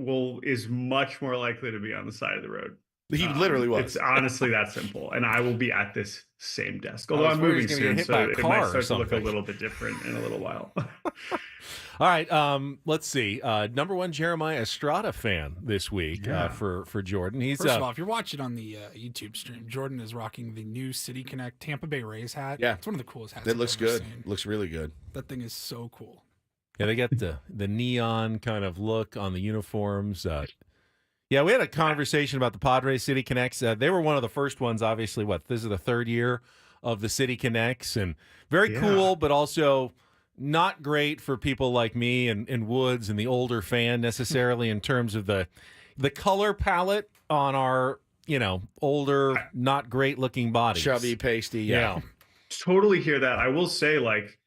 Speaker 11: is much more likely to be on the side of the road.
Speaker 1: He literally was.
Speaker 11: It's honestly that simple. And I will be at this same desk. Although I'm moving soon, so it might start to look a little bit different in a little while.
Speaker 4: All right, let's see. Number one Jeremiah Estrada fan this week for Jordan. He's
Speaker 2: First of all, if you're watching on the YouTube stream, Jordan is rocking the new City Connect Tampa Bay Rays hat.
Speaker 1: Yeah.
Speaker 2: It's one of the coolest hats.
Speaker 1: It
Speaker 2: I've
Speaker 1: looks
Speaker 2: ever
Speaker 1: good.
Speaker 2: seen.
Speaker 1: Looks really good.
Speaker 2: That thing is so cool.
Speaker 4: Yeah, they got the neon kind of look on the uniforms. Yeah, we had a conversation about the Padres City Connects. They were one of the first ones, obviously. This is the third year of the City Connects, and very cool, but also not great for people like me and Woods and the older fan necessarily in terms of the color palette on our older, not great looking bodies.
Speaker 1: Chubby, pasty, yeah.
Speaker 11: Totally hear that. I will say, like,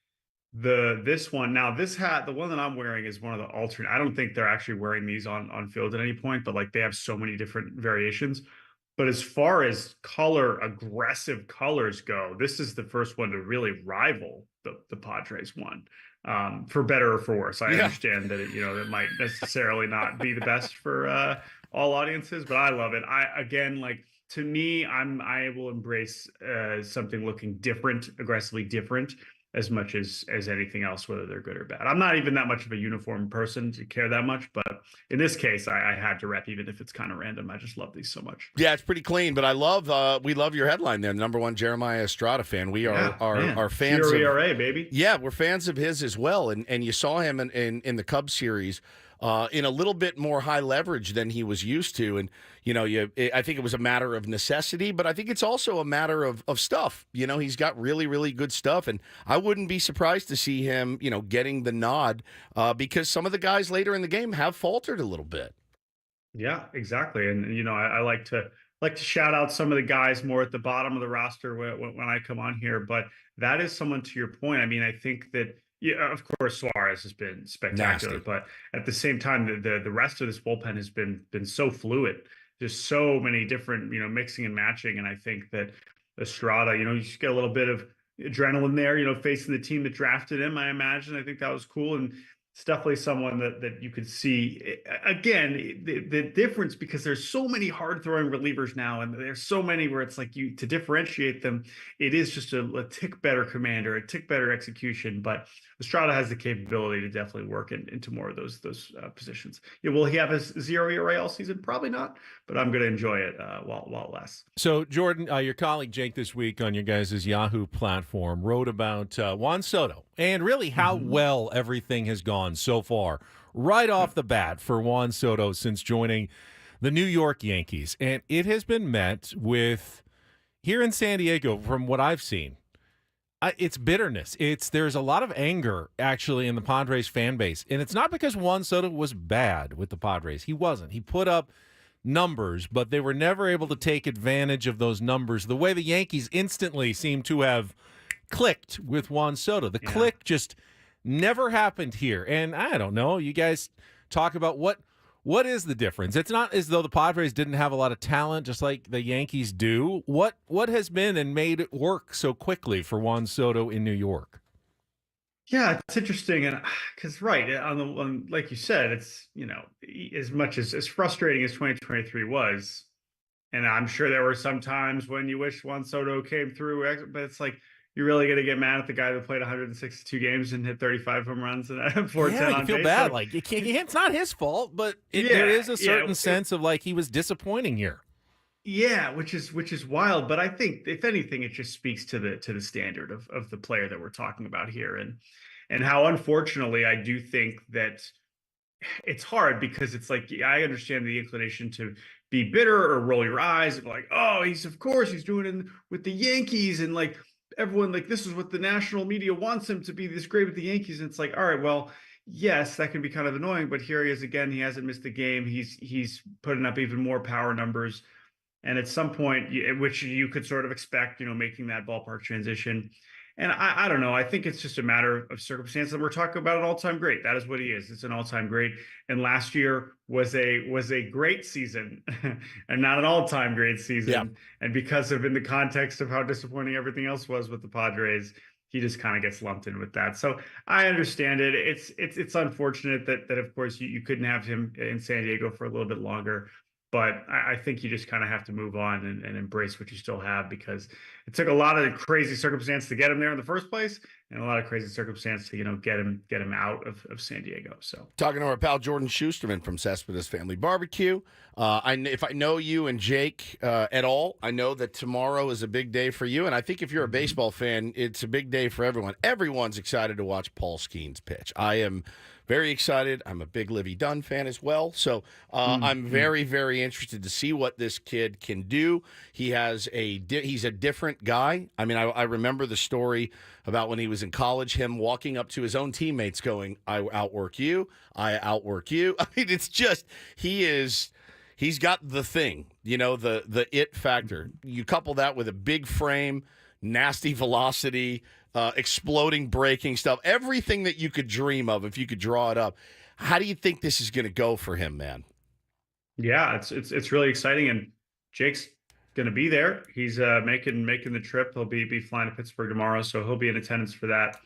Speaker 11: this one now, this hat, the one that I'm wearing is one of the alternate. I don't think they're actually wearing these on field at any point, but like they have so many different variations. But as far as aggressive colors go, this is the first one to really rival the Padres one, for better or for worse. I understand that it might necessarily not be the best for all audiences, but I love it. To me, I will embrace something looking different, aggressively different, as much as anything else, whether they're good or bad. I'm not even that much of a uniform person to care that much, but in this case, I had to rep, even if it's kind of random. I just love these so much.
Speaker 1: Yeah, it's pretty clean, but we love your headline there. Number one Jeremiah Estrada fan. We are fans of
Speaker 11: ERA, baby.
Speaker 1: Yeah, we're fans of his as well. And you saw him in the Cubs series in a little bit more high leverage than he was used to. And, I think it was a matter of necessity, but I think it's also a matter of stuff. He's got really, really good stuff. And I wouldn't be surprised to see him, getting the nod because some of the guys later in the game have faltered a little bit.
Speaker 11: Yeah, exactly. And, I like to shout out some of the guys more at the bottom of the roster when I come on here. But that is someone, to your point. I mean, I think that, yeah, of course, Suarez has been spectacular,
Speaker 1: Nasty.
Speaker 11: But at the same time, the rest of this bullpen has been so fluid. There's so many different, mixing and matching. And I think that Estrada, you just get a little bit of adrenaline there, facing the team that drafted him, I imagine. I think that was cool. And it's definitely someone that you could see. Again, the difference, because there's so many hard-throwing relievers now, and there's so many where it's like to differentiate them, it is just a tick better commander, a tick better execution. But Estrada has the capability to definitely work into more of those positions. Yeah, will he have a 0 ERA all season? Probably not, but I'm going to enjoy it while it lasts.
Speaker 4: So, Jordan, your colleague Jake this week on your guys' Yahoo platform wrote about Juan Soto and really how well everything has gone so far, right off the bat for Juan Soto since joining the New York Yankees. And it has been met with, here in San Diego, from what I've seen, it's bitterness. There's a lot of anger, actually, in the Padres fan base. And it's not because Juan Soto was bad with the Padres. He wasn't. He put up numbers, but they were never able to take advantage of those numbers the way the Yankees instantly seem to have clicked with Juan Soto. The click just never happened here. And I don't know, you guys talk about what is the difference? It's not as though the Padres didn't have a lot of talent, just like the Yankees do. What has been and made it work so quickly for Juan Soto in New York?
Speaker 11: Yeah, it's interesting, and because like you said, it's as much as frustrating as 2023 was, and I'm sure there were some times when you wish Juan Soto came through, but it's like you're really gonna get mad at the guy that played 162 games and hit 35 home runs and 410 on
Speaker 4: you feel
Speaker 11: base.
Speaker 4: bad, like it's not his fault, but there is a certain sense of like he was disappointing here.
Speaker 11: Yeah, which is wild, but I think if anything, it just speaks to the standard of the player that we're talking about here, and how unfortunately I do think that it's hard because it's like I understand the inclination to be bitter or roll your eyes and like, oh, he's doing it with the Yankees and like everyone like this is what the national media wants him to be this great with the Yankees, and it's like, all right, well, yes, that can be kind of annoying, but here he is again. He hasn't missed a game. He's putting up even more power numbers. And at some point, which you could sort of expect, making that ballpark transition. And I don't know. I think it's just a matter of circumstance. And we're talking about an all-time great. That is what he is. It's an all-time great. And last year was a great season and not an all-time great season.
Speaker 1: Yeah.
Speaker 11: And because of in the context of how disappointing everything else was with the Padres, he just kind of gets lumped in with that. So I understand it. It's unfortunate that of course you couldn't have him in San Diego for a little bit longer. But I think you just kind of have to move on and embrace what you still have, because it took a lot of crazy circumstance to get him there in the first place, and a lot of crazy circumstance to get him out of San Diego. So
Speaker 1: talking to our pal Jordan Schusterman from Cespedes Family Barbecue. If I know you and Jake at all, I know that tomorrow is a big day for you, and I think if you're a baseball fan, it's a big day for everyone. Everyone's excited to watch Paul Skeens pitch. I am very excited. I'm a big Livy Dunn fan as well. So I'm very, very interested to see what this kid can do. He's a different guy. I mean, I remember the story about when he was in college, him walking up to his own teammates going, I outwork you. I outwork you. I mean, it's just, he's got the thing, the it factor. You couple that with a big frame, nasty velocity, exploding braking stuff, everything that you could dream of if you could draw it up. How do you think this is going to go for him, man?
Speaker 11: Yeah, it's really exciting, and Jake's going to be there. He's making the trip. He'll be flying to Pittsburgh tomorrow, so he'll be in attendance for that.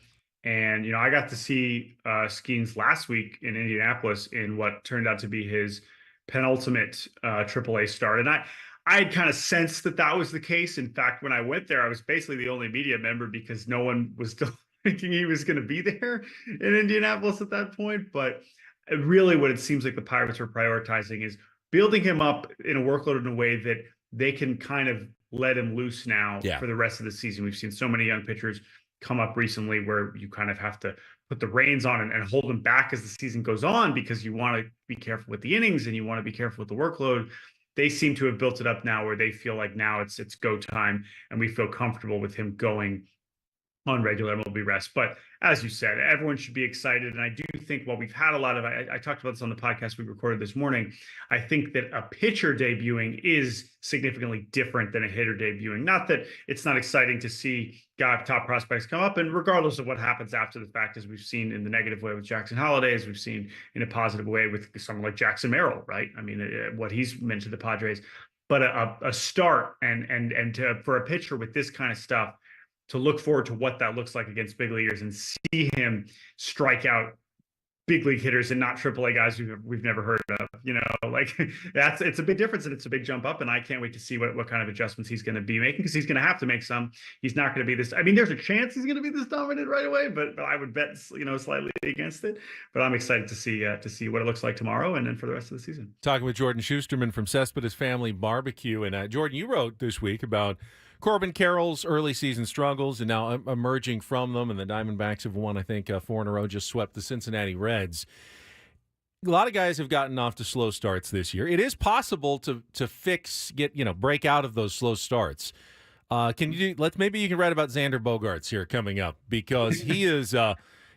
Speaker 11: And I got to see Skeens last week in Indianapolis in what turned out to be his penultimate AAA start, and I had kind of sensed that was the case. In fact, when I went there, I was basically the only media member because no one was still thinking he was going to be there in Indianapolis at that point. But really what it seems like the Pirates are prioritizing is building him up in a workload in a way that they can kind of let him loose now for the rest of the season. We've seen so many young pitchers come up recently where you kind of have to put the reins on and hold them back as the season goes on because you want to be careful with the innings and you want to be careful with the workload. They seem to have built it up now where they feel like now it's go time, and we feel comfortable with him going on regular MLB rest. But as you said, everyone should be excited. And I do think while we've had a lot of, I talked about this on the podcast we recorded this morning, I think that a pitcher debuting is significantly different than a hitter debuting. Not that it's not exciting to see top prospects come up, and regardless of what happens after the fact, as we've seen in the negative way with Jackson Holliday, as we've seen in a positive way with someone like Jackson Merrill, right? I mean, what he's meant to the Padres. But a start and for a pitcher with this kind of stuff, to look forward to what that looks like against big leaguers and see him strike out big league hitters and not AAA guys we've never heard of, it's a big difference and it's a big jump up. And I can't wait to see what kind of adjustments he's going to be making, because he's going to have to make some. He's not going to be this. I mean, there's a chance he's going to be this dominant right away, but I would bet slightly against it. But I'm excited to see what it looks like tomorrow and then for the rest of the season.
Speaker 4: Talking with Jordan Schusterman from Cespedes Family Barbecue, and Jordan, you wrote this week about Corbin Carroll's early season struggles and now emerging from them, and the Diamondbacks have won, I think, 4 in a row, just swept the Cincinnati Reds. A lot of guys have gotten off to slow starts this year. It is possible to break out of those slow starts. Maybe you can write about Xander Bogaerts here coming up, because he is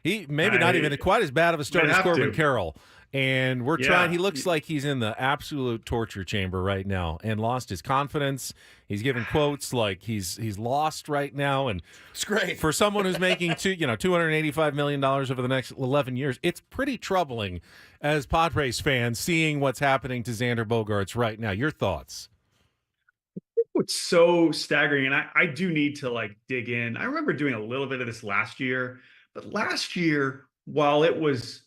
Speaker 4: He maybe not even quite as bad of a start as Corbin Carroll. And we're trying. He looks like he's in the absolute torture chamber right now and lost his confidence. He's giving quotes like he's lost right now. And
Speaker 1: it's great
Speaker 4: for someone who's making $285 million over the next 11 years. It's pretty troubling as Padres fans seeing what's happening to Xander Bogaerts right now. Your thoughts?
Speaker 11: It's so staggering, and I do need to like dig in. I remember doing a little bit of this last year, but last year, while it was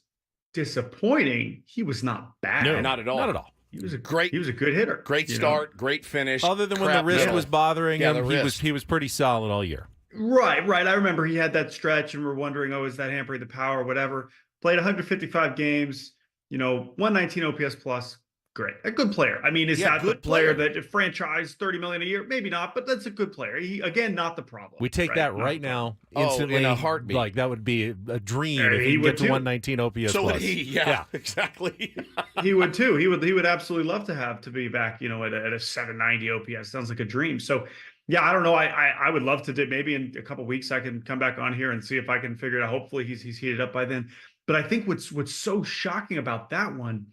Speaker 11: disappointing, he was not bad.
Speaker 1: No, not at all.
Speaker 4: Not at all.
Speaker 11: He was a good hitter.
Speaker 1: Great start, great finish.
Speaker 4: Other than when the wrist was bothering him, he was pretty solid all year.
Speaker 11: Right. I remember he had that stretch, and we're wondering, is that hampering the power or whatever? Played 155 games, 119 OPS plus. Great. A good player. I mean, is that the player that franchise $30 million a year? Maybe not, but that's a good player. He, again, not the problem.
Speaker 4: We take that right now, instantly,
Speaker 1: in a heartbeat.
Speaker 4: Like that would be a dream if he could get to 119 OPS.
Speaker 1: So
Speaker 4: plus.
Speaker 1: would he? Yeah. Exactly.
Speaker 11: He would too. He would absolutely love to be back, at a 790 OPS. Sounds like a dream. So yeah, I don't know. I would love to do, maybe in a couple of weeks I can come back on here and see if I can figure it out. Hopefully he's heated up by then. But I think what's so shocking about that one.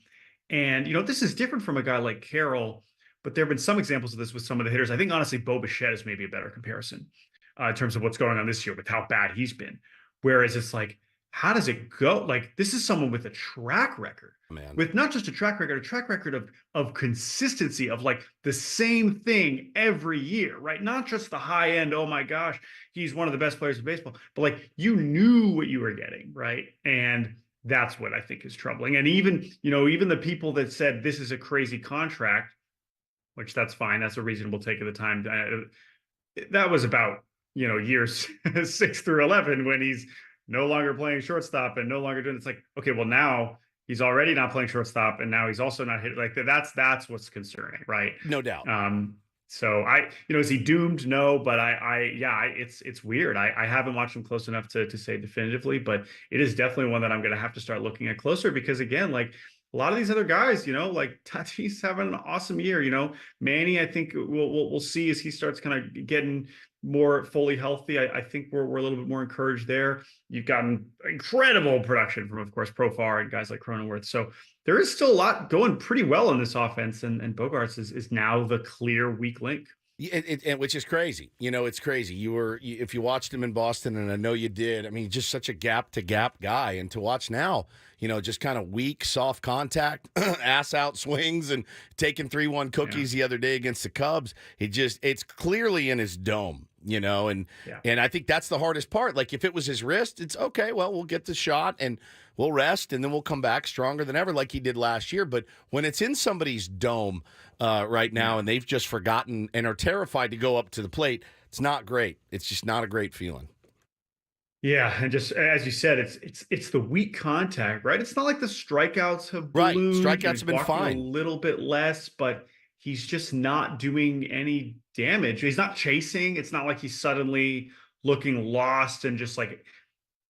Speaker 11: And, this is different from a guy like Carroll, but there have been some examples of this with some of the hitters. I think, honestly, Bo Bichette is maybe a better comparison in terms of what's going on this year with how bad he's been. Whereas it's like, how does it go? Like, this is someone with a track record, with not just a track record of consistency, of like the same thing every year, right? Not just the high end, oh my gosh, he's one of the best players in baseball, but like you knew what you were getting, right? And that's what I think is troubling. And even the people that said this is a crazy contract, which that's fine. That's a reasonable take of the time. That was about, years 6 through 11 when he's no longer playing shortstop and no longer doing it's like, okay, well now he's already not playing shortstop and now he's also not hitting like that's what's concerning, right?
Speaker 1: No doubt.
Speaker 11: So is he doomed? No, but it's weird. I haven't watched him close enough to say definitively, but it is definitely one that I'm going to have to start looking at closer because again, like a lot of these other guys, like Tatis having an awesome year, Manny, I think we'll see as he starts kind of getting more fully healthy. I think we're a little bit more encouraged there. You've gotten incredible production from, of course, Profar and guys like Cronenworth. So there is still a lot going pretty well in this offense, and Bogaerts is now the clear weak link.
Speaker 1: Which is crazy. It's crazy. If you watched him in Boston, and I know you did, I mean, just such a gap-to-gap guy. And to watch now, just kind of weak, soft contact, ass-out swings, and taking 3-1 cookies the other day against the Cubs. It's clearly in his dome, and I think that's the hardest part. Like, if it was his wrist, it's okay, well, we'll get the shot, and we'll rest, and then we'll come back stronger than ever like he did last year. But when it's in somebody's dome right now and they've just forgotten and are terrified to go up to the plate, it's not great. It's just not a great feeling.
Speaker 11: Yeah, and just as you said, it's the weak contact, right? It's not like the strikeouts have ballooned.
Speaker 1: Strikeouts have been fine.
Speaker 11: A little bit less, but he's just not doing any damage. He's not chasing. It's not like he's suddenly looking lost and just like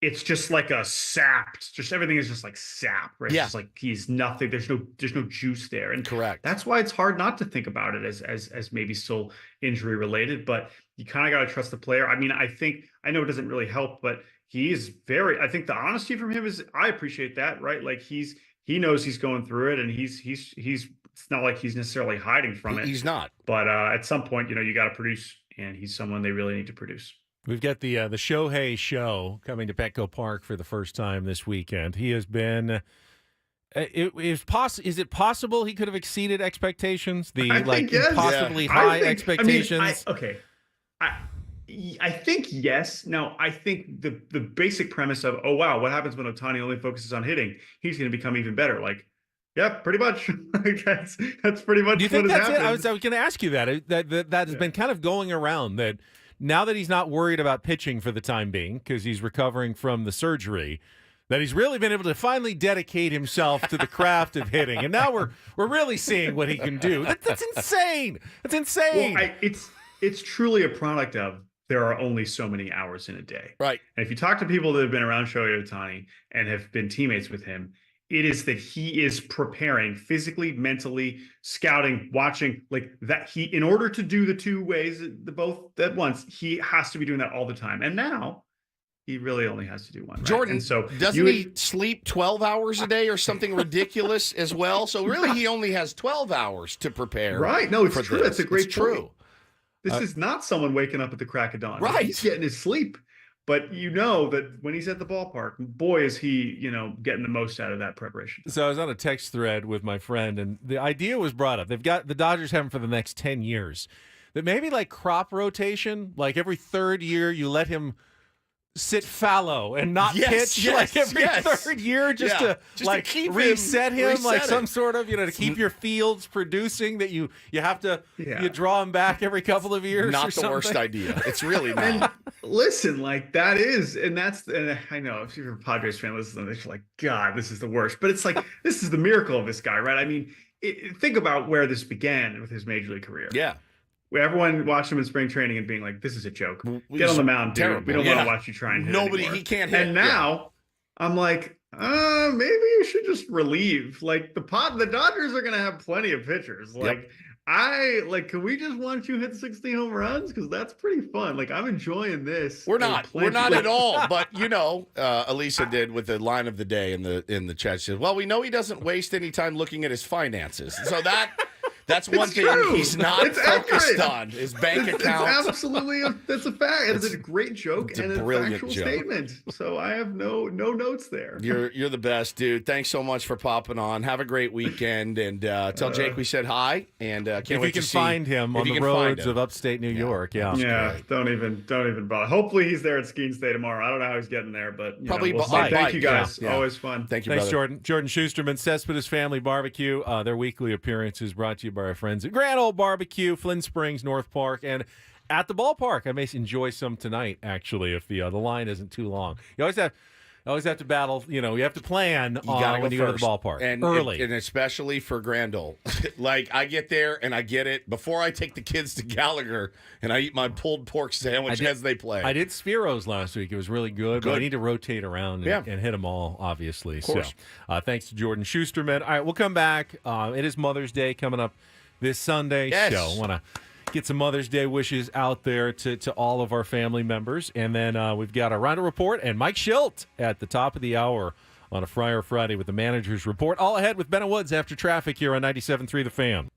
Speaker 11: it's just like a sapped. Just everything is just like sapped, right? It's just like he's nothing. There's no juice there, and
Speaker 1: correct.
Speaker 11: That's why it's hard not to think about it as maybe still injury related, but you kind of got to trust the player. I mean, I know it doesn't really help, but he is I think the honesty from him is, I appreciate that, right? Like he knows he's going through it and he's it's not like he's necessarily hiding from it.
Speaker 1: He's not.
Speaker 11: But at some point, you got to produce, and he's someone they really need to produce.
Speaker 4: We've got the Shohei show coming to Petco Park for the first time this weekend. He has been. Is it possible he could have exceeded expectations? Possibly high expectations.
Speaker 11: I think yes. Now, I think the basic premise of, oh wow, what happens when Ohtani only focuses on hitting? He's going to become even better. Like, yeah, pretty much. that's pretty much.
Speaker 4: Do you think
Speaker 11: what has
Speaker 4: that's
Speaker 11: happened.
Speaker 4: it? I was going to ask you that has been kind of going around that. Now that he's not worried about pitching for the time being because he's recovering from the surgery, that he's really been able to finally dedicate himself to the craft of hitting, and now we're really seeing what he can do. That's insane. That's insane.
Speaker 11: Well, it's truly a product of there are only so many hours in a day,
Speaker 1: right?
Speaker 11: And if you talk to people that have been around Shohei Ohtani and have been teammates with him, it is that he is preparing physically, mentally, scouting, watching, like that. In order to do the two ways, both at once, he has to be doing that all the time. And now He really only has to do one. Right?
Speaker 1: Jordan,
Speaker 11: and so
Speaker 1: doesn't he sleep 12 hours a day or something ridiculous as well? So really, he only has 12 hours to prepare.
Speaker 11: Right? No, it's true.
Speaker 1: This.
Speaker 11: That's a great
Speaker 1: it's
Speaker 11: point.
Speaker 1: True.
Speaker 11: This is not someone waking up at the crack of dawn.
Speaker 1: Right.
Speaker 11: He's getting his sleep. But you know that when he's at the ballpark, boy, is he, getting the most out of that preparation.
Speaker 4: So I was on a text thread with my friend, and the idea was brought up. They've got the Dodgers have him for the next 10 years. That maybe like crop rotation, like every third year you let him sit fallow and not pitch like every third year just to keep reset him like some sort of, to keep your fields producing, that you have to you draw him back every couple of years.
Speaker 1: Not the worst idea. It's really not.
Speaker 11: And listen, that is, and I know if you're a Padres fan, listen, they're like, God, this is the worst. But it's like, this is the miracle of this guy, right? I mean, think about where this began with his major league career.
Speaker 1: Yeah.
Speaker 11: Everyone watched him in spring training and being like, "This is a joke. Get on the mound, dude. We don't want to watch you try and hit anymore."
Speaker 1: He can't hit.
Speaker 11: And now I'm like, maybe you should just relieve. Like the Dodgers are gonna have plenty of pitchers. Can we just watch you hit 60 home runs? Because that's pretty fun. I'm enjoying this.
Speaker 1: We're not at all. But Elisa did with the line of the day in the chat. She said, "Well, we know he doesn't waste any time looking at his finances." So that's one thing he's not focused on, his bank account.
Speaker 11: It's that's a fact. It's a great joke and a factual statement. So I have no notes there.
Speaker 1: You're the best, dude. Thanks so much for popping on. Have a great weekend, and tell Jake we said hi. And can't wait to see
Speaker 4: find him on the roads of upstate New York.
Speaker 11: Yeah. Don't even bother. Hopefully he's there at Skiing State tomorrow. I don't know how he's getting there, but
Speaker 1: probably
Speaker 11: we'll see. Thank you guys. Always fun.
Speaker 1: Thank you,
Speaker 4: Thanks,
Speaker 1: brother.
Speaker 4: Jordan. Jordan Schusterman, Cespedes Family Barbecue. Their weekly appearances brought to you by our friends at Grand Ole Barbecue, Flint Springs, North Park, and at the ballpark. I may enjoy some tonight, actually, if the line isn't too long. You always have to battle. You have to plan when you go to the ballpark early,
Speaker 1: and especially for Grand Ole. I get there and I get it before I take the kids to Gallagher and I eat my pulled pork sandwich as they play.
Speaker 4: I did Spiro's last week. It was really good. But I need to rotate around and hit them all, obviously. So, thanks to Jordan Schusterman. All right, we'll come back. It is Mother's Day coming up this Sunday.
Speaker 1: Yes.
Speaker 4: So, want to get some Mother's Day wishes out there to all of our family members. And then we've got a Rondo Report and Mike Shildt at the top of the hour on a Friar Friday with the Manager's Report. All ahead with Ben and Woods after traffic here on 97.3 The Fan.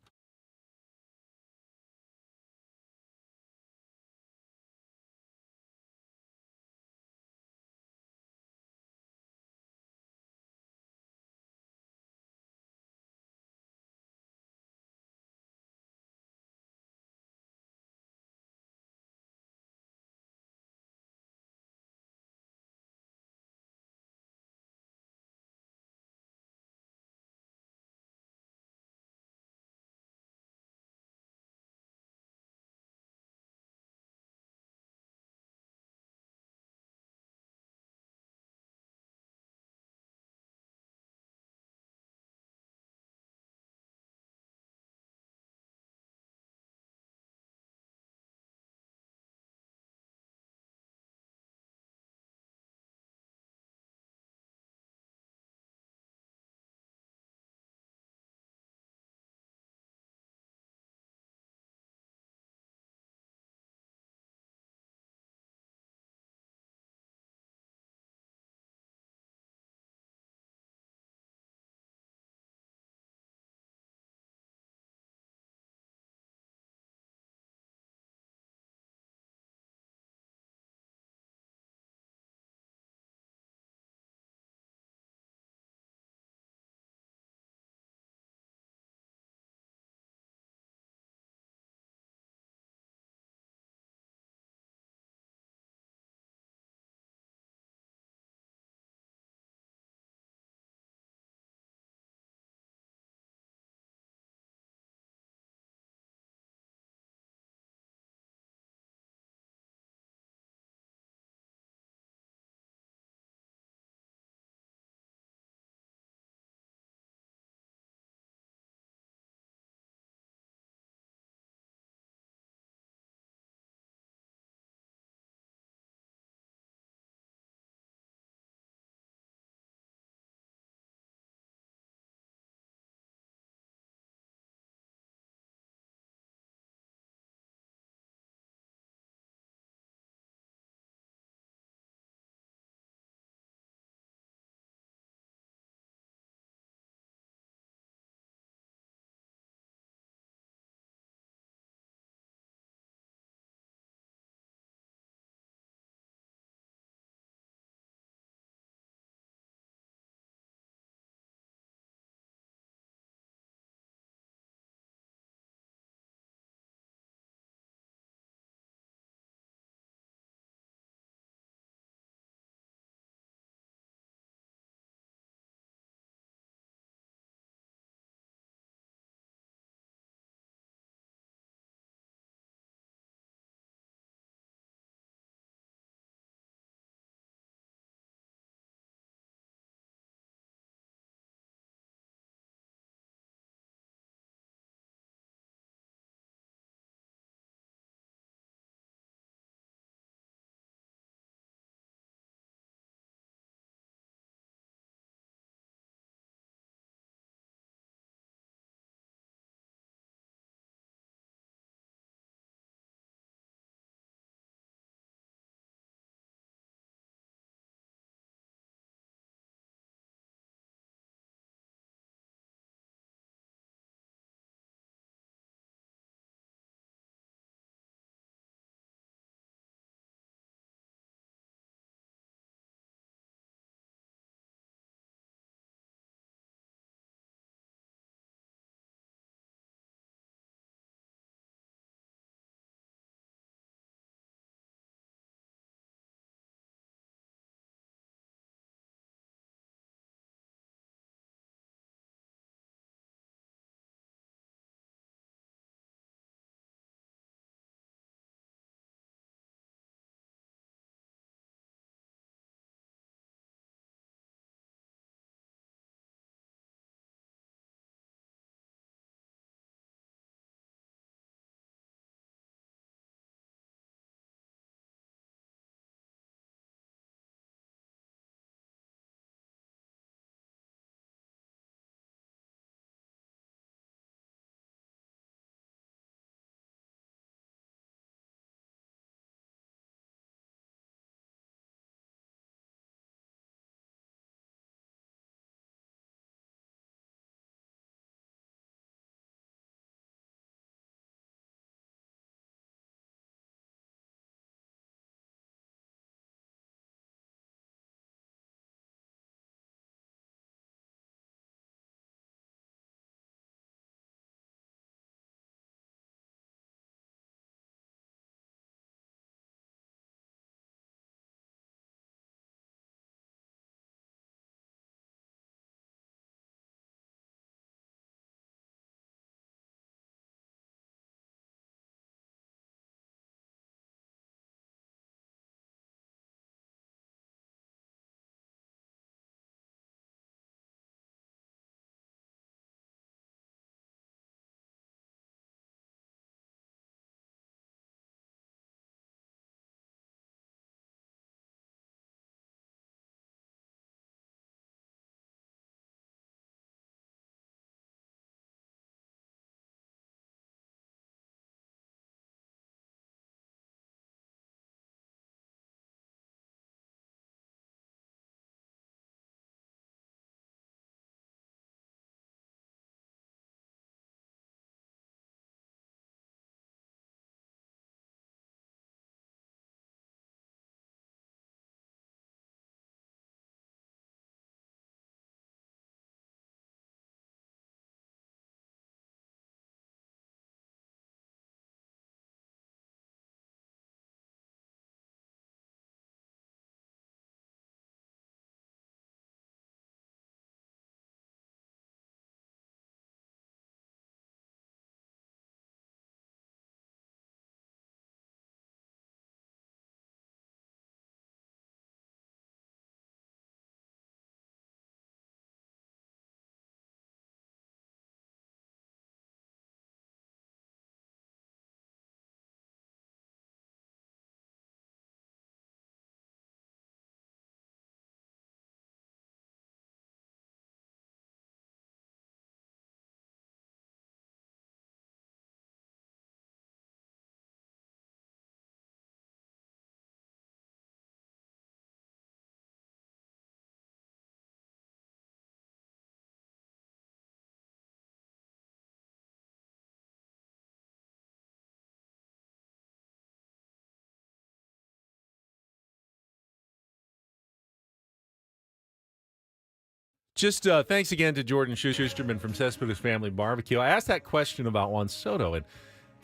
Speaker 4: Just thanks again to Jordan Schusterman from Cespedes Family Barbecue. I asked that question about Juan Soto, and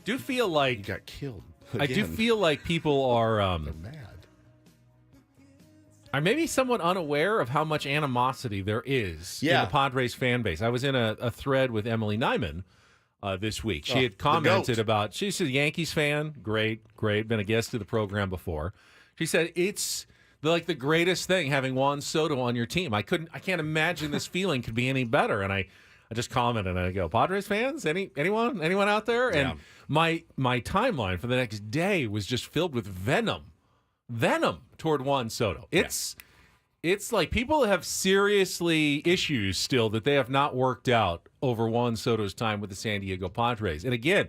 Speaker 4: do feel like
Speaker 1: he got killed.
Speaker 4: I do feel like people are
Speaker 1: mad.
Speaker 4: Are maybe somewhat unaware of how much animosity there is in the Padres fan base. I was in a thread with Emily Nyman this week. She had commented about, she's a Yankees fan. Great. Been a guest to the program before. She said it's like the greatest thing having Juan Soto on your team. I can't imagine this feeling could be any better. And I just commented and I go, Padres fans? Anyone out there? And my timeline for the next day was just filled with venom toward Juan Soto. It's like people have seriously issues still that they have not worked out over Juan Soto's time with the San Diego Padres. And again,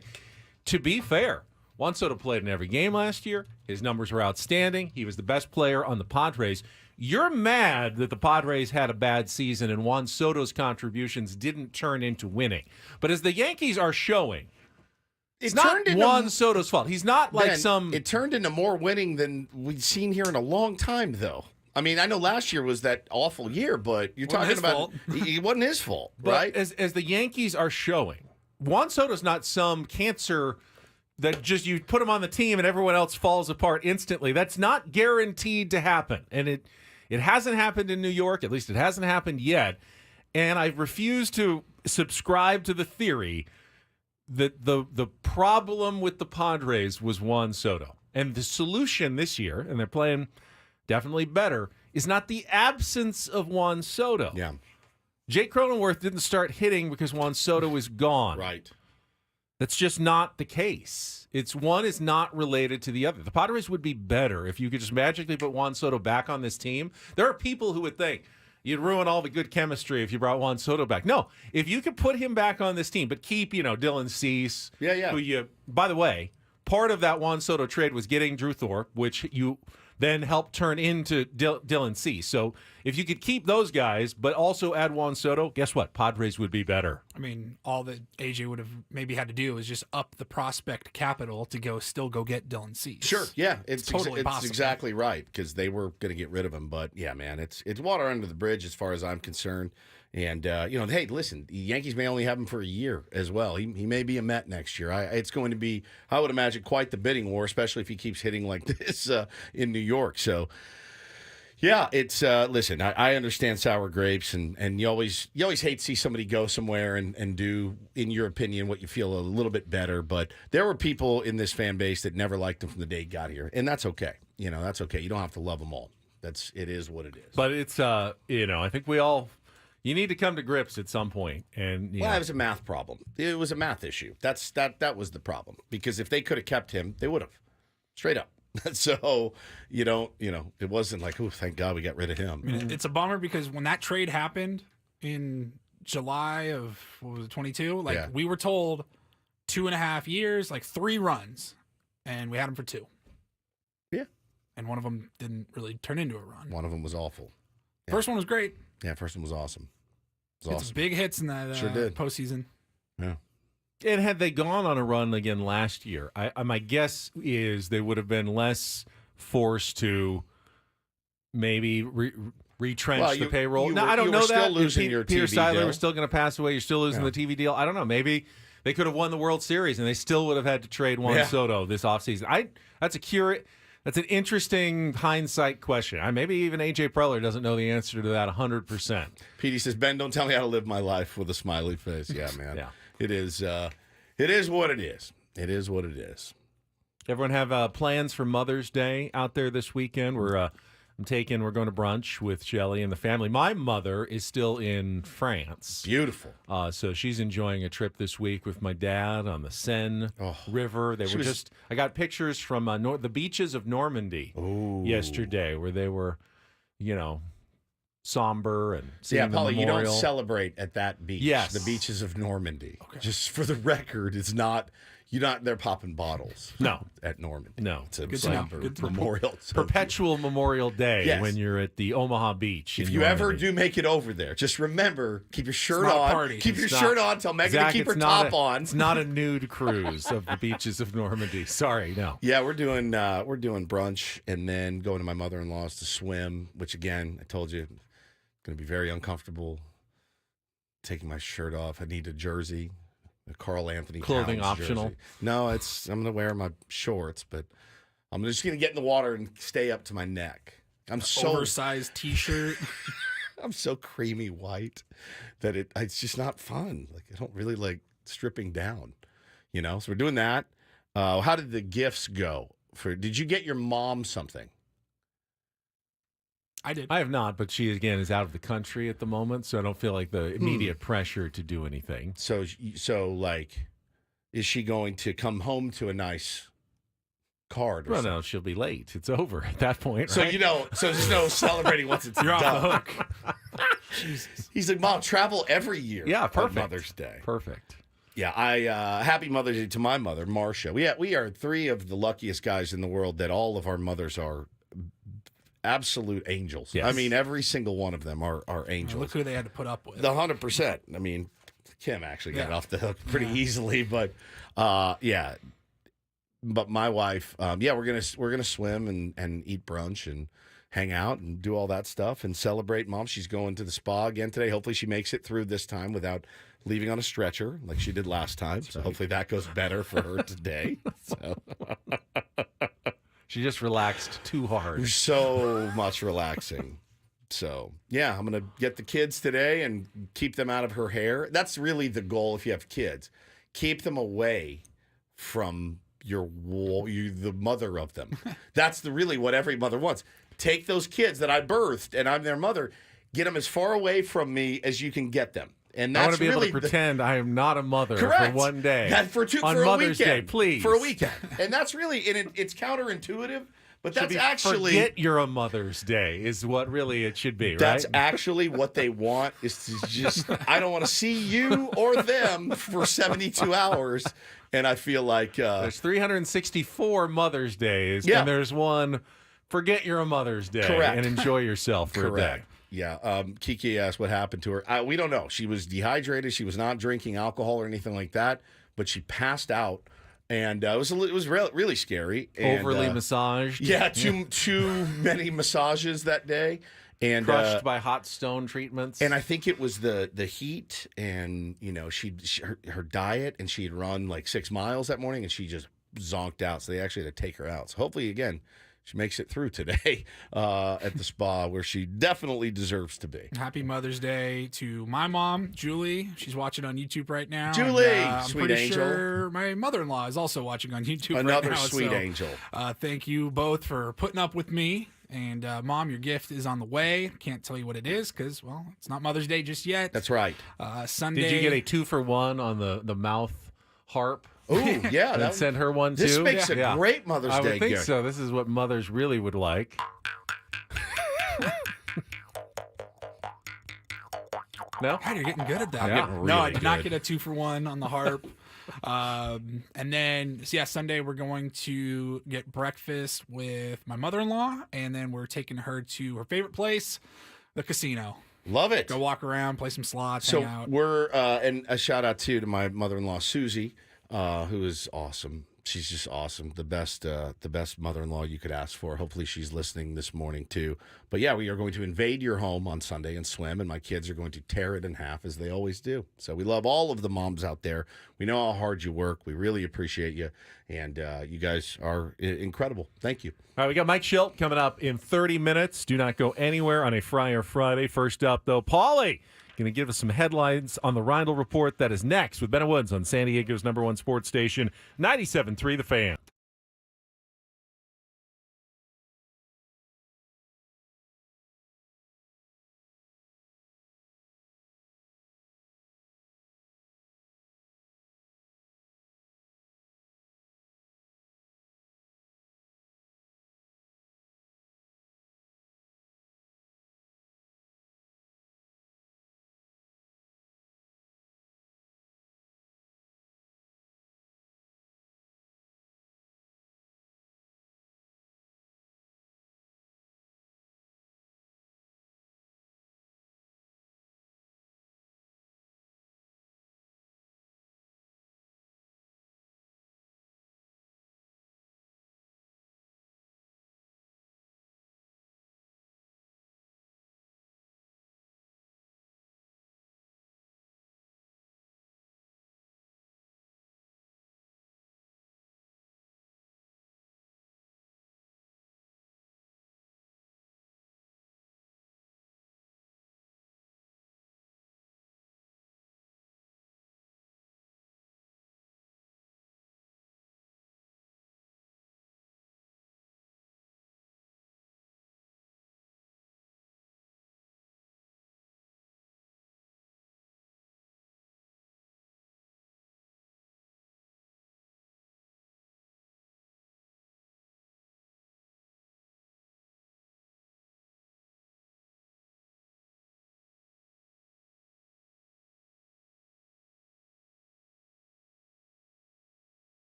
Speaker 4: to be fair, Juan Soto played in every game last year. His numbers were outstanding. He was the best player on the Padres. You're mad that the Padres had a bad season and Juan Soto's contributions didn't turn into winning. But as the Yankees are showing, it's not Juan Soto's fault. He's not like
Speaker 1: It turned into more winning than we've seen here in a long time, though. I mean, I know last year was that awful year, but you're talking about it wasn't his fault, right?
Speaker 4: But as the Yankees are showing, Juan Soto's not some cancer that just you put him on the team and everyone else falls apart instantly. That's not guaranteed to happen, and it hasn't happened in New York. At least it hasn't happened yet. And I refuse to subscribe to the theory that the problem with the Padres was Juan Soto. And the solution this year, and they're playing definitely better, is not the absence of Juan Soto.
Speaker 1: Yeah.
Speaker 4: Jake Cronenworth didn't start hitting because Juan Soto is gone.
Speaker 1: Right.
Speaker 4: That's just not the case. One is not related to the other. The Padres would be better if you could just magically put Juan Soto back on this team. There are people who would think you'd ruin all the good chemistry if you brought Juan Soto back. No, if you could put him back on this team, but keep, Dylan Cease.
Speaker 1: Yeah.
Speaker 4: Who by the way, part of that Juan Soto trade was getting Drew Thorpe, which you then helped turn into Dylan Cease. So if you could keep those guys, but also add Juan Soto, guess what? Padres would be better.
Speaker 2: I mean, all that AJ would have maybe had to do is just up the prospect capital to still go get Dylan Cease.
Speaker 1: Sure, yeah, it's
Speaker 2: totally possible.
Speaker 1: It's exactly right because they were going to get rid of him. But yeah, man, it's water under the bridge as far as I'm concerned. And hey, listen, the Yankees may only have him for a year as well. He may be a Met next year. It's going to be, I would imagine, quite the bidding war, especially if he keeps hitting like this in New York. So. Yeah, it's listen, I understand sour grapes and you always hate to see somebody go somewhere and do, in your opinion, what you feel a little bit better. But there were people in this fan base that never liked him from the day he got here. And that's okay. That's okay. You don't have to love them all. It is what it is.
Speaker 4: But it's I think you need to come to grips at some point. And
Speaker 1: it was a math problem. It was a math issue. That was the problem. Because if they could have kept him, they would have. Straight up. So, it wasn't like, oh, thank God we got rid of him.
Speaker 2: I mean, it's a bummer because when that trade happened in July of, 22? We were told 2.5 years, 3 runs, and we had him for 2.
Speaker 1: Yeah.
Speaker 2: And one of them didn't really turn into a run.
Speaker 1: One of them was awful. Yeah.
Speaker 2: First one was great.
Speaker 1: Yeah, first one was awesome.
Speaker 2: It's big hits in that
Speaker 1: sure did.
Speaker 2: postseason.
Speaker 1: Yeah.
Speaker 4: And had they gone on a run again last year, my guess is they would have been less forced to maybe retrench the payroll.
Speaker 1: I
Speaker 4: don't know
Speaker 1: still
Speaker 4: that.
Speaker 1: Losing your
Speaker 4: Peter
Speaker 1: TV
Speaker 4: Seidler
Speaker 1: deal.
Speaker 4: was still going to pass away. You're still losing the TV deal. I don't know. Maybe they could have won the World Series and they still would have had to trade Juan Soto this offseason. That's an interesting hindsight question. Maybe even AJ Preller doesn't know the answer to that 100%.
Speaker 1: Petey says, Ben, don't tell me how to live my life with a smiley face. Yeah, man.
Speaker 4: Yeah.
Speaker 1: It is what it is. It is what it is.
Speaker 4: Everyone have plans for Mother's Day out there this weekend? We're going to brunch with Shelly and the family. My mother is still in France.
Speaker 1: Beautiful.
Speaker 4: So she's enjoying a trip this week with my dad on the Seine River. I got pictures from the beaches of Normandy yesterday where they were, somber and seeing the
Speaker 1: Paulie,
Speaker 4: memorial.
Speaker 1: you don't celebrate at that beach.
Speaker 4: Yes.
Speaker 1: The beaches of Normandy. Okay. Just for the record, it's not. You're not there popping bottles.
Speaker 4: No.
Speaker 1: At Normandy.
Speaker 4: No.
Speaker 1: It's a
Speaker 2: Good
Speaker 1: memorial.
Speaker 4: Perpetual Memorial Day when you're at the Omaha Beach.
Speaker 1: If you ever do make it over there, just remember, keep your shirt on.
Speaker 2: Party.
Speaker 1: Keep your shirt on. Tell Megan to keep her top on.
Speaker 4: It's not a nude cruise of the beaches of Normandy. Sorry, no.
Speaker 1: Yeah, we're doing brunch and then going to my mother-in-law's to swim, which again, I told you, going to be very uncomfortable taking my shirt off. I need a jersey, a Carl Anthony
Speaker 4: Clothing
Speaker 1: Towns
Speaker 4: optional.
Speaker 1: jersey. No, I'm going to wear my shorts, but I'm just going to get in the water and stay up to my neck. I'm so
Speaker 2: oversized T-shirt.
Speaker 1: I'm so creamy white that it's just not fun. Like I don't really like stripping down, So we're doing that. How did the gifts go? Did you get your mom something?
Speaker 2: I did.
Speaker 4: I have not, but she again is out of the country at the moment, so I don't feel like the immediate pressure to do anything.
Speaker 1: So like, is she going to come home to a nice card?
Speaker 4: Well, no, she'll be late. It's over at that point.
Speaker 1: So
Speaker 4: right?
Speaker 1: so there's no celebrating once it's
Speaker 2: You're
Speaker 1: done.
Speaker 2: off the hook.
Speaker 1: Jesus. He's like, Mom, travel every year.
Speaker 4: Yeah, perfect.
Speaker 1: On Mother's Day.
Speaker 4: Perfect.
Speaker 1: Yeah, I happy Mother's Day to my mother, Marcia. We are three of the luckiest guys in the world that all of our mothers are absolute angels.
Speaker 4: Yes.
Speaker 1: I mean, every single one of them are angels.
Speaker 2: Look who they had to put up with.
Speaker 1: 100%. I mean, Kim actually got off the hook pretty easily, but yeah. But my wife, we're gonna swim and eat brunch and hang out and do all that stuff and celebrate Mom. She's going to the spa again today. Hopefully she makes it through this time without leaving on a stretcher like she did last time. So hopefully that goes better for her today. So
Speaker 4: she just relaxed too hard.
Speaker 1: So much relaxing. So, yeah, I'm going to get the kids today and keep them out of her hair. That's really the goal if you have kids. Keep them away from the mother of them. That's really what every mother wants. Take those kids that I birthed and I'm their mother, get them as far away from me as you can get them. And that's
Speaker 4: I want to be
Speaker 1: really
Speaker 4: able to pretend I am not a mother
Speaker 1: Correct.
Speaker 4: for one day.
Speaker 1: For
Speaker 4: on
Speaker 1: a
Speaker 4: Mother's
Speaker 1: weekend,
Speaker 4: Day, please.
Speaker 1: For a weekend. And that's really, and it's counterintuitive, but
Speaker 4: Should
Speaker 1: that's
Speaker 4: be,
Speaker 1: actually.
Speaker 4: Forget you're a Mother's Day is what really it should be, right?
Speaker 1: That's actually what they want is to just, I don't want to see you or them for 72 hours. And I feel like.
Speaker 4: There's 364 Mother's Days,
Speaker 1: Yeah.
Speaker 4: and there's one, forget you're a Mother's Day.
Speaker 1: Correct.
Speaker 4: And enjoy yourself for a day.
Speaker 1: Correct. Yeah. Kiki asked what happened to her. We don't know. She was dehydrated. She was not drinking alcohol or anything like that, but she passed out. And it was really scary. And,
Speaker 4: Overly massaged.
Speaker 1: Yeah, too many massages that day. And
Speaker 4: crushed by hot stone treatments.
Speaker 1: And I think it was the heat and, her diet, and she had run like 6 miles that morning and she just zonked out. So they actually had to take her out. So hopefully, again, she makes it through today at the spa where she definitely deserves to be.
Speaker 2: Happy Mother's Day to my mom, Julie. She's watching on YouTube right now.
Speaker 1: Julie,
Speaker 2: I'm
Speaker 1: sweet
Speaker 2: pretty
Speaker 1: angel.
Speaker 2: Sure my mother-in-law is also watching on YouTube
Speaker 1: Another
Speaker 2: right now.
Speaker 1: sweet angel.
Speaker 2: Thank you both for putting up with me. And Mom, your gift is on the way. Can't tell you what it is because, well, it's not Mother's Day just yet.
Speaker 1: That's right.
Speaker 2: Sunday.
Speaker 4: Did you get a 2-for-1 on the mouth harp?
Speaker 1: Oh, yeah.
Speaker 4: And send her one, too?
Speaker 1: This makes a great Mother's Day
Speaker 4: I would think
Speaker 1: gift.
Speaker 4: so. This is what mothers really would like. No?
Speaker 2: God, you're getting good at that.
Speaker 4: Yeah.
Speaker 2: No, I
Speaker 4: Really
Speaker 2: did not
Speaker 4: good.
Speaker 2: get a 2-for-1 on the harp. And then, Sunday we're going to get breakfast with my mother-in-law, and then we're taking her to her favorite place, the casino.
Speaker 1: Love it.
Speaker 2: Go walk around, play some slots,
Speaker 1: So
Speaker 2: hang out.
Speaker 1: we're and a shout out too to my mother-in-law Susie, who is awesome. She's just awesome. The best mother-in-law you could ask for. Hopefully she's listening this morning too. But yeah, we are going to invade your home on Sunday and swim, and my kids are going to tear it in half as they always do. So we love all of the moms out there. We know how hard you work. We really appreciate you, and you guys are incredible. Thank you.
Speaker 4: All right, we got Mike Shildt coming up in 30 minutes. Do not go anywhere on a Friar Friday. First up, though, Paulie going to give us some headlines on the Reindl Report. That is next with Ben Woods on San Diego's #1 sports station, 97.3 The Fan.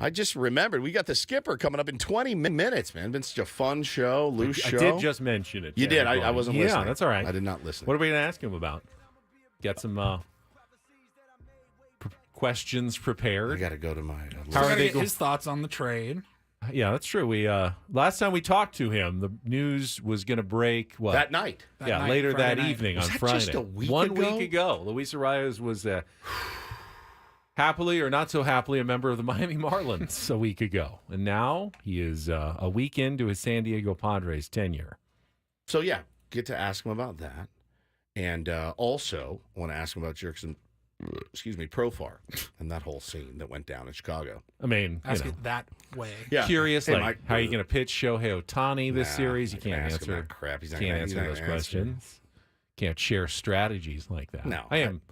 Speaker 1: I just remembered we got the skipper coming up in 20 minutes, man. Been such a fun show, loose show.
Speaker 4: I did just mention it.
Speaker 1: You did. I wasn't listening.
Speaker 4: Yeah, that's all right.
Speaker 1: I did not listen.
Speaker 4: What are we going to ask him about? Get some questions prepared.
Speaker 1: I got to go to my.
Speaker 2: How are they his thoughts on the trade?
Speaker 4: Yeah, that's true. We last time we talked to him, the news was going to break
Speaker 1: that night.
Speaker 4: Later that evening on Friday.
Speaker 1: Just a week
Speaker 4: One
Speaker 1: ago?
Speaker 4: week ago, Luis Arias was happily or not so happily a member of the Miami Marlins a week ago, and now he is a week into his San Diego Padres tenure.
Speaker 1: So yeah, get to ask him about that, and also want to ask him about Jurickson. Profar and that whole scene that went down in Chicago.
Speaker 4: I mean,
Speaker 2: ask it that way.
Speaker 1: Yeah.
Speaker 4: Curious,
Speaker 1: Hey,
Speaker 4: like,
Speaker 1: Mike,
Speaker 4: how are you going to pitch Shohei Ohtani this series? You can't
Speaker 1: ask him
Speaker 4: answer
Speaker 1: that crap. He's not
Speaker 4: can't
Speaker 1: gonna-
Speaker 4: answer
Speaker 1: he's not
Speaker 4: those
Speaker 1: gonna answer.
Speaker 4: questions. Can't share strategies like that.
Speaker 1: No.
Speaker 4: I am.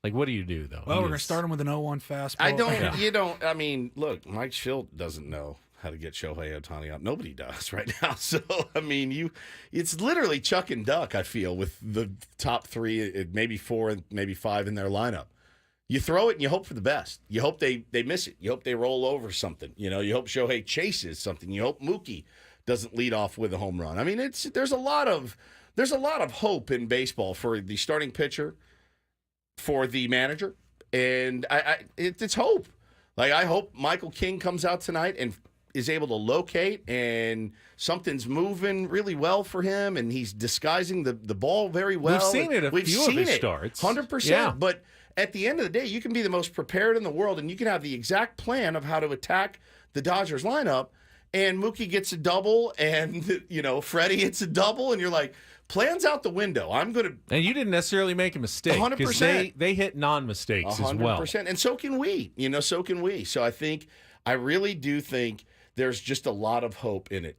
Speaker 4: Like, what do you do though?
Speaker 2: Well, we're going to start him with an 0-1 fastball.
Speaker 1: I don't. You don't. I mean, look, Mike Shildt doesn't know how to get Shohei Ohtani up. Nobody does right now. So I mean, it's literally chuck and duck. I feel with the top three, maybe four, and maybe five in their lineup. You throw it and you hope for the best. You hope they miss it. You hope they roll over something. You hope Shohei chases something. You hope Mookie doesn't lead off with a home run. I mean, there's a lot of hope in baseball for the starting pitcher, for the manager, and it's hope. Like, I hope Michael King comes out tonight and is able to locate, and something's moving really well for him, and he's disguising the ball very well.
Speaker 4: We've seen it a few of his starts.
Speaker 1: 100%.
Speaker 4: Yeah.
Speaker 1: But at the end of the day, you can be the most prepared in the world, and you can have the exact plan of how to attack the Dodgers lineup, and Mookie gets a double, and Freddie hits a double, and you're like, plan's out the window. I'm going to.
Speaker 4: And you didn't necessarily make a mistake.
Speaker 1: 100%.
Speaker 4: They hit non-mistakes as well.
Speaker 1: 100%. And so can we. So can we. So I really do think there's just a lot of hope in it.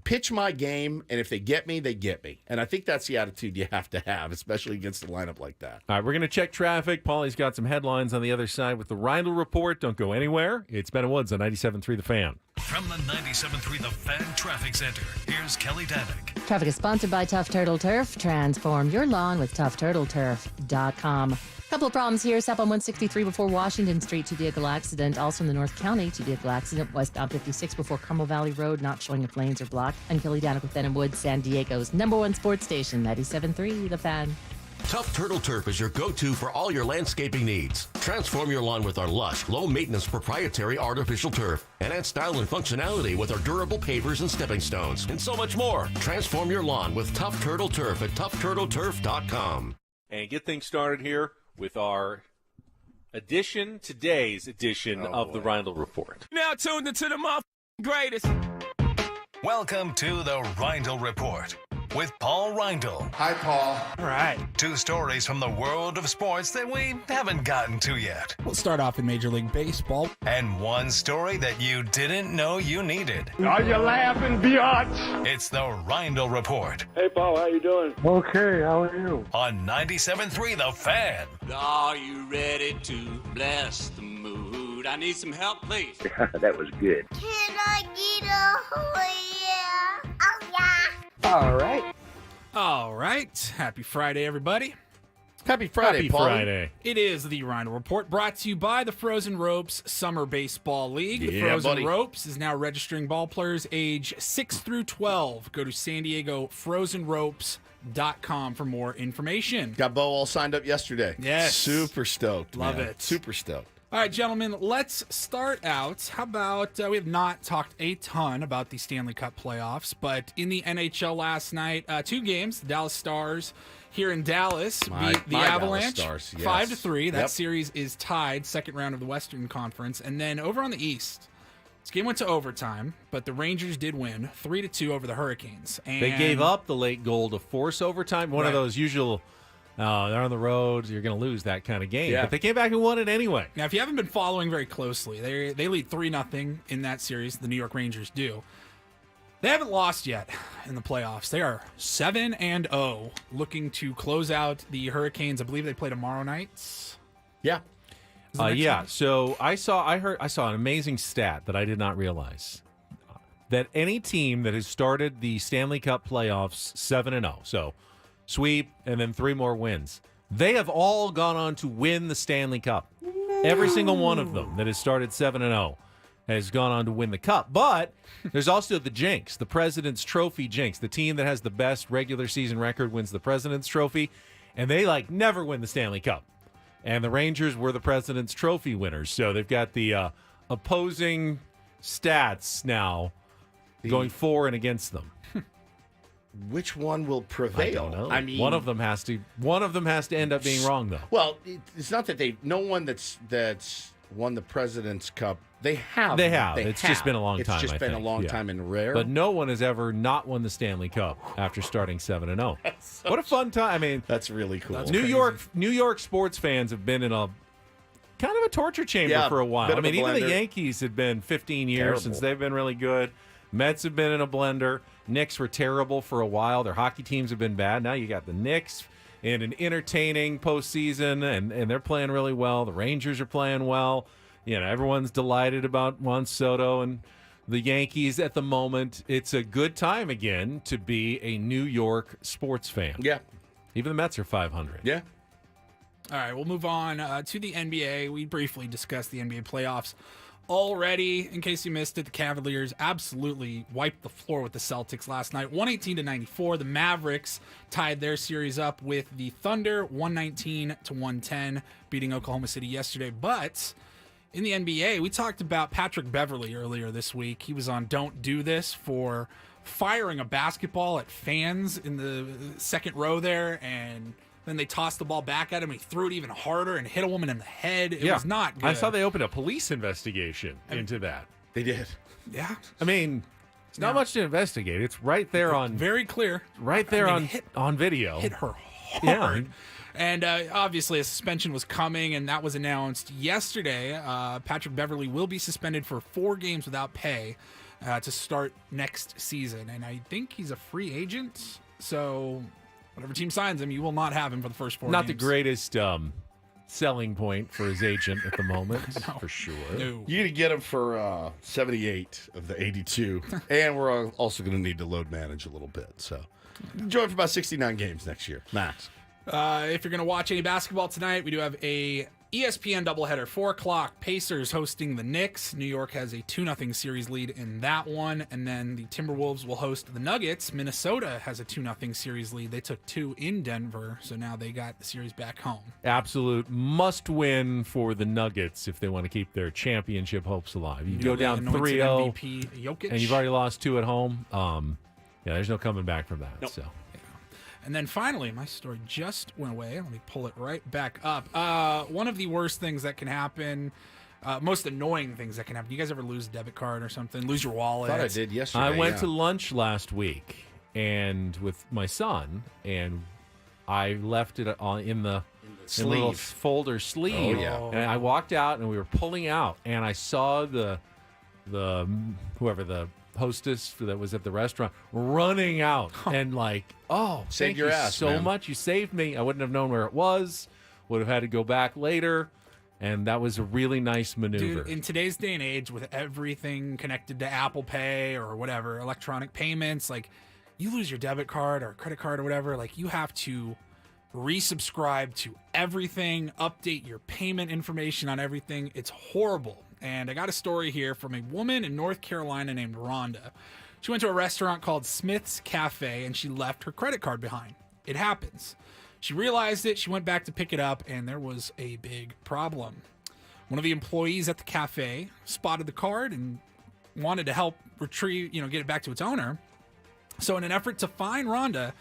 Speaker 1: Pitch my game, and if they get me, they get me. And I think that's the attitude you have to have, especially against a lineup like that.
Speaker 4: All right, we're going to check traffic. Paulie's got some headlines on the other side with the Reindl Report. Don't go anywhere. It's Ben and Woods on 97.3 The Fan.
Speaker 6: From the 97.3 The Fan Traffic Center, here's Kelly Danick.
Speaker 7: Traffic is sponsored by Tough Turtle Turf. Transform your lawn with toughturtleturf.com. Couple of problems here. South on 163 before Washington Street, two-vehicle accident. Also in the North County, two-vehicle accident westbound 56 before Carmel Valley Road, not showing if lanes are blocked. I'm Kelly Danick with Ben and Woods, San Diego's #1 sports station, 97.3 The Fan.
Speaker 13: Tough Turtle Turf is your go-to for all your landscaping needs. Transform your lawn with our lush, low-maintenance proprietary artificial turf. And add style and functionality with our durable pavers and stepping stones. And so much more. Transform your lawn with Tough Turtle Turf at toughturtleturf.com.
Speaker 4: And get things started here with our today's edition of the Reindl Report.
Speaker 14: Now tuned into the greatest.
Speaker 6: Welcome to the Reindl Report with Paul Reindl.
Speaker 15: Hi, Paul.
Speaker 2: All right.
Speaker 6: Two stories from the world of sports that we haven't gotten to yet.
Speaker 2: We'll start off in Major League Baseball.
Speaker 6: And one story that you didn't know you needed.
Speaker 5: Are you laughing, biatch?
Speaker 6: It's the Reindl Report
Speaker 16: Hey, Paul, how you doing?
Speaker 5: Okay, how are you?
Speaker 6: on 97.3 The Fan.
Speaker 14: Are you ready to bless the mood? I need some help, please.
Speaker 16: That was good.
Speaker 17: Can I get a yeah? Oh, yeah.
Speaker 2: All right. Happy Friday, everybody.
Speaker 1: Happy Friday,
Speaker 4: Happy
Speaker 1: Paulie.
Speaker 4: Friday.
Speaker 2: It is the Reindl Report, brought to you by the Frozen Ropes Summer Baseball League. The
Speaker 1: Yeah,
Speaker 2: Frozen
Speaker 1: buddy.
Speaker 2: Ropes is now registering ball players age 6 through 12. Go to San Diego FrozenRopes.com for more information.
Speaker 1: Got Bo all signed up yesterday.
Speaker 2: Yes.
Speaker 1: Super stoked.
Speaker 2: Love
Speaker 1: man.
Speaker 2: it.
Speaker 1: Super stoked.
Speaker 2: All right, gentlemen, let's start out. How about we have not talked a ton about the Stanley Cup playoffs, but in the NHL last night, 2 games, the Dallas Stars here in Dallas beat the
Speaker 1: my
Speaker 2: Avalanche
Speaker 1: Dallas Stars, yes.
Speaker 2: 5-3. That
Speaker 1: Yep.
Speaker 2: series is tied, second round of the Western Conference. And then over on the East, this game went to overtime, but the Rangers did win 3-2 over the Hurricanes. And
Speaker 4: They gave up the late goal to force overtime. One of
Speaker 2: Right.
Speaker 4: those usual, they're on the road, you're going to lose that kind of game.
Speaker 1: Yeah.
Speaker 4: But they came back and won it anyway.
Speaker 2: Now, if you haven't been following very closely, they lead 3-0 in that series. The New York Rangers do. They haven't lost yet in the playoffs. They are 7-0, looking to close out the Hurricanes. I believe they play tomorrow night.
Speaker 1: Yeah.
Speaker 2: Is the next
Speaker 4: Yeah.
Speaker 2: one?
Speaker 4: So I saw an amazing stat that I did not realize. That any team that has started the Stanley Cup playoffs 7-0, so sweep and then 3 more wins, they have all gone on to win the Stanley Cup. Every single one of them that has started 7-0. has gone on to win the Cup. But there's also the jinx, the President's Trophy jinx. The team that has the best regular season record wins the President's Trophy, and they never win the Stanley Cup. And the Rangers were the President's Trophy winners. So they've got the opposing stats now going for and against them.
Speaker 1: Which one will prevail?
Speaker 4: I don't know.
Speaker 1: I mean,
Speaker 4: one of them has to end up being wrong, though.
Speaker 1: Well, it's not that no one that's won the President's Cup. They have.
Speaker 4: It's just been a long time.
Speaker 1: It's just been a long time and rare.
Speaker 4: But no one has ever not won the Stanley Cup after starting 7-0. What a fun time! I mean,
Speaker 1: that's really cool.
Speaker 4: New York sports fans have been in a kind of a torture chamber for a while. I mean, even the Yankees had been 15 years since they've been really good. Mets have been in a blender. Knicks were terrible for a while. Their hockey teams have been bad. Now you got the Knicks in an entertaining postseason, and they're playing really well. The Rangers are playing well. Everyone's delighted about Juan Soto and the Yankees at the moment. It's a good time again to be a New York sports fan.
Speaker 1: Yeah.
Speaker 4: Even the Mets are 500.
Speaker 1: Yeah.
Speaker 2: All right, we'll move on to the NBA. We briefly discussed the NBA playoffs already. In case you missed it, the Cavaliers absolutely wiped the floor with the Celtics last night, 118-94. The Mavericks tied their series up with the Thunder, 119-110, beating Oklahoma City yesterday. But in the NBA, we talked about Patrick Beverley earlier this week. He was on Don't Do This for firing a basketball at fans in the second row there, and then they tossed the ball back at him. He threw it even harder and hit a woman in the head. It was not good.
Speaker 4: I saw they opened a police investigation into that.
Speaker 1: They did.
Speaker 2: Yeah.
Speaker 4: I mean, it's not much to investigate. It's right there on...
Speaker 2: Very clear.
Speaker 4: Right there on video.
Speaker 2: Hit her hard. Yeah. And obviously a suspension was coming, and that was announced yesterday. Patrick Beverley will be suspended for 4 games without pay to start next season. And I think he's a free agent, so... whatever team signs him, you will not have him for the first 4 games.
Speaker 4: Not the greatest selling point for his agent at the moment, for sure.
Speaker 2: No.
Speaker 1: You're going to get him for 78 of the 82. And we're also going to need to load manage a little bit. So enjoy it for about 69 games next year, max.
Speaker 2: If you're going to watch any basketball tonight, we do have a ESPN doubleheader, 4 o'clock. Pacers hosting the Knicks. New York has a 2-0 series lead in that one. And then the Timberwolves will host the Nuggets. Minnesota has a 2-0 series lead. They took 2 in Denver, so now they got the series back home.
Speaker 4: Absolute must-win for the Nuggets if they want to keep their championship hopes alive. You go down 3-0,
Speaker 2: MVP Jokic.
Speaker 4: and you've already lost 2 at home. There's no coming back from that.
Speaker 1: Nope.
Speaker 4: So.
Speaker 2: And then finally, my story just went away. Let me pull it right back up. One of the worst things that can happen, most annoying things that can happen. You guys ever lose a debit card or something? Lose your wallet?
Speaker 1: I thought I did yesterday.
Speaker 4: I went to lunch last week and with my son, and I left it in the little folder sleeve.
Speaker 1: Oh, yeah.
Speaker 4: And I walked out, and we were pulling out, and I saw the whoever the hostess that was at the restaurant running out and
Speaker 1: saved your ass
Speaker 4: so
Speaker 1: man.
Speaker 4: much. You saved me. I wouldn't have known where it was. Would have had to go back later, and that was a really nice maneuver.
Speaker 2: Dude, in today's day and age, with everything connected to Apple Pay or whatever, electronic payments, you lose your debit card or credit card or whatever, you have to resubscribe to everything, update your payment information on everything. It's horrible. And I got a story here from a woman in North Carolina named Rhonda. She went to a restaurant called Smith's Cafe, and she left her credit card behind. It happens. She realized it. She went back to pick it up, and there was a big problem. One of the employees at the cafe spotted the card and wanted to help retrieve, get it back to its owner. So in an effort to find Rhonda,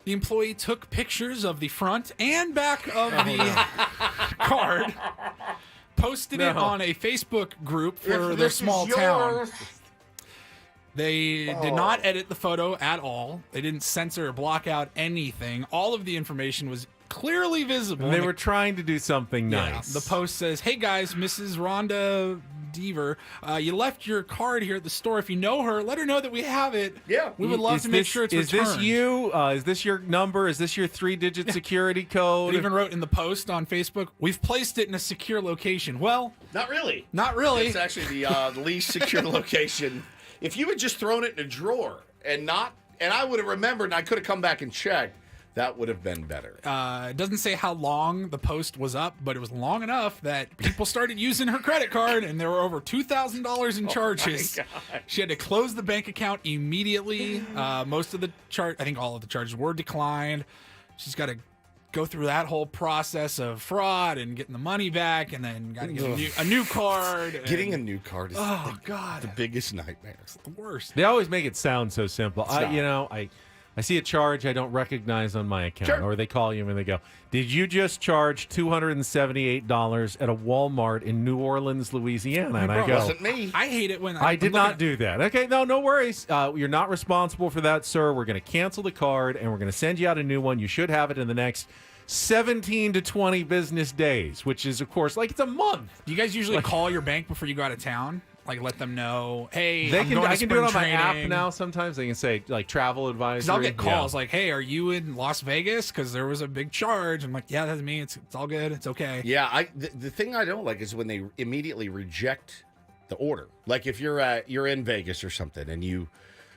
Speaker 2: the employee took pictures of the front and back of the card, posted it on a Facebook group for their small town. They did not edit the photo at all. They didn't censor or block out anything. All of the information was clearly visible.
Speaker 4: And they were trying to do something nice.
Speaker 2: The post says, "Hey guys, Mrs. Rhonda Deaver, you left your card here at the store. If you know her, let her know that we have it.
Speaker 1: Yeah,
Speaker 2: we would love to make sure it's returned."
Speaker 4: Is this you? Is this your number? Is this your 3-digit security code?
Speaker 2: It even wrote in the post on Facebook, "We've placed it in a secure location." Well,
Speaker 1: not really.
Speaker 2: Not really.
Speaker 1: It's actually the least secure location. If you had just thrown it in a drawer and I would have remembered, and I could have come back and checked, That would have been better.
Speaker 2: It doesn't say how long the post was up, but it was long enough that people started using her credit card, and there were over $2,000 in charges. She had to close the bank account immediately. Most of the I think all of the charges were declined. She's got to go through that whole process of fraud and getting the money back, and then got to get a new card.
Speaker 1: Getting a new card is
Speaker 2: God,
Speaker 1: the biggest nightmare.
Speaker 2: It's the worst.
Speaker 4: They always make it sound so simple. I see a charge I don't recognize on my account,
Speaker 1: Sure.
Speaker 4: or they call you and they go, "Did you just charge $278 at a Walmart in New Orleans, Louisiana?" And I go,
Speaker 1: "Wasn't me."
Speaker 2: I hate it when
Speaker 4: I did not do that. Okay, no worries. You're not responsible for that, sir. We're going to cancel the card and we're going to send you out a new one. You should have it in the next 17 to 20 business days, which is, of course, like it's a month.
Speaker 2: Do you guys usually call your bank before you go out of town? Like, let them know, hey,
Speaker 4: I can do it on my app
Speaker 2: training.
Speaker 4: now. Sometimes they can say like travel advisory.
Speaker 2: Because I'll get calls like, hey, are you in Las Vegas? Because there was a big charge. I'm like, yeah, that's me. It's all good. It's okay.
Speaker 1: Yeah, the thing I don't like is when they immediately reject the order. Like if you're in Vegas or something and you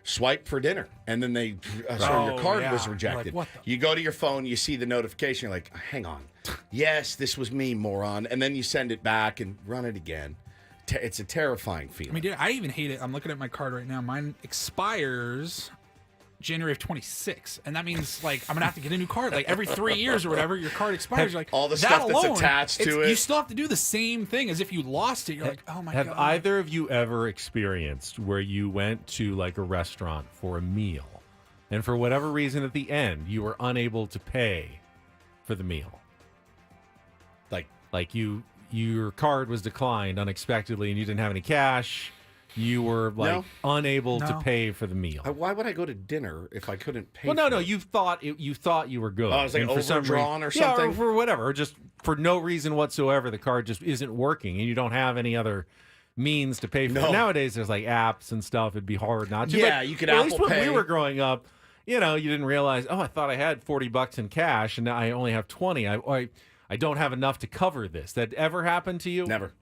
Speaker 1: swipe for dinner and then they your card was rejected.
Speaker 2: Like,
Speaker 1: you go to your phone, you see the notification, you're like, hang on. Yes, this was me, moron. And then you send it back and run it again. It's a terrifying feeling.
Speaker 2: I mean, dude, I even hate it. I'm looking at my card right now. Mine expires January of 26, and that means like I'm gonna have to get a new card. Like every 3 years or whatever, your card expires. You're like
Speaker 1: all the
Speaker 2: that
Speaker 1: stuff
Speaker 2: alone,
Speaker 1: that's attached to it.
Speaker 2: You still have to do the same thing as if you lost it. You're like, oh my god.
Speaker 4: Have either of you ever experienced where you went to like a restaurant for a meal, and for whatever reason at the end you were unable to pay for the meal? Like your card was declined unexpectedly and you didn't have any cash. You were unable to pay for the meal.
Speaker 1: Why would I go to dinner if I couldn't pay?
Speaker 4: Well, no,
Speaker 1: for it?
Speaker 4: you thought you were good.
Speaker 1: Oh, it was like
Speaker 4: and for some
Speaker 1: overdrawn or
Speaker 4: reason,
Speaker 1: something?
Speaker 4: Yeah, or for whatever, or just for no reason whatsoever, the card just isn't working, and you don't have any other means to pay for it. Nowadays, there's like apps and stuff. It'd be hard not to.
Speaker 1: Yeah,
Speaker 4: but
Speaker 1: you could
Speaker 4: at
Speaker 1: Apple
Speaker 4: least when
Speaker 1: Pay.
Speaker 4: we were growing up, you didn't realize. Oh, I thought I had $40 in cash, and now I only have 20. I don't have enough to cover this. That ever happened to you?
Speaker 1: Never.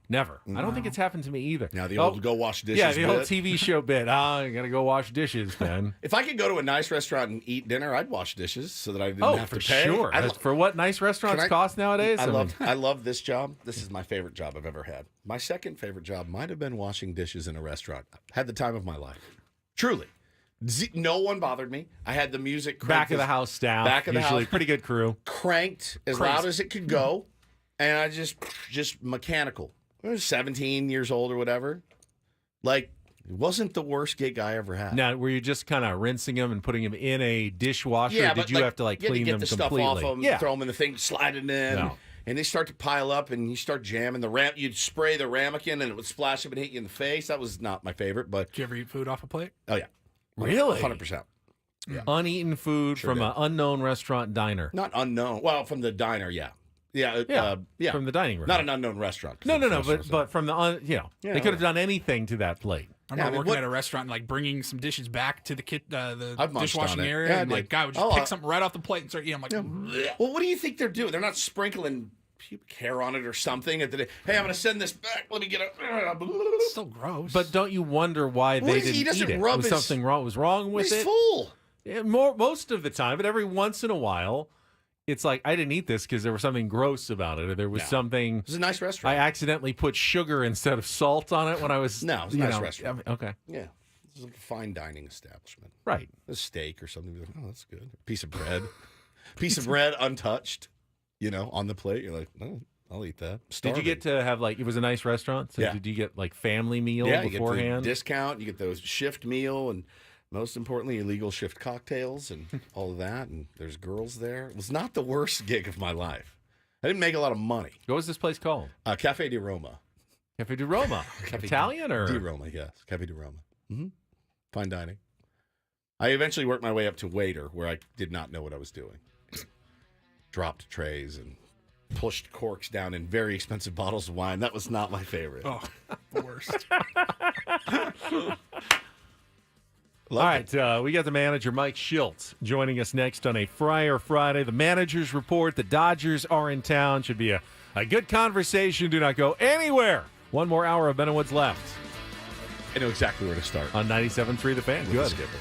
Speaker 4: I don't think it's happened to me either.
Speaker 1: Now the old go wash dishes.
Speaker 4: Yeah, the old
Speaker 1: bit.
Speaker 4: TV show bit. I got to go wash dishes, man.
Speaker 1: If I could go to a nice restaurant and eat dinner, I'd wash dishes so that I didn't have
Speaker 4: for
Speaker 1: to pay.
Speaker 4: sure. For what nice restaurants cost nowadays.
Speaker 1: I love this job. This is my favorite job I've ever had. My second favorite job might have been washing dishes in a restaurant. Had the time of my life. Truly. No one bothered me. I had the music cranked.
Speaker 4: Back of the house staff.
Speaker 1: Back of the
Speaker 4: usually
Speaker 1: house.
Speaker 4: Pretty good crew.
Speaker 1: Cranked as loud as it could go. And I just mechanical. I was 17 years old or whatever. Like, it wasn't the worst gig I ever had.
Speaker 4: Now, were you just kind of rinsing them and putting them in a dishwasher?
Speaker 1: Yeah,
Speaker 4: or did you have to clean
Speaker 1: get
Speaker 4: them
Speaker 1: the
Speaker 4: completely?
Speaker 1: stuff off them, throw them in the thing, slide it in,
Speaker 4: No.
Speaker 1: and they start to pile up, and you start jamming the ram. You'd spray the ramekin, and it would splash up and hit you in the face. That was not my favorite, but
Speaker 2: Did you ever eat food off a plate?
Speaker 1: oh yeah,
Speaker 4: Really?
Speaker 1: 100%.
Speaker 4: Yeah. Uneaten food
Speaker 1: Sure
Speaker 4: from
Speaker 1: did.
Speaker 4: an unknown restaurant diner.
Speaker 1: Not unknown. Well, from the diner, yeah. Yeah,
Speaker 4: from the dining room.
Speaker 1: Not an unknown restaurant.
Speaker 4: No, but from the they could have done anything to that plate.
Speaker 2: I remember working at a restaurant and like bringing some dishes back to the
Speaker 1: I've munched
Speaker 2: dishwashing
Speaker 1: on it.
Speaker 2: area,
Speaker 1: Yeah, I
Speaker 2: and like
Speaker 1: did.
Speaker 2: guy would just pick something right off the plate and start eating. I'm like, "Bleh."
Speaker 1: Well, what do you think they're doing? They're not sprinkling pubic hair on it or something. Hey, I'm going to send this back. Let me get it.
Speaker 2: It's so gross.
Speaker 4: But don't you wonder why
Speaker 1: What
Speaker 4: they
Speaker 1: is he?
Speaker 4: didn't
Speaker 1: He doesn't
Speaker 4: eat it?
Speaker 1: rub
Speaker 4: Was
Speaker 1: his-
Speaker 4: something wrong? Was wrong with
Speaker 1: He's
Speaker 4: it?
Speaker 1: full.
Speaker 4: Yeah, most of the time, but every once in a while, it's like I didn't eat this because there was something gross about it, or there was something.
Speaker 1: It was a nice restaurant.
Speaker 4: I accidentally put sugar instead of salt on it when I was.
Speaker 1: No, it was a nice restaurant.
Speaker 4: Okay.
Speaker 1: Yeah. This is a fine dining establishment.
Speaker 4: Right.
Speaker 1: A steak or something. You're like, oh, that's good. Piece of bread. Piece of bread untouched, on the plate. You're like, oh, I'll eat that.
Speaker 4: Did you get to have it was a nice restaurant? So
Speaker 1: Yeah.
Speaker 4: did you get family meal
Speaker 1: you
Speaker 4: beforehand?
Speaker 1: get the discount. You get those shift meal and most importantly, illegal shift cocktails and all of that. And there's girls there. It was not the worst gig of my life. I didn't make a lot of money.
Speaker 4: What was this place called?
Speaker 1: Cafe di Roma.
Speaker 4: Cafe di Roma. Italian or?
Speaker 1: Di Roma, yes. Cafe di Roma. Mm-hmm. Fine dining. I eventually worked my way up to waiter where I did not know what I was doing. Dropped trays and pushed corks down in very expensive bottles of wine. That was not my favorite.
Speaker 2: Oh, the worst.
Speaker 4: All right, we got the manager, Mike Shildt, joining us next on a Friar Friday. The manager's report. The Dodgers are in town. Should be a good conversation. Do not go anywhere. One more hour of Ben and Woods left.
Speaker 1: I know exactly where to start.
Speaker 4: On 97.3 The Fan.
Speaker 1: With the
Speaker 4: Good.
Speaker 1: skipper.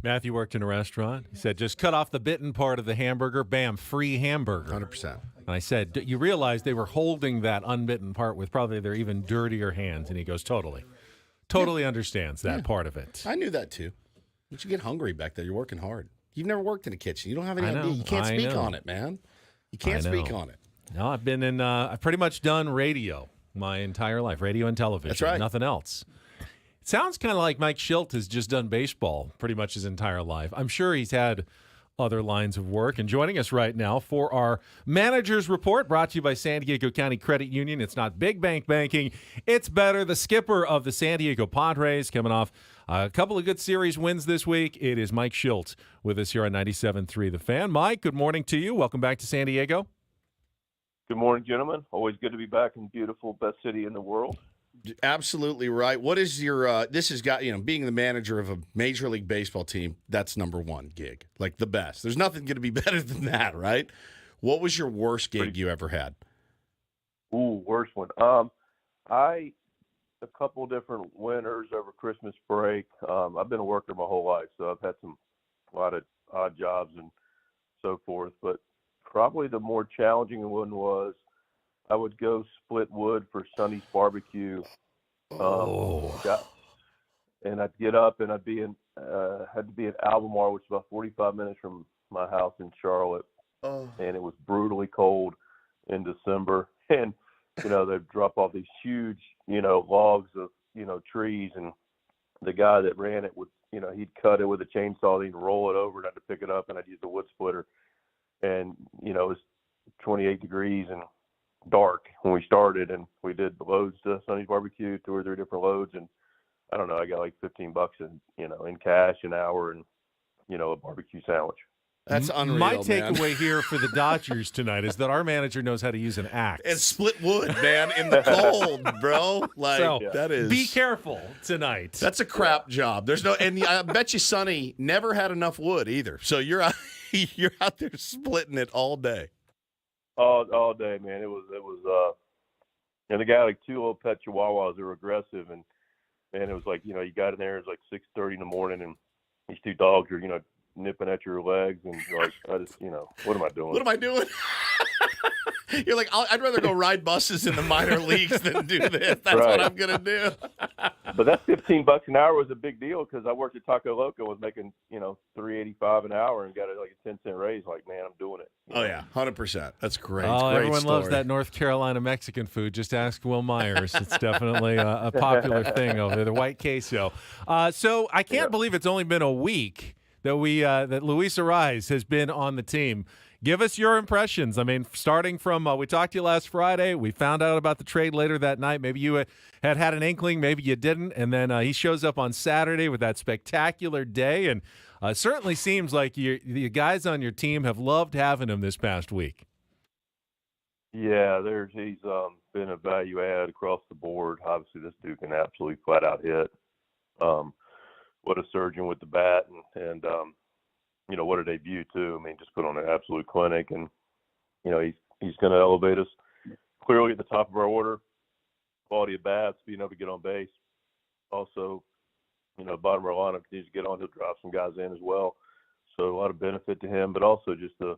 Speaker 4: Matthew worked in a restaurant. He said, just cut off the bitten part of the hamburger, bam, free hamburger.
Speaker 1: 100%.
Speaker 4: And I said, you realize they were holding that unbitten part with probably their even dirtier hands. And he goes, totally. Totally understands that part of it.
Speaker 1: I knew that too. But you get hungry back there. You're working hard. You've never worked in a kitchen. You don't have any idea. You can't speak on it, man. You can't speak on it.
Speaker 4: No, I've been in, I've pretty much done radio my entire life, radio and television.
Speaker 1: That's right.
Speaker 4: Nothing else. It sounds kind of like Mike Shildt has just done baseball pretty much his entire life. I'm sure he's had other lines of work. And joining us right now for our manager's report, brought to you by San Diego County Credit Union. It's not big bank banking. It's better. The skipper of the San Diego Padres, coming off a couple of good series wins this week. It is Mike Shildt with us here on 97.3 The Fan. Mike, good morning to you. Welcome back to San Diego.
Speaker 15: Good morning, gentlemen. Always good to be back in beautiful, best city in the world.
Speaker 1: Absolutely right. What is your this has got, being the manager of a Major League Baseball team, that's number one gig, like the best. There's nothing going to be better than that, right? What was your worst gig you ever had?
Speaker 15: Ooh, worst one. A couple different winters over Christmas break. I've been a worker my whole life, so I've had a lot of odd jobs and so forth. But probably the more challenging one was I would go split wood for Sonny's barbecue. And I'd get up and I'd be had to be in Albemarle, which is about 45 minutes from my house in Charlotte. And it was brutally cold in December. And, they'd drop off these huge, logs of, trees. And the guy that ran it would, he'd cut it with a chainsaw, he'd roll it over and I had to pick it up and I'd use the wood splitter. And, it was 28 degrees and dark when we started, and we did the loads to Sonny's barbecue, 2 or 3 different loads, and I don't know, I got like $15 in cash an hour and a barbecue sandwich.
Speaker 1: That's unreal.
Speaker 4: My takeaway here for the Dodgers tonight is that our manager knows how to use an axe
Speaker 1: and split wood, man, in the cold, bro. Like that is.
Speaker 4: Be careful tonight.
Speaker 1: That's a crap job. There's no, and I bet you Sonny never had enough wood either. So you're out there splitting it all day.
Speaker 15: All day, man. It was and the guy had like 2 little pet chihuahuas that were aggressive, and it was like, you got in there, it was like 6:30 in the morning, and these 2 dogs are, nipping at your legs, and you're like, I just, what am I doing?
Speaker 1: What am I doing? You're like, I'd rather go ride buses in the minor leagues than do this. That's
Speaker 15: right.
Speaker 1: what I'm gonna do.
Speaker 15: But that $15 an hour was a big deal because I worked at Taco Loco, was making $3.85 an hour, and got like a 10-cent raise. Like, man, I'm doing it.
Speaker 1: Oh yeah, 100%. That's great.
Speaker 4: Oh,
Speaker 1: great
Speaker 4: everyone
Speaker 1: story.
Speaker 4: loves that North Carolina Mexican food. Just ask Will Myers. It's definitely a popular thing over there. The white queso. So I can't believe it's only been a week that that Luis Arraez has been on the team. Give us your impressions. I mean, starting from we talked to you last Friday. We found out about the trade later that night. Maybe you had an inkling. Maybe you didn't. And then he shows up on Saturday with that spectacular day. And certainly seems like the guys on your team have loved having him this past week.
Speaker 15: Yeah, he's been a value add across the board. Obviously, this dude can absolutely flat out hit. What a surgeon with the bat, and what a debut too. I mean, just put on an absolute clinic, and he's going to elevate us clearly at the top of our order. Quality of bats, being able to get on base. Also, bottom of our lineup needs to get on. He'll drop some guys in as well. So a lot of benefit to him, but also just the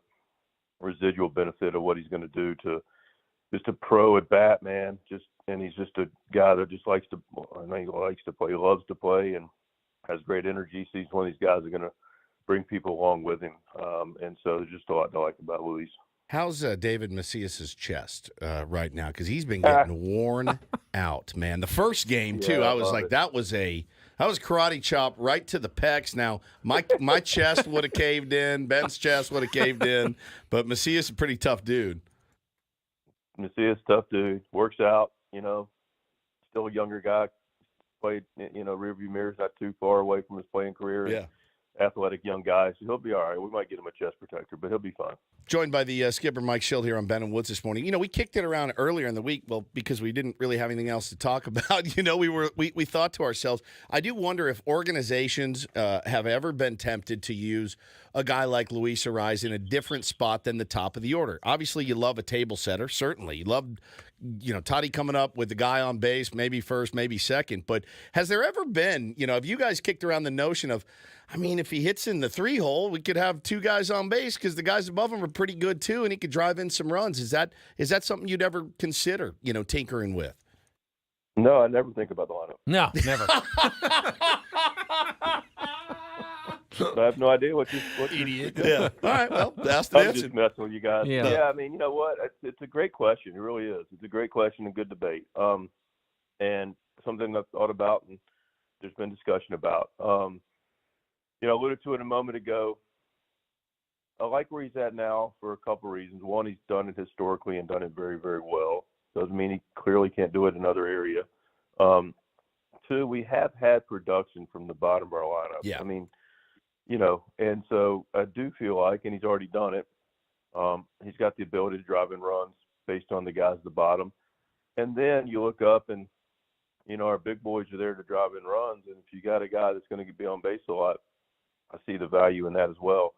Speaker 15: residual benefit of what he's going to do to just a pro at bat, man. And he's just a guy that just likes to. I mean, he likes to play. He loves to play, and has great energy. So he's one of these guys that are going to bring people along with him. And so there's just a lot to like about Luis.
Speaker 1: How's David Macias's chest right now? Because he's been getting worn out, man. The first game too, I was like, that was karate chop right to the pecs. Now my chest would have caved in, Ben's chest would have caved in, but Macias is a pretty tough dude.
Speaker 15: Macias, tough dude, works out. Still a younger guy. Played, rearview mirror's not too far away from his playing career.
Speaker 1: Yeah.
Speaker 15: Athletic young guy, so he'll be all right. We might get him a chest protector, but he'll be fine.
Speaker 1: Joined by the skipper, Mike Shildt, here on Ben and Woods this morning. You know, we kicked it around earlier in the week, well, because we didn't really have anything else to talk about. You know, we thought to ourselves, I do wonder if organizations have ever been tempted to use a guy like Luis Arraez in a different spot than the top of the order. Obviously, you love a table setter, certainly. You love, you know, Toddy coming up with the guy on base, maybe first, maybe second. But has there ever been, you know, have you guys kicked around the notion of, I mean, if he hits in the 3-hole, we could have 2 guys on base because the guys above him are pretty good too, and he could drive in some runs. Is that something you'd ever consider, you know, tinkering with?
Speaker 15: No, I never think about the lineup.
Speaker 4: No, never.
Speaker 15: I have no idea what you
Speaker 2: idiot.
Speaker 1: Yeah. All right. Well, that's the
Speaker 15: I'm
Speaker 1: answer.
Speaker 15: just messing with you guys.
Speaker 4: Yeah.
Speaker 15: I mean, you know what? It's a great question. It really is. It's a great question and good debate. And something I've thought about and there's been discussion about. You know, I alluded to it a moment ago. I like where he's at now for a couple of reasons. One, he's done it historically and done it very, very well. Doesn't mean he clearly can't do it in another area. 2, we have had production from the bottom of our lineup.
Speaker 1: Yeah.
Speaker 15: I mean, you know, and so I do feel like, and he's already done it, he's got the ability to drive in runs based on the guys at the bottom. And then you look up and, you know, our big boys are there to drive in runs. And if you got a guy that's going to be on base a lot, I see the value in that as well.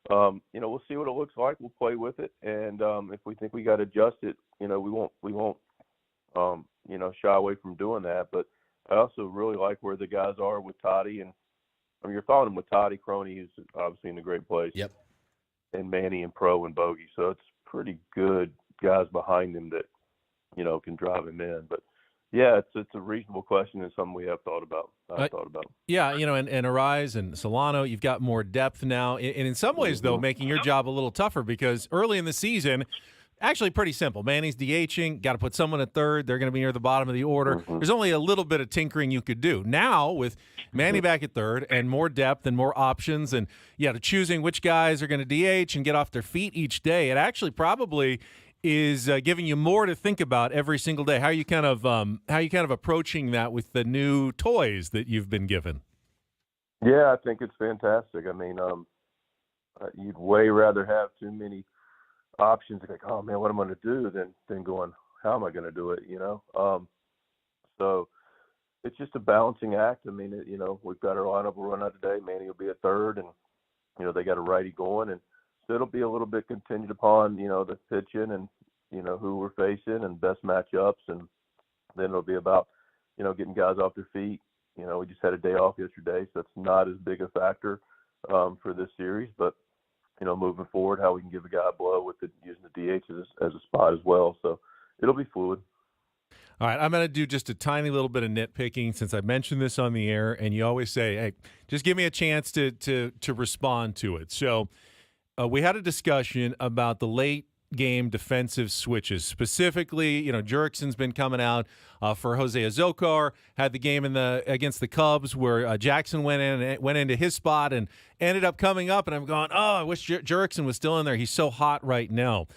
Speaker 15: You know, we'll see what it looks like. We'll play with it. And if we think we got to adjust it, you know, we won't, you know, shy away from doing that. But I also really like where the guys are with Toddy. And I mean, you're following him with Toddy, Crony, who's obviously in a great place.
Speaker 1: Yep.
Speaker 15: And Manny and Pro and Bogey. So it's pretty good guys behind him that, you know, can drive him in. But yeah, it's a reasonable question and something we have thought about. I've thought about.
Speaker 4: Yeah, you know, and Arraez and Solano, you've got more depth now. And in some ways, though, making your job a little tougher because early in the season, actually pretty simple. Manny's DHing, got to put someone at third. They're going to be near the bottom of the order. There's only a little bit of tinkering you could do. Now, with Manny back at third and more depth and more options and, yeah, to choosing which guys are going to DH and get off their feet each day, it actually probably is giving you more to think about every single day. How are you kind of approaching that with the new toys that you've been given?
Speaker 15: Yeah, I think it's fantastic. I mean, you'd way rather have too many options like, oh man, what am I going to do than going, how am I going to do it? You know? So it's just a balancing act. I mean, you know, we've got our lineup will run out today. Manny will be at third and, you know, they got a righty going and, so it'll be a little bit contingent upon, you know, the pitching and, you know, who we're facing and best matchups. And then it'll be about, you know, getting guys off their feet. You know, we just had a day off yesterday, so it's not as big a factor for this series. But, you know, moving forward, how we can give a guy a blow with using the DH as a spot as well. So it'll be fluid.
Speaker 4: All right, I'm going to do just a tiny little bit of nitpicking since I mentioned this on the air, and you always say, hey, just give me a chance to respond to it. So we had a discussion about the late game defensive switches. Specifically, you know, Jurickson's been coming out for Jose Azocar, had the game against the Cubs where Jackson went into his spot and ended up coming up, and I'm going, oh, I wish Jurickson was still in there. He's so hot right now.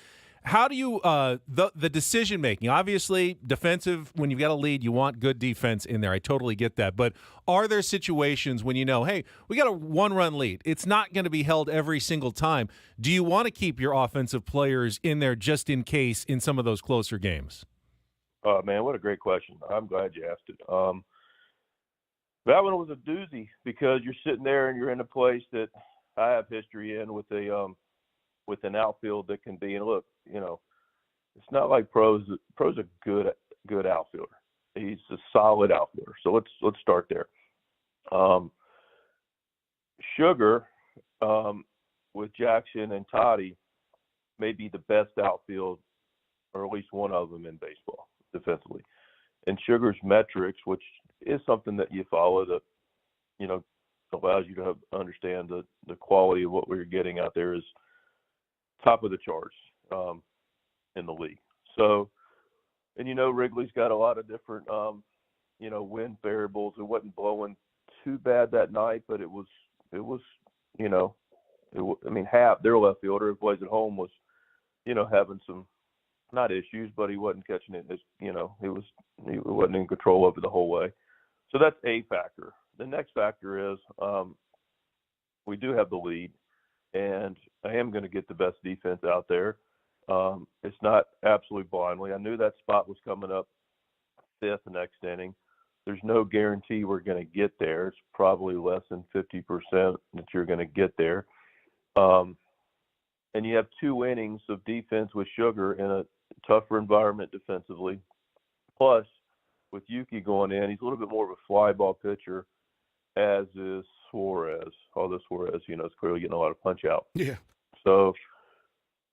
Speaker 4: How do you the decision making? Obviously, defensive, when you've got a lead, you want good defense in there. I totally get that. But are there situations when you know, hey, we got a 1-run lead? It's not going to be held every single time. Do you want to keep your offensive players in there just in case in some of those closer games?
Speaker 15: Man, what a great question. I'm glad you asked it. That one was a doozy because you're sitting there and you're in a place that I have history in with an outfield that can be, and look, you know, it's not like Pro's a good outfielder. He's a solid outfielder. So let's start there. Sugar with Jackson and Toddy may be the best outfield, or at least one of them in baseball defensively. And Sugar's metrics, which is something that you follow, that, you know, allows you to understand the quality of what we're getting out there, is top of the charts in the league. So, and you know, Wrigley's got a lot of different, you know, wind variables. It wasn't blowing too bad that night, but it was, you know, I mean, half their left fielder who plays at home was, you know, having some, not issues, but he wasn't catching it. You know, he wasn't in control of it the whole way. So that's a factor. The next factor is we do have the lead. and I am going to get the best defense out there. It's not absolutely blindly. I knew that spot was coming up fifth the next inning. There's no guarantee we're going to get there. It's probably less than 50% that you're going to get there. And you have 2 innings of defense with Sugar in a tougher environment defensively. Plus, with Yuki going in, he's a little bit more of a fly ball pitcher, as is Suarez. Although Suarez, is clearly getting a lot of punch out.
Speaker 1: Yeah.
Speaker 15: So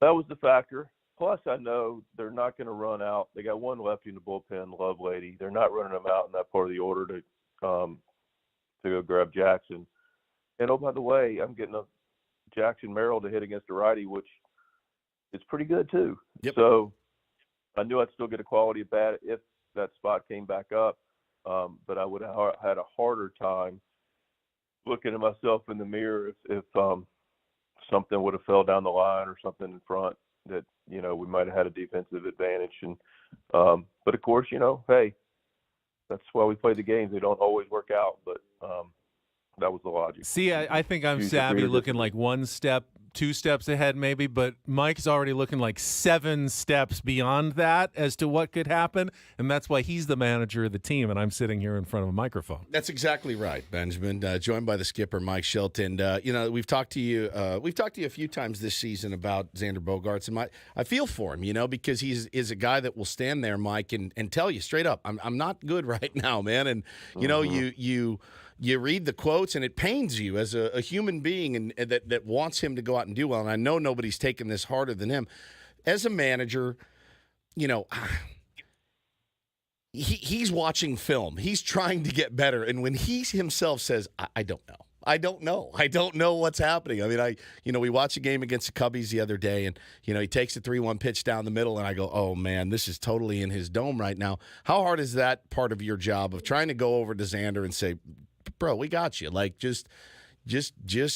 Speaker 15: that was the factor. Plus, I know they're not going to run out. They got one lefty in the bullpen, Lovelady. They're not running them out in that part of the order to go grab Jackson. And, oh, by the way, I'm getting a Jackson Merrill to hit against a righty, which is pretty good too.
Speaker 1: Yep.
Speaker 15: So I knew I'd still get a quality at bat if that spot came back up, but I would have had a harder time looking at myself in the mirror if something would have fell down the line or something in front that we might have had a defensive advantage. And but of course, hey, that's why we play the games. They don't always work out, but that was the logic.
Speaker 4: See, I think I'm savvy looking like 1 step, 2 steps ahead maybe, but Mike's already looking like 7 steps beyond that as to what could happen, and that's why he's the manager of the team, and I'm sitting here in front of a microphone.
Speaker 1: That's exactly right, Benjamin. Joined by the skipper, Mike Shildt, and we've talked to you. We've talked to you a few times this season about Xander Bogaerts, and I feel for him, because he's a guy that will stand there, Mike, and tell you straight up, I'm not good right now, man, and you read the quotes, and it pains you as a human being and that wants him to go out and do well. And I know nobody's taken this harder than him. As a manager, he's watching film. He's trying to get better. And when he himself says, I don't know. I don't know what's happening. I mean, we watched a game against the Cubbies the other day, and, he takes a 3-1 pitch down the middle, and I go, oh, man, this is totally in his dome right now. How hard is that part of your job of trying to go over to Xander and say, bro, we got you. Like, just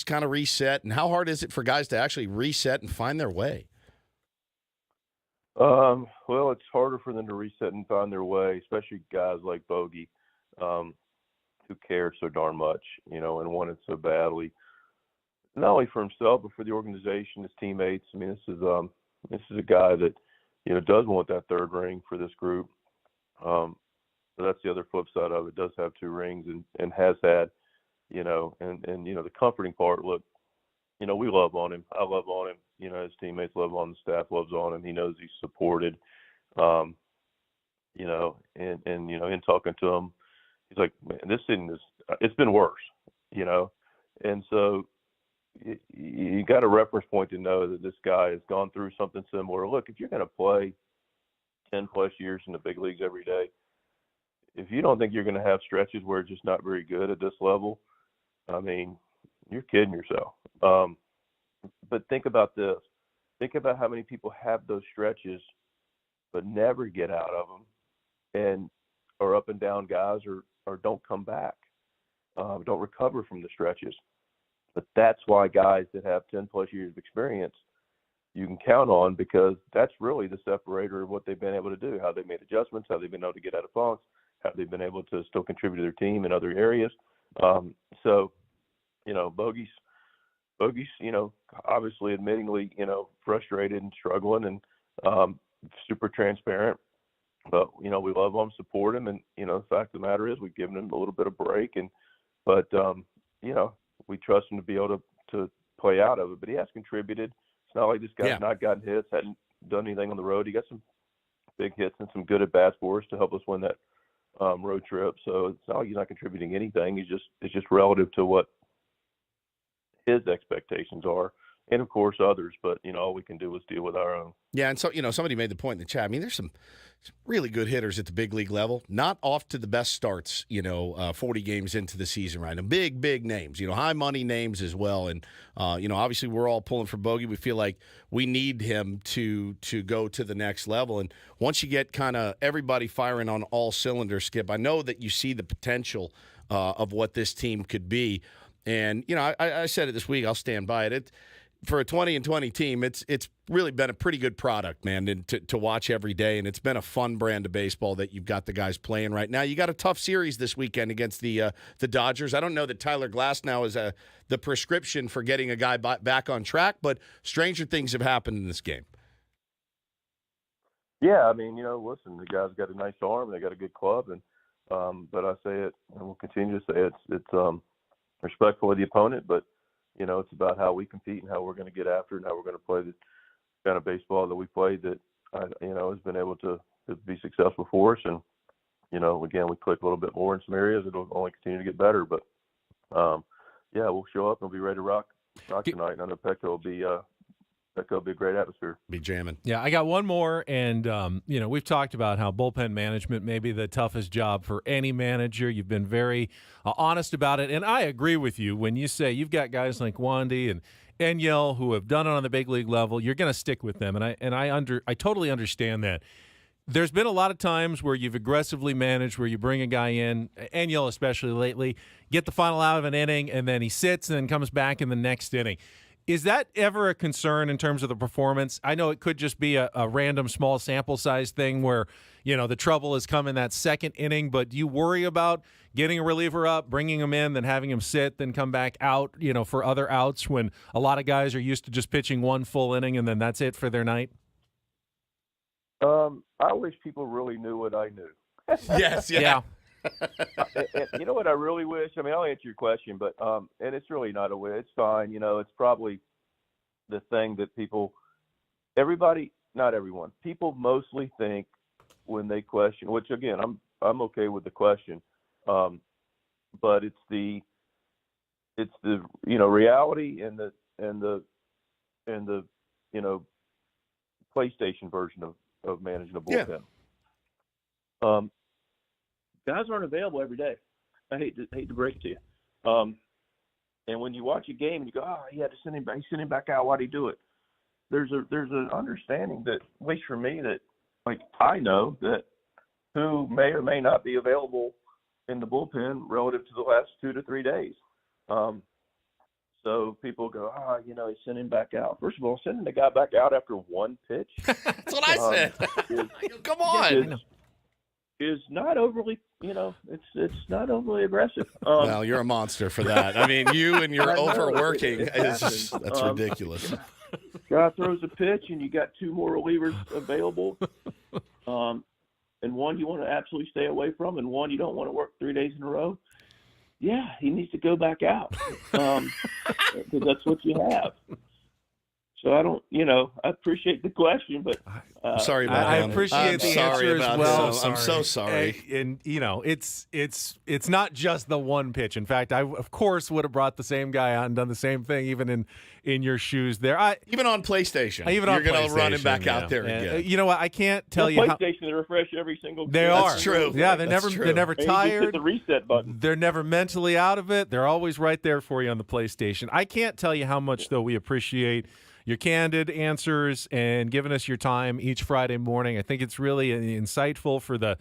Speaker 1: kind of reset. And how hard is it for guys to actually reset and find their way?
Speaker 15: Well, it's harder for them to reset and find their way, especially guys like Bogey, who cared so darn much, and wanted so badly, not only for himself but for the organization, his teammates. I mean, this is a guy that does want that 3rd ring for this group. So that's the other flip side of it. Does have 2 rings and has had, and the comforting part. Look, we love on him. I love on him. His teammates love on him. The staff loves on him. He knows he's supported. And in talking to him, he's like, man, this thing it's been worse, and so you got a reference point to know that this guy has gone through something similar. Look, if you're going to play 10+ years in the big leagues every day, if you don't think you're going to have stretches where it's just not very good at this level, I mean, you're kidding yourself. But think about this. Think about how many people have those stretches but never get out of them and are up and down guys or don't come back, don't recover from the stretches. But that's why guys that have 10+ years of experience you can count on, because that's really the separator of what they've been able to do, how they made adjustments, how they've been able to get out of funks, how they've been able to still contribute to their team in other areas. Bogey's, obviously, admittingly, frustrated and struggling and super transparent. But, we love him, support him. And, the fact of the matter is we've given him a little bit of break. But we trust him to be able to play out of it. But he has contributed. It's not like this guy's not gotten hits, hadn't done anything on the road. He got some big hits and some good at-bats for us to help us win that road trip. So it's not like he's not contributing anything. It's just relative to what his expectations are, and of course others. But all we can do is deal with our own.
Speaker 1: Yeah, and so somebody made the point in the chat. I mean, there's some really good hitters at the big league level, not off to the best starts. 40 games into the season, right? And big names. High money names as well. And obviously we're all pulling for Bogey. We feel like we need him to go to the next level. And once you get kind of everybody firing on all cylinders, Skip, I know that you see the potential of what this team could be. And I said it this week. I'll stand by it. for a 20-20 team, it's really been a pretty good product, man, and to watch every day. And it's been a fun brand of baseball that you've got the guys playing right now. You got a tough series this weekend against the Dodgers. I don't know that Tyler Glass now is the prescription for getting a guy back on track, but stranger things have happened in this game.
Speaker 15: Yeah, I mean, listen, the guy's got a nice arm, they got a good club, and but I say it, and we'll continue to say it's respectful of the opponent, but it's about how we compete and how we're going to get after it and how we're going to play the kind of baseball that we played that has been able to be successful for us. And again, we click a little bit more in some areas. It'll only continue to get better, but yeah, we'll show up and we'll be ready to rock tonight. And I know Petco will be a great atmosphere.
Speaker 1: Be jamming.
Speaker 4: Yeah, I got one more, and we've talked about how bullpen management may be the toughest job for any manager. You've been very honest about it, and I agree with you when you say you've got guys like Wandy and Enyel who have done it on the big league level. You're going to stick with them, and I totally understand that. There's been a lot of times where you've aggressively managed, where you bring a guy in, Enyel especially lately, get the final out of an inning, and then he sits and then comes back in the next inning. Is that ever a concern in terms of the performance? I know it could just be a random small sample size thing where, the trouble has come in that second inning, but do you worry about getting a reliever up, bringing him in, then having him sit, then come back out, for other outs when a lot of guys are used to just pitching one full inning and then that's it for their night?
Speaker 15: I wish people really knew what I knew.
Speaker 1: Yes, yeah.
Speaker 15: And you know what I really wish? I mean, I'll answer your question, but and it's really not a wish. It's fine. It's probably the thing that not everyone, people mostly think when they question. Which again, I'm okay with the question, but it's the reality and the PlayStation version of managing a bullpen.
Speaker 1: Yeah.
Speaker 15: Guys aren't available every day. I hate to break it to you. And when you watch a game and you go, he had to send him back out. Why'd he do it? There's an understanding that, at least for me, that I know that who may or may not be available in the bullpen relative to the last 2 to 3 days. So people go, he sent him back out. First of all, sending the guy back out after one pitch.
Speaker 1: That's what I said. Come on.
Speaker 15: Is not overly, it's not overly aggressive.
Speaker 1: Well, you're a monster for that. I mean, you and your overworking that's ridiculous.
Speaker 15: Guy throws a pitch and you got 2 more relievers available, and one you want to absolutely stay away from, and one you don't want to work 3 days in a row. Yeah, he needs to go back out because that's what you have. So I don't, I appreciate the question, but
Speaker 1: sorry about
Speaker 4: I
Speaker 1: him.
Speaker 4: appreciate the answer as well.
Speaker 1: I'm so sorry.
Speaker 4: And it's not just the one pitch. In fact, I of course would have brought the same guy out and done the same thing, even in your shoes there.
Speaker 1: Even on PlayStation, you're going to run him back out there again.
Speaker 4: You know what? I can't tell you.
Speaker 15: PlayStation, they refresh every single.
Speaker 4: They
Speaker 15: game.
Speaker 4: are.
Speaker 1: That's true.
Speaker 4: Yeah, they're never tired.
Speaker 15: Hit the reset button.
Speaker 4: They're never mentally out of it. They're always right there for you on the PlayStation. I can't tell you how much though we appreciate your candid answers and giving us your time each Friday morning. I think it's really insightful for the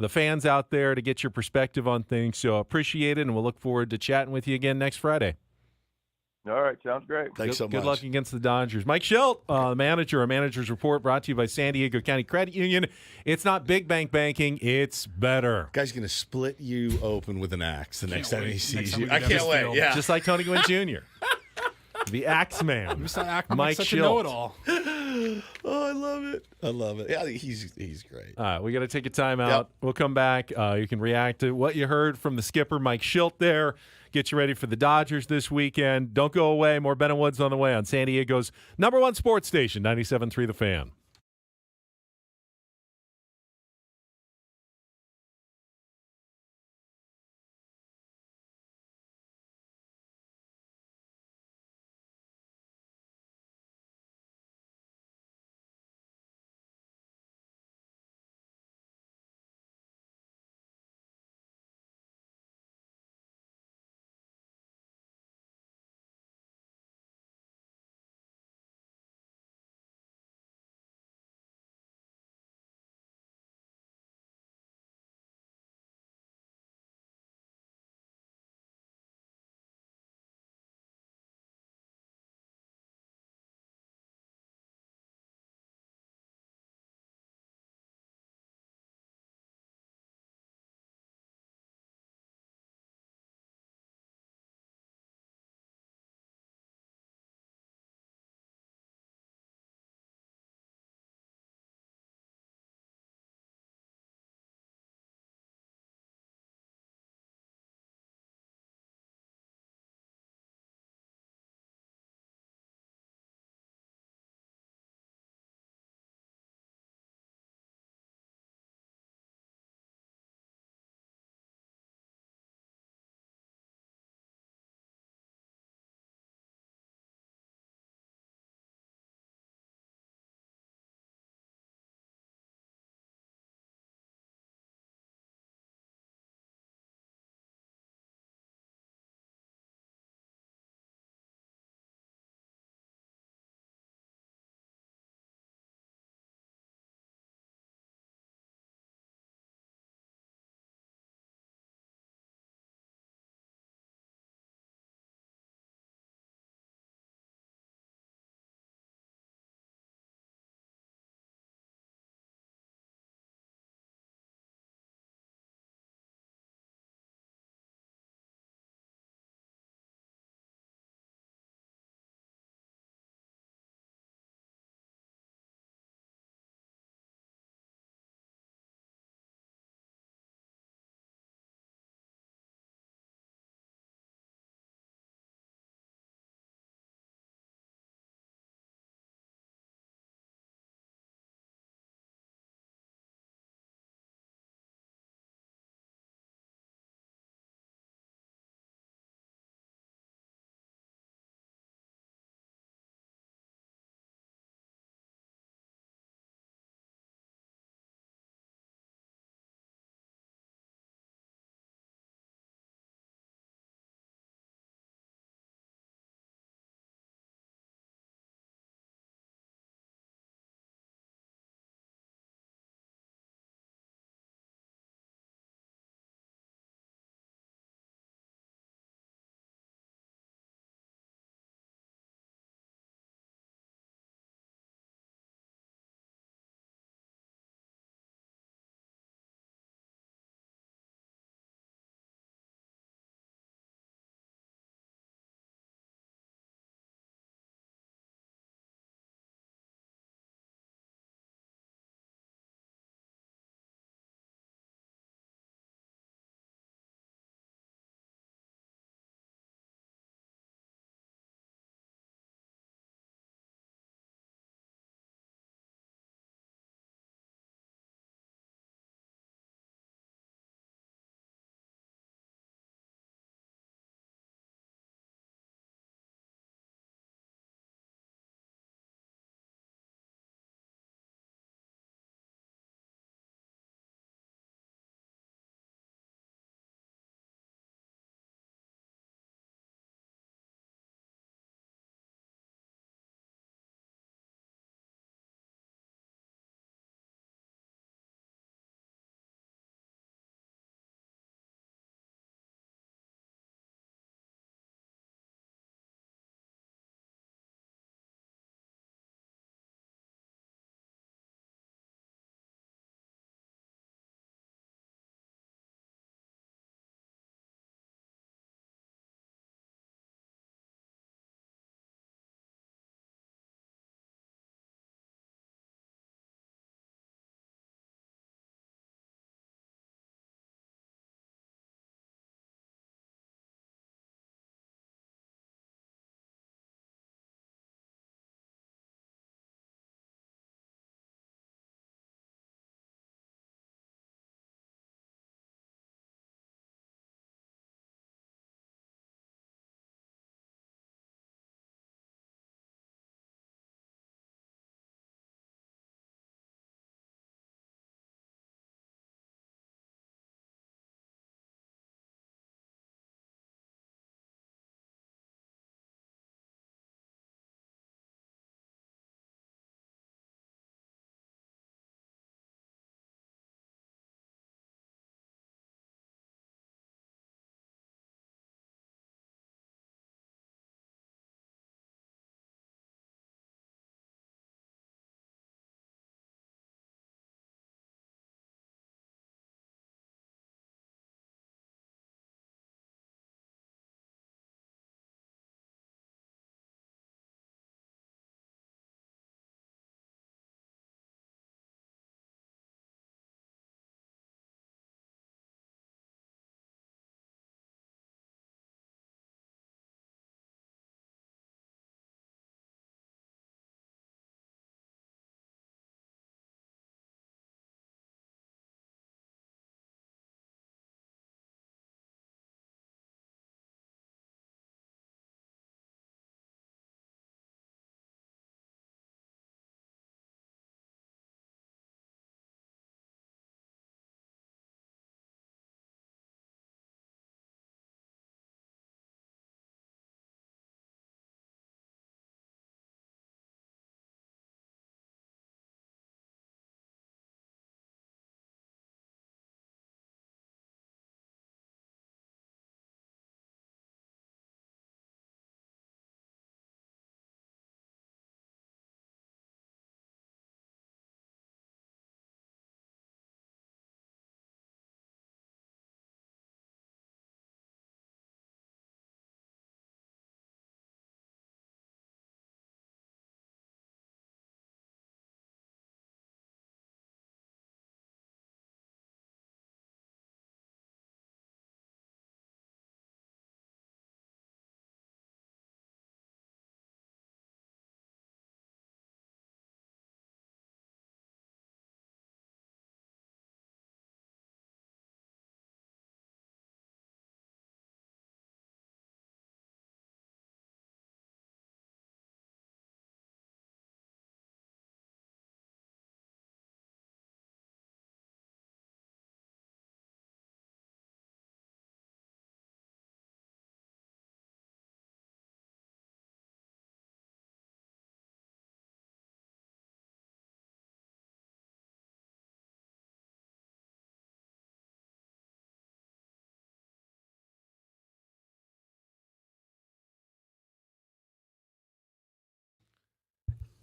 Speaker 4: fans out there to get your perspective on things. So appreciate it, and we'll look forward to chatting with you again next Friday.
Speaker 15: All right, sounds great.
Speaker 1: Thanks so much.
Speaker 4: Good luck against the Dodgers. Mike Shildt, the manager, a manager's report brought to you by San Diego County Credit Union. It's not big bank banking, it's better.
Speaker 1: Guy's going to split you open with an axe the next time he sees you. I
Speaker 2: can't
Speaker 1: can't wait. Yeah.
Speaker 4: Just like Tony Gwynn Jr. The Axeman.
Speaker 2: Mike such
Speaker 4: Shildt.
Speaker 2: a know-it-all.
Speaker 1: Oh, I love it. Yeah, he's great.
Speaker 4: All right, we got to take a time out. We'll come back. You can react to what you heard from the skipper, Mike Shildt there. Get you ready for the Dodgers this weekend. Don't go away. More Ben and Woods on the way on San Diego's #1 sports station, 97.3 The Fan.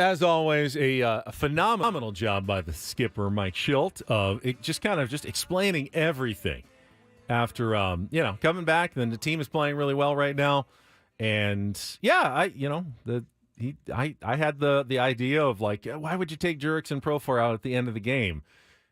Speaker 4: As always, a phenomenal job by the skipper, Mike Shildt, of just explaining everything after, coming back. Then the team is playing really well right now. And, I had the idea of, like, why would you take Jurickson Profar out at the end of the game?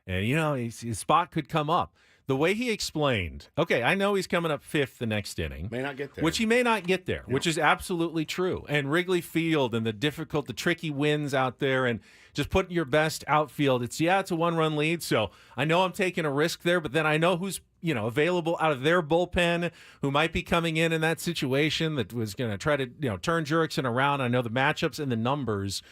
Speaker 4: And, his spot could come up. The way he explained, okay, I know he's coming up fifth the next inning.
Speaker 1: May not get there.
Speaker 4: Which he may not get there, which is absolutely true. And Wrigley Field and the tricky winds out there and just putting your best outfield, it's a one-run lead. So I know I'm taking a risk there, but then I know who's, available out of their bullpen who might be coming in that situation that was going to try to, turn Jurickson around. I know the matchups and the numbers.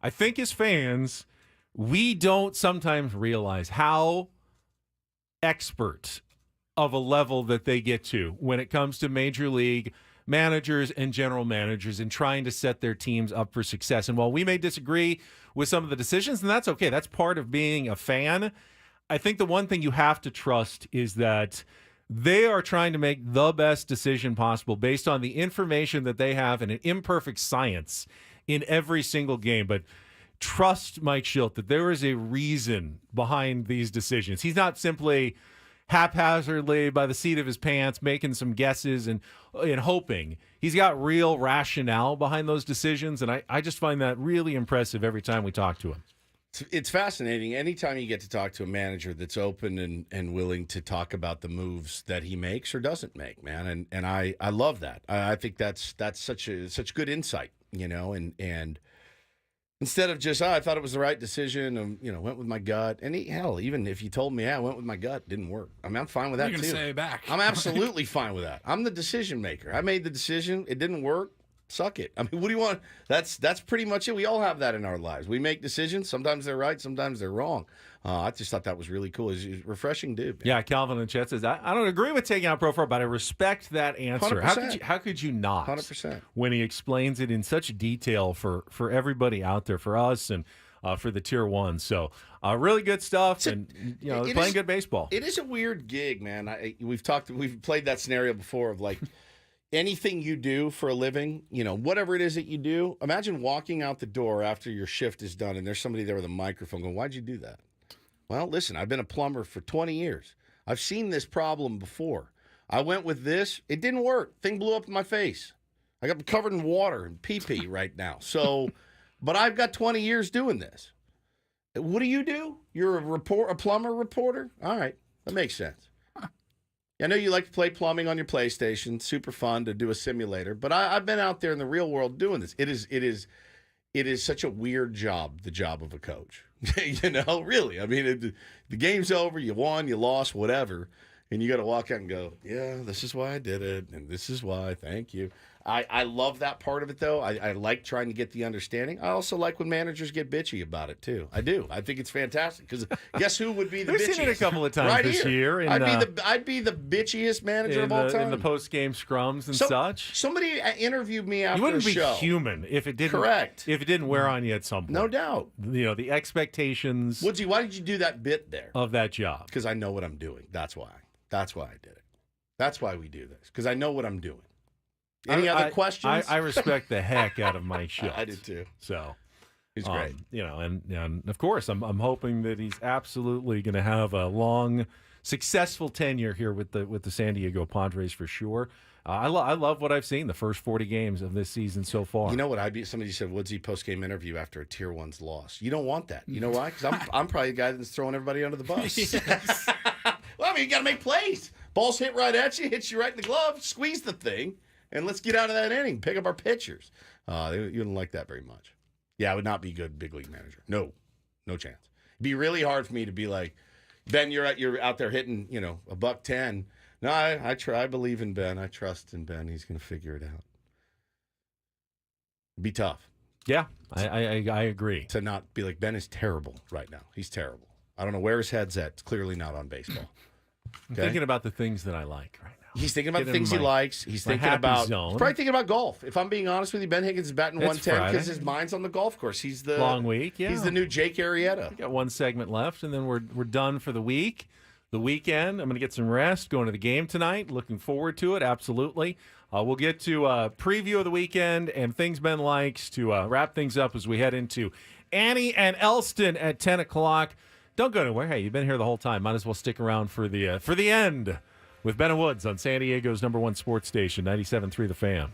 Speaker 4: I think as fans, we don't sometimes realize how expert of a level that they get to when it comes to major league managers and general managers and trying to set their teams up for success. And while we may disagree with some of the decisions, and that's okay, that's part of being a fan, I think the one thing you have to trust is that they are trying to make the best decision possible based on the information that they have and an imperfect science in every single game. But trust Mike Shildt that there is a reason behind these decisions. He's not simply haphazardly by the seat of his pants making some guesses and hoping. He's got real rationale behind those decisions, and I just find that really impressive every time we talk to him.
Speaker 1: It's fascinating. Anytime you get to talk to a manager that's open and willing to talk about the moves that he makes or doesn't make, man, and I love that. I think that's such good insight, and instead of just, I thought it was the right decision, and went with my gut. And even if you told me, I went with my gut, didn't work. I mean, I'm fine with that
Speaker 2: You're
Speaker 1: too.
Speaker 2: gonna say it back.
Speaker 1: I'm absolutely fine with that. I'm the decision maker. I made the decision. It didn't work. Suck it. I mean, what do you want? That's pretty much it. We all have that in our lives. We make decisions. Sometimes they're right. Sometimes they're wrong. I just thought that was really cool. He's a refreshing dude. Man.
Speaker 4: Yeah, Calvin and Chet says, I don't agree with taking out Profar, but I respect that answer.
Speaker 1: 100%.
Speaker 4: How could you not?
Speaker 1: 100%.
Speaker 4: When he explains it in such detail for everybody out there, for us and for the Tier 1. So really good stuff, and they're playing good baseball.
Speaker 1: It is a weird gig, man. We've played that scenario before of like anything you do for a living, whatever it is that you do. Imagine walking out the door after your shift is done, and there's somebody there with a microphone going, "Why'd you do that?" Well, listen, I've been a plumber for 20 years. I've seen this problem before. I went with this. It didn't work. Thing blew up in my face. I got covered in water and pee-pee right now. So, but I've got 20 years doing this. What do? You're a plumber reporter? All right. That makes sense. I know you like to play plumbing on your PlayStation. Super fun to do a simulator. But I've been out there in the real world doing this. It is such a weird job, the job of a coach. Really. I mean, the game's over. You won, you lost, whatever. And you got to walk out and go, yeah, this is why I did it. And this is why. Thank you. I love that part of it, though. I like trying to get the understanding. I also like when managers get bitchy about it, too. I do. I think it's fantastic because guess who would be the bitchiest?
Speaker 4: We've seen it a couple of times
Speaker 1: right
Speaker 4: this year. And,
Speaker 1: I'd be the bitchiest manager of all time.
Speaker 4: In the post-game scrums and such.
Speaker 1: Somebody interviewed me after
Speaker 4: you wouldn't
Speaker 1: a show.
Speaker 4: be human if it didn't.
Speaker 1: Correct.
Speaker 4: If it didn't wear on you at some point.
Speaker 1: No doubt.
Speaker 4: The expectations.
Speaker 1: Woodsy, why did you do that bit there?
Speaker 4: Of that job.
Speaker 1: Because I know what I'm doing. That's why. That's why I did it. That's why we do this. Because I know what I'm doing. Any other questions?
Speaker 4: I respect the heck out of Mike Shildt.
Speaker 1: I did too.
Speaker 4: So
Speaker 1: he's great.
Speaker 4: And of course, I'm hoping that he's absolutely going to have a long, successful tenure here with the San Diego Padres for sure. I love what I've seen the first 40 games of this season so far.
Speaker 1: You know what? Somebody said Woodsy post-game interview after a Tier 1's loss. You don't want that. You know why? Because I'm probably the guy that's throwing everybody under the bus. Yes. Well, I mean, you got to make plays. Ball's hit right at you, hits you right in the glove, squeeze the thing, and let's get out of that inning. Pick up our pitchers. You wouldn't like that very much. Yeah, I would not be a good big league manager. No chance. It'd be really hard for me to be like, Ben, you're out there hitting, $110. No, I believe in Ben. I trust in Ben. He's going to figure it out. Be tough.
Speaker 4: Yeah, I agree.
Speaker 1: To not be like, Ben is terrible right now. He's terrible. I don't know where his head's at. It's clearly not on baseball.
Speaker 4: I'm thinking about the things that I like right now.
Speaker 1: He's thinking about the things he likes. He's thinking about.
Speaker 4: Zone.
Speaker 1: He's probably thinking about golf. If I'm being honest with you, Ben Higgins is batting 110 because his mind's on the golf course. He's the
Speaker 4: long week. Yeah,
Speaker 1: he's the new Jake Arrieta.
Speaker 4: We got one segment left, and then we're done for the week. The weekend, I'm going to get some rest. Going to the game tonight. Looking forward to it. Absolutely. We'll get to a preview of the weekend and things Ben likes to wrap things up as we head into Annie and Elston at 10 o'clock. Don't go anywhere. Hey, you've been here the whole time. Might as well stick around for the end with Ben and Woods on San Diego's #1 sports station, 97.3 The Fan.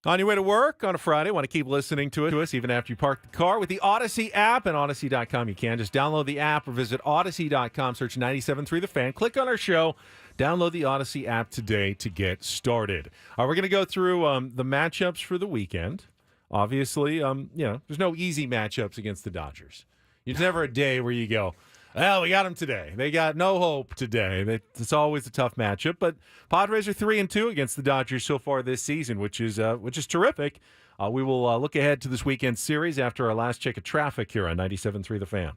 Speaker 4: On your way to work on a Friday, want to keep listening to us even after you park the car with the Odyssey app and Odyssey.com. You can just download the app or visit Odyssey.com, search 97.3 The Fan. Click on our show. Download the Odyssey app today to get started. We're going to go through the matchups for the weekend. Obviously, there's no easy matchups against the Dodgers. There's never a day where you go, well, we got them today. They got no hope today. It's always a tough matchup. But Padres are 3-2 against the Dodgers so far this season, which is terrific. We will look ahead to this weekend series after our last check of traffic here on 97.3 The Fan.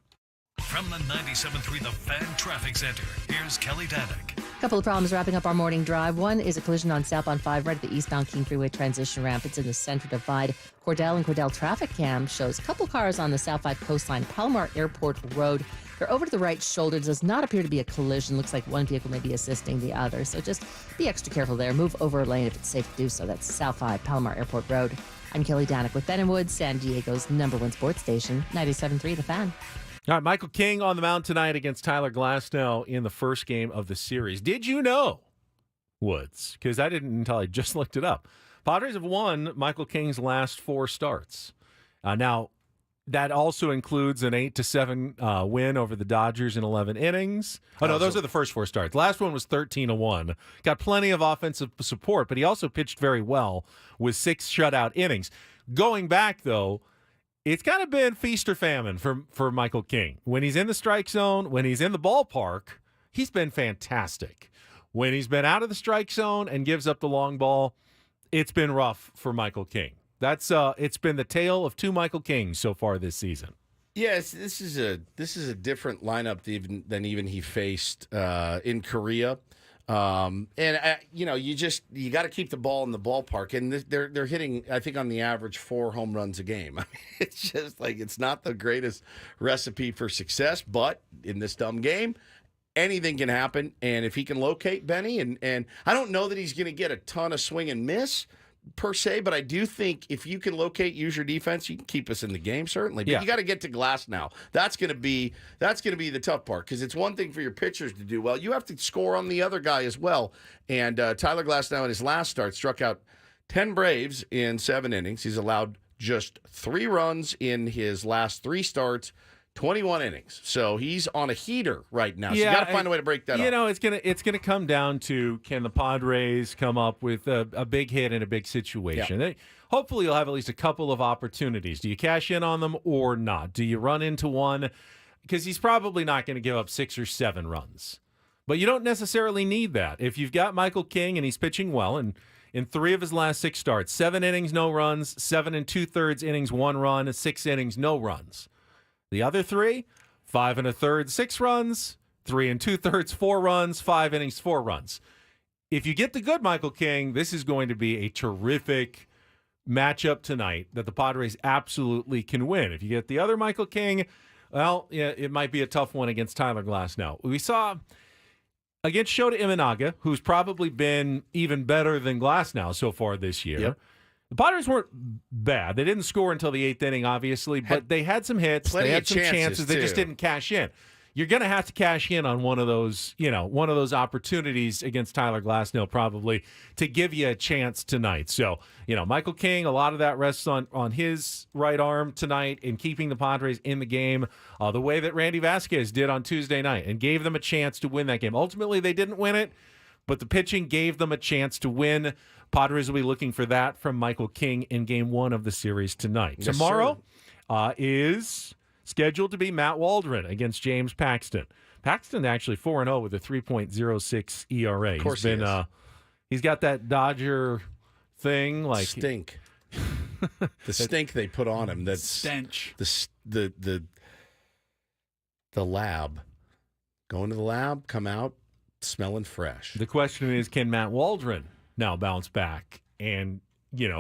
Speaker 6: From the 97.3 The Fan Traffic Center, here's Kelly Danick.
Speaker 7: A couple of problems wrapping up our morning drive. One is a collision on southbound 5 right at the eastbound King Freeway transition ramp. It's in the center divide. Cordell and Cordell traffic cam shows a couple cars on the South 5 coastline, Palomar Airport Road. They're over to the right shoulder. Does not appear to be a collision. Looks like one vehicle may be assisting the other. So just be extra careful there. Move over a lane if it's safe to do so. That's South 5 Palomar Airport Road. I'm Kelly Danick with Ben & Woods, San Diego's #1 sports station, 97.3 The Fan.
Speaker 4: All right, Michael King on the mound tonight against Tyler Glasnow in the first game of the series. Did you know, Woods? Because I didn't until I just looked it up. Padres have won Michael King's last 4 starts. Now, that also includes an 8-7 win over the Dodgers in 11 innings. Oh, no, those are the first 4 starts. Last one was 13-1. Got plenty of offensive support, but he also pitched very well with 6 shutout innings. Going back, though, it's kind of been feast or famine for Michael King. When he's in the strike zone, when he's in the ballpark, he's been fantastic. When he's been out of the strike zone and gives up the long ball, it's been rough for Michael King. It's been the tale of 2 Michael Kings so far this season.
Speaker 1: Yes, this is a different lineup than even he faced in Korea. You got to keep the ball in the ballpark, and they're hitting, I think, on the average 4 home runs a game. I mean, it's just like it's not the greatest recipe for success, but in this dumb game, anything can happen. And if he can locate Benny, and I don't know that he's going to get a ton of swing and miss per se, but I do think if you can use your defense, you can keep us in the game, certainly. But you got to get to Glasnow. That's going to be the tough part, because it's one thing for your pitchers to do well. You have to score on the other guy as well. And Tyler Glasnow in his last start struck out 10 Braves in 7 innings. He's allowed just 3 runs in his last 3 starts, 21 innings. So he's on a heater right now. So you got to find a way to break that up.
Speaker 4: It's gonna come down to, can the Padres come up with a big hit in a big situation?
Speaker 1: Yeah.
Speaker 4: Hopefully you'll have at least a couple of opportunities. Do you cash in on them or not? Do you run into one? Because he's probably not going to give up 6 or 7 runs. But you don't necessarily need that. If you've got Michael King and he's pitching well, and in 3 of his last 6 starts, 7 innings, no runs, 7 2/3 innings, 1 run, 6 innings, no runs. The other 3, 5 1/3, 6 runs, 3 2/3, 4 runs, 5 innings, 4 runs. If you get the good Michael King, this is going to be a terrific matchup tonight that the Padres absolutely can win. If you get the other Michael King, well, yeah, it might be a tough one against Tyler Glasnow. We saw against Shota Imanaga, who's probably been even better than Glasnow so far this year. Yep. The Padres weren't bad. They didn't score until the 8th inning, obviously, but they had some hits. They had some chances. They just didn't cash in. You're going to have to cash in on one of those opportunities against Tyler Glasnow probably to give you a chance tonight. So, Michael King, a lot of that rests on his right arm tonight in keeping the Padres in the game the way that Randy Vasquez did on Tuesday night and gave them a chance to win that game. Ultimately, they didn't win it, but the pitching gave them a chance to win. Padres will be looking for that from Michael King in Game 1 of the series tonight.
Speaker 1: Yes,
Speaker 4: Tomorrow is scheduled to be Matt Waldron against James Paxton. Paxton actually 4-0 with a 3.06 ERA.
Speaker 1: Of course
Speaker 4: he's got that Dodger thing, like
Speaker 1: stink. The stink they put on him. That's
Speaker 2: stench.
Speaker 1: The lab. Going to the lab, come out smelling fresh.
Speaker 4: The question is, can Matt Waldron now bounce back and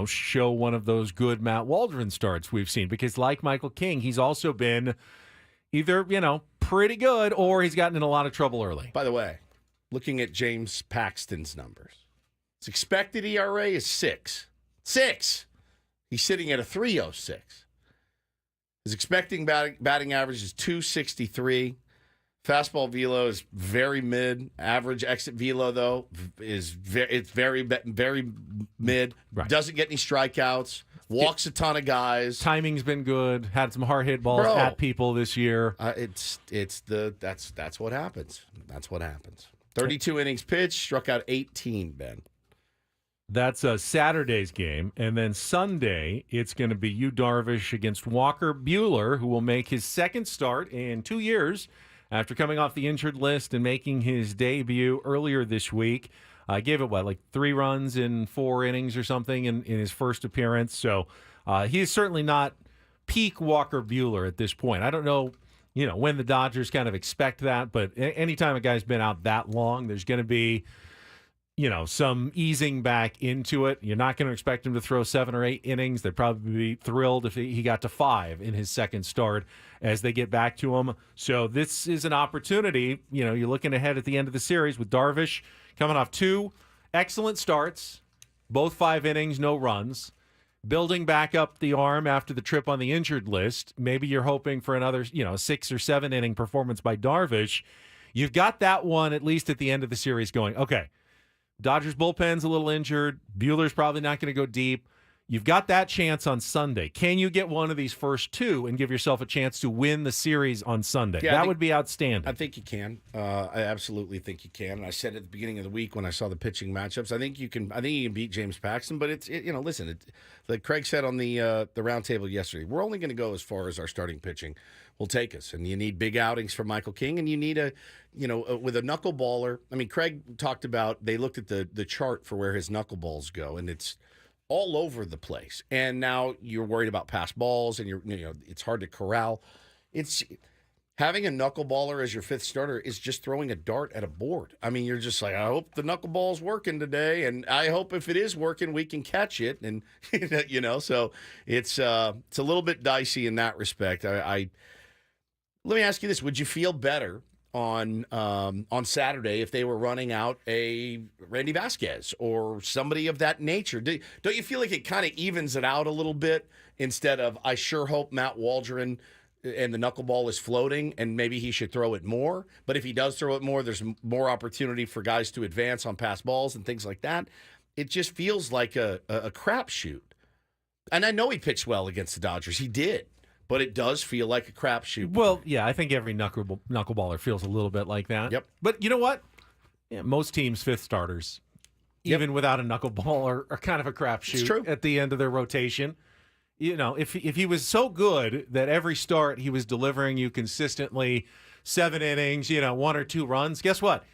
Speaker 4: show one of those good Matt Waldron starts we've seen? Because like Michael King, he's also been either, pretty good or he's gotten in a lot of trouble early.
Speaker 1: By the way, looking at James Paxton's numbers, his expected ERA is 6. 6! He's sitting at a 3.06. His expecting batting average is 263. Fastball velo is very mid. Average exit velo though is very mid.
Speaker 4: Right.
Speaker 1: Doesn't get any strikeouts. Walks a ton of guys.
Speaker 4: Timing's been good. Had some hard hit balls at people this year.
Speaker 1: That's what happens. That's what happens. 32 innings pitched, struck out 18. Ben.
Speaker 4: That's Saturday's game. And then Sunday, it's going to be Yu Darvish against Walker Buehler, who will make his second start in 2 years after coming off the injured list and making his debut earlier this week. Gave it, 3 runs in 4 innings or something in his first appearance. So he is certainly not peak Walker Buehler at this point. I don't know, when the Dodgers kind of expect that, but anytime a guy's been out that long, there's going to be some easing back into it. You're not going to expect him to throw 7 or 8 innings. They'd probably be thrilled if he got to 5 in his second start as they get back to him. So this is an opportunity. You're looking ahead at the end of the series with Darvish coming off 2 excellent starts, both 5 innings, no runs, building back up the arm after the trip on the injured list. Maybe you're hoping for another, 6 or 7 inning performance by Darvish. You've got that one, at least at the end of the series, going, okay, Dodgers bullpen's a little injured. Buehler's probably not going to go deep. You've got that chance on Sunday. Can you get one of these first 2 and give yourself a chance to win the series on Sunday?
Speaker 1: Yeah,
Speaker 4: that would be outstanding.
Speaker 1: I think you can. I absolutely think you can. And I said at the beginning of the week when I saw the pitching matchups, I think you can beat James Paxton. But like Craig said on the roundtable yesterday, we're only going to go as far as our starting pitching will take us. And you need big outings from Michael King, and you need with a knuckleballer. I mean, Craig talked about, they looked at the chart for where his knuckleballs go, and it's all over the place. And now you're worried about pass balls, and it's hard to corral. It's having a knuckleballer as your 5th starter is just throwing a dart at a board. I mean, you're just like, I hope the knuckleball's working today, and I hope if it is working, we can catch it. And so it's a little bit dicey in that respect. Let me ask you this: would you feel better on Saturday if they were running out a Randy Vasquez or somebody of that nature? Don't you feel like it kind of evens it out a little bit, instead of, I sure hope Matt Waldron and the knuckleball is floating and maybe he should throw it more, but if he does throw it more, there's more opportunity for guys to advance on pass balls and things like that. It just feels like a crapshoot. And I know he pitched well against the Dodgers. He did. But it does feel like a crapshoot.
Speaker 4: Well, yeah, I think every knuckleballer feels a little bit like that.
Speaker 1: Yep.
Speaker 4: But you know what? Yeah, most teams' 5th starters, even without a knuckleball, are kind of a crapshoot at the end of their rotation. If he was so good that every start he was delivering you consistently 7 innings, 1 or 2 runs, guess what?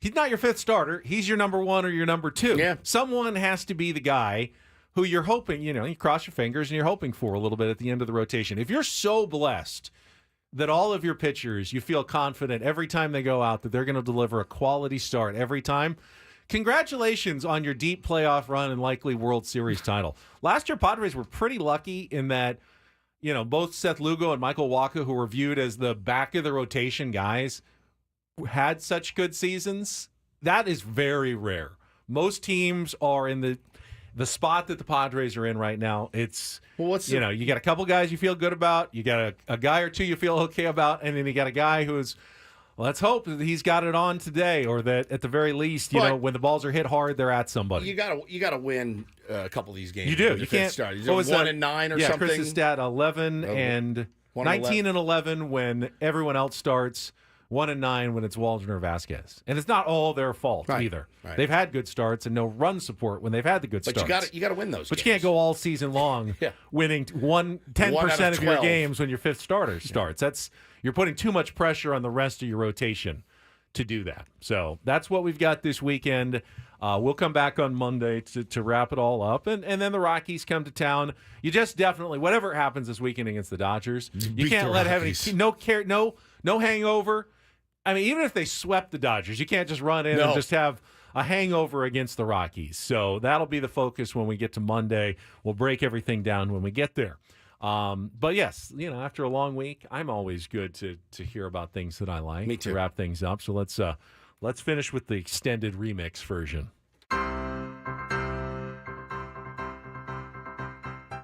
Speaker 4: He's not your 5th starter. He's your number 1 or your number 2.
Speaker 1: Yeah.
Speaker 4: Someone has to be the guy who you're hoping, you cross your fingers and you're hoping for a little bit at the end of the rotation. If you're so blessed that all of your pitchers, you feel confident every time they go out that they're going to deliver a quality start every time, congratulations on your deep playoff run and likely World Series title. Last year, Padres were pretty lucky in that, both Seth Lugo and Michael Wacha, who were viewed as the back of the rotation guys, had such good seasons. That is very rare. Most teams are in the spot that the Padres are in right now. It's, you got a couple guys you feel good about, you got a guy or 2 you feel okay about, and then you got a guy who's, let's hope that he's got it on today, or that at the very least, when the balls are hit hard, they're at somebody.
Speaker 1: You got to win a couple of these games.
Speaker 4: You do. You can't
Speaker 1: start. What was 1 and 9 or something? Yeah,
Speaker 4: Chris's stat 11 and 19 and 11 when everyone else starts. 1 and 9 when it's Waldron or Vasquez, and it's not all their fault either. Right. They've had good starts and no run support when they've had the good starts.
Speaker 1: But you got to win those.
Speaker 4: But
Speaker 1: games.
Speaker 4: You can't go all season long winning 10% of your games when your 5th starter starts. You're putting too much pressure on the rest of your rotation to do that. So that's what we've got this weekend. We'll come back on Monday to wrap it all up, and then the Rockies come to town. You just definitely, whatever happens this weekend against the Dodgers, you can't let have any no hangover. I mean, even if they swept the Dodgers, you can't just run in and just have a hangover against the Rockies. So that'll be the focus when we get to Monday. We'll break everything down when we get there. But yes, after a long week, I'm always good to hear about things that I like.
Speaker 1: Me too.
Speaker 4: To wrap things up. So let's finish with the extended remix version.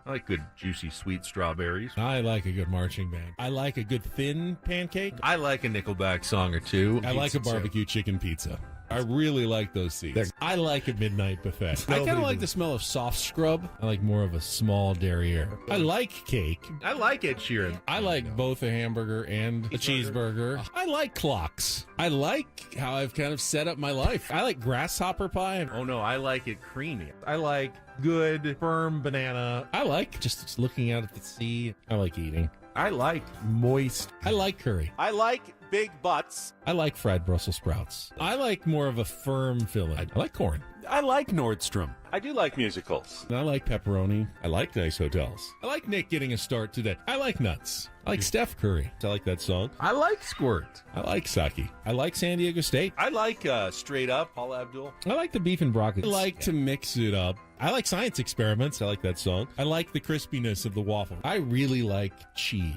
Speaker 4: I like good, juicy, sweet strawberries.
Speaker 18: I like a good marching band. I like a good thin pancake.
Speaker 4: I like a Nickelback song or two.
Speaker 18: I like a barbecue chicken pizza. I really like those seeds. I like a midnight buffet. I kind of like the smell of soft scrub. I like more of a small derriere. I like cake.
Speaker 4: I like Ed Sheeran.
Speaker 18: I like both a hamburger and a cheeseburger. I like clocks. I like how I've kind of set up my life. I like grasshopper pie.
Speaker 4: Oh, no, I like it creamy. I like good, firm banana.
Speaker 18: I like just looking out at the sea. I like eating.
Speaker 4: I like moist.
Speaker 18: I like curry.
Speaker 4: I like big butts.
Speaker 18: I like fried Brussels sprouts. I like more of a firm filling. I like corn.
Speaker 4: I like Nordstrom. I do like musicals.
Speaker 18: I like pepperoni. I like nice hotels. I like Nick getting a start today. I like nuts. I like Steph Curry. I like that song.
Speaker 4: I like Squirt.
Speaker 18: I like Saki. I like San Diego State.
Speaker 4: I like Straight Up, Paula Abdul.
Speaker 18: I like the beef and broccoli. I like to mix it up. I like Science Experiments. I like that song. I like the crispiness of the waffle. I really like cheese.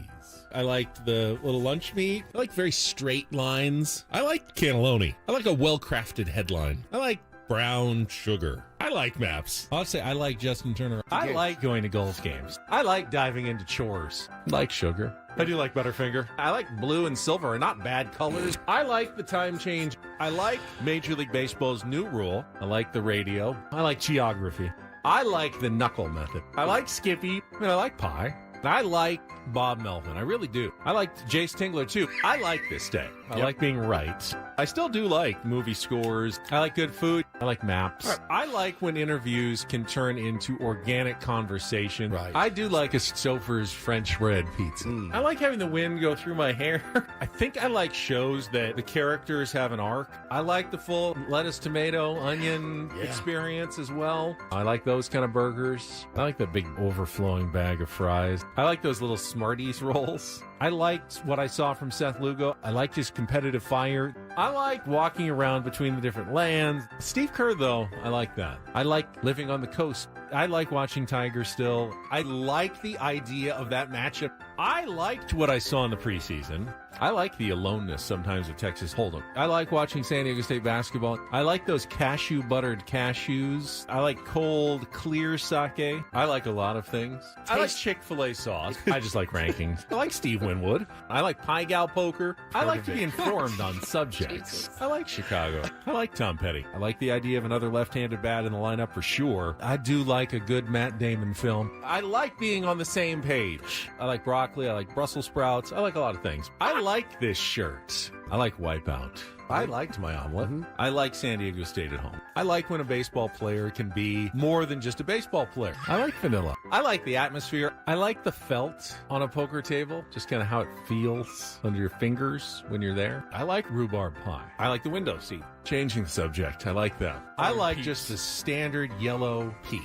Speaker 18: I like the little lunch meat. I like very straight lines. I like cannelloni. I like a well-crafted headline. I like brown sugar. I like maps. I'll say I like Justin Turner.
Speaker 4: I like going to golf games. I like diving into chores.
Speaker 18: I like sugar.
Speaker 4: I do like Butterfinger. I like blue and silver are not bad colors. I like the time change. I like Major League Baseball's new rule. I like the radio. I like geography. I like the knuckle method. I like Skippy. And I like pie. I like Bob Melvin. I really do. I like Jace Tingler, too. I like this day. I like being right. I still do like movie scores. I like good food. I like maps. I like when interviews can turn into organic conversation.
Speaker 1: Right.
Speaker 4: I do like a Stouffer's French bread pizza. I like having the wind go through my hair. I think I like shows that the characters have an arc. I like the full lettuce, tomato, onion experience as well. I like those kind of burgers. I like that big overflowing bag of fries. I like those little Smarties rolls. I liked what I saw from Seth Lugo. I liked his competitive fire. I like walking around between the different lands. Steve Kerr, though, I like that. I like living on the coast. I like watching Tiger still. I like the idea of that matchup. I liked what I saw in the preseason. I like the aloneness sometimes of Texas Hold'em. I like watching San Diego State basketball. I like those cashew buttered cashews. I like cold, clear sake. I like a lot of things. I like Chick-fil-A sauce. I just like rankings. I like Steve Winwood. I like Pie Gal Poker. I like to be informed on subjects. I like Chicago. I like Tom Petty. I like the idea of another left-handed bat in the lineup for sure. I do like a good Matt Damon film. I like being on the same page. I like broccoli. I like Brussels sprouts. I like a lot of things. I like this shirt. I like Wipeout. I liked my omelet. I like San Diego State at home. I like when a baseball player can be more than just a baseball player. I like vanilla. I like the atmosphere. I like the felt on a poker table, just kind of how it feels under your fingers when you're there. I like rhubarb pie. I like the window seat. Changing the subject. I like that. I like just the standard yellow peep.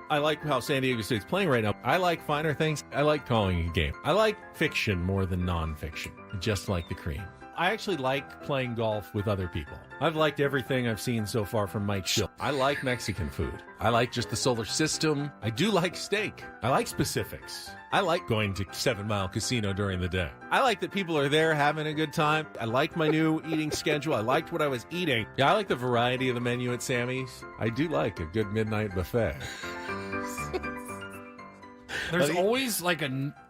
Speaker 4: I like how San Diego State's playing right now. I like finer things. I like calling a game. I like fiction more than nonfiction, just like the cream. I actually like playing golf with other people. I've liked everything I've seen so far from Mike Shildt. I like Mexican food. I like just the solar system. I do like steak. I like specifics. I like going to 7 Mile Casino during the day. I like that people are there having a good time. I like my new eating schedule. I liked what I was eating. Yeah, I like the variety of the menu at Sammy's. I do like a good midnight buffet.
Speaker 2: There's always like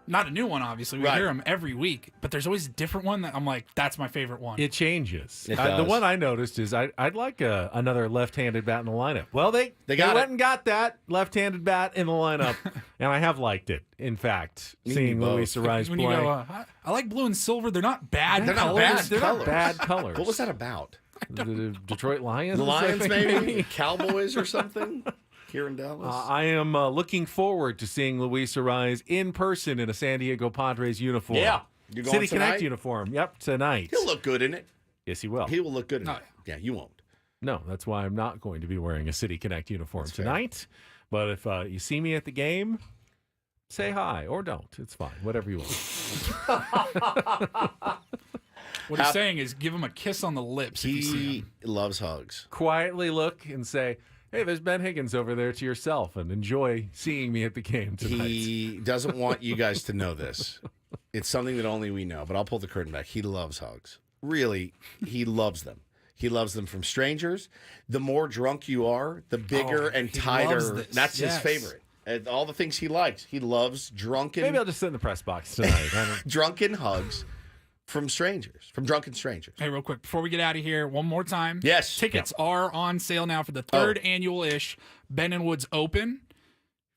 Speaker 2: not a new one, obviously. We hear them every week, but there's always a different one that I'm like, that's my favorite one.
Speaker 4: It changes.
Speaker 1: It
Speaker 4: The
Speaker 1: does.
Speaker 4: one I noticed is I'd like another left-handed bat in the lineup. Well, they
Speaker 1: got
Speaker 4: went
Speaker 1: it.
Speaker 4: and got that left-handed bat in the lineup, and I have liked it. In fact, seeing Luis Ariz
Speaker 2: When
Speaker 4: play.
Speaker 2: you go, I like blue and silver. They're not bad
Speaker 1: They're not
Speaker 2: colors.
Speaker 1: bad
Speaker 4: They're
Speaker 1: colors.
Speaker 4: not bad colors.
Speaker 1: What was that about?
Speaker 4: The Detroit Lions?
Speaker 1: The Lions,
Speaker 4: I think,
Speaker 1: maybe? Cowboys or something? Here in Dallas?
Speaker 4: I am looking forward to seeing Luis Ariz in person in a San Diego Padres uniform.
Speaker 1: Yeah. You're going
Speaker 4: City
Speaker 1: tonight?
Speaker 4: Connect uniform. Yep, tonight.
Speaker 1: He'll look good in it.
Speaker 4: Yes, he will.
Speaker 1: He will look good in it. Yeah, you won't.
Speaker 4: No, that's why I'm not going to be wearing a City Connect uniform tonight. But if you see me at the game, say hi or don't. It's fine. Whatever you want.
Speaker 2: What he's saying is give him a kiss on the lips if you see
Speaker 1: He
Speaker 2: him.
Speaker 1: loves hugs.
Speaker 4: Quietly look and say, hey, there's Ben Higgins over there to yourself, and enjoy seeing me at the game tonight.
Speaker 1: He doesn't want you guys to know this. It's something that only we know, but I'll pull the curtain back. He loves hugs. Really, he loves them. He loves them from strangers. The more drunk you are, the bigger and
Speaker 2: he
Speaker 1: tighter.
Speaker 2: loves this.
Speaker 1: That's his
Speaker 2: Yes.
Speaker 1: favorite. And all the things he likes. He loves drunken.
Speaker 4: Maybe I'll just sit in the press box tonight.
Speaker 1: Drunken hugs from strangers, from drunken strangers.
Speaker 2: Hey, real quick, before we get out of here, one more time.
Speaker 1: Yes.
Speaker 2: Tickets are on sale now for the third annual ish Ben and Woods Open.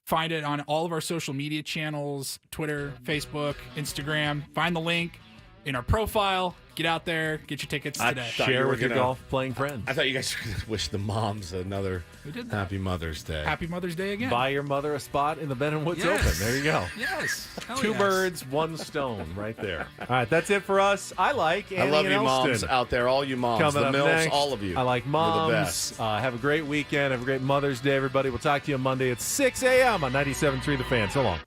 Speaker 2: Find it on all of our social media channels, Twitter, Facebook, Instagram. Find the link in our profile. Get out there. Get your tickets today.
Speaker 4: Share with your golf-playing friends.
Speaker 1: I thought you guys were going to wish the moms another Happy Mother's Day.
Speaker 2: Happy Mother's Day again.
Speaker 4: Buy your mother a spot in the Ben and Woods Open. There you go.
Speaker 2: Yes.
Speaker 4: Two birds, one stone right there. All right, that's it for us. I like Annie
Speaker 1: I love
Speaker 4: and
Speaker 1: you
Speaker 4: Elston.
Speaker 1: moms out there, all you moms.
Speaker 4: Coming
Speaker 1: the
Speaker 4: up
Speaker 1: Mills,
Speaker 4: next,
Speaker 1: all of you.
Speaker 4: I like
Speaker 1: You're
Speaker 4: moms.
Speaker 1: the best.
Speaker 4: Have a great weekend. Have a great Mother's Day, everybody. We'll talk to you Monday at 6 a.m. on 97.3 The Fan. So long.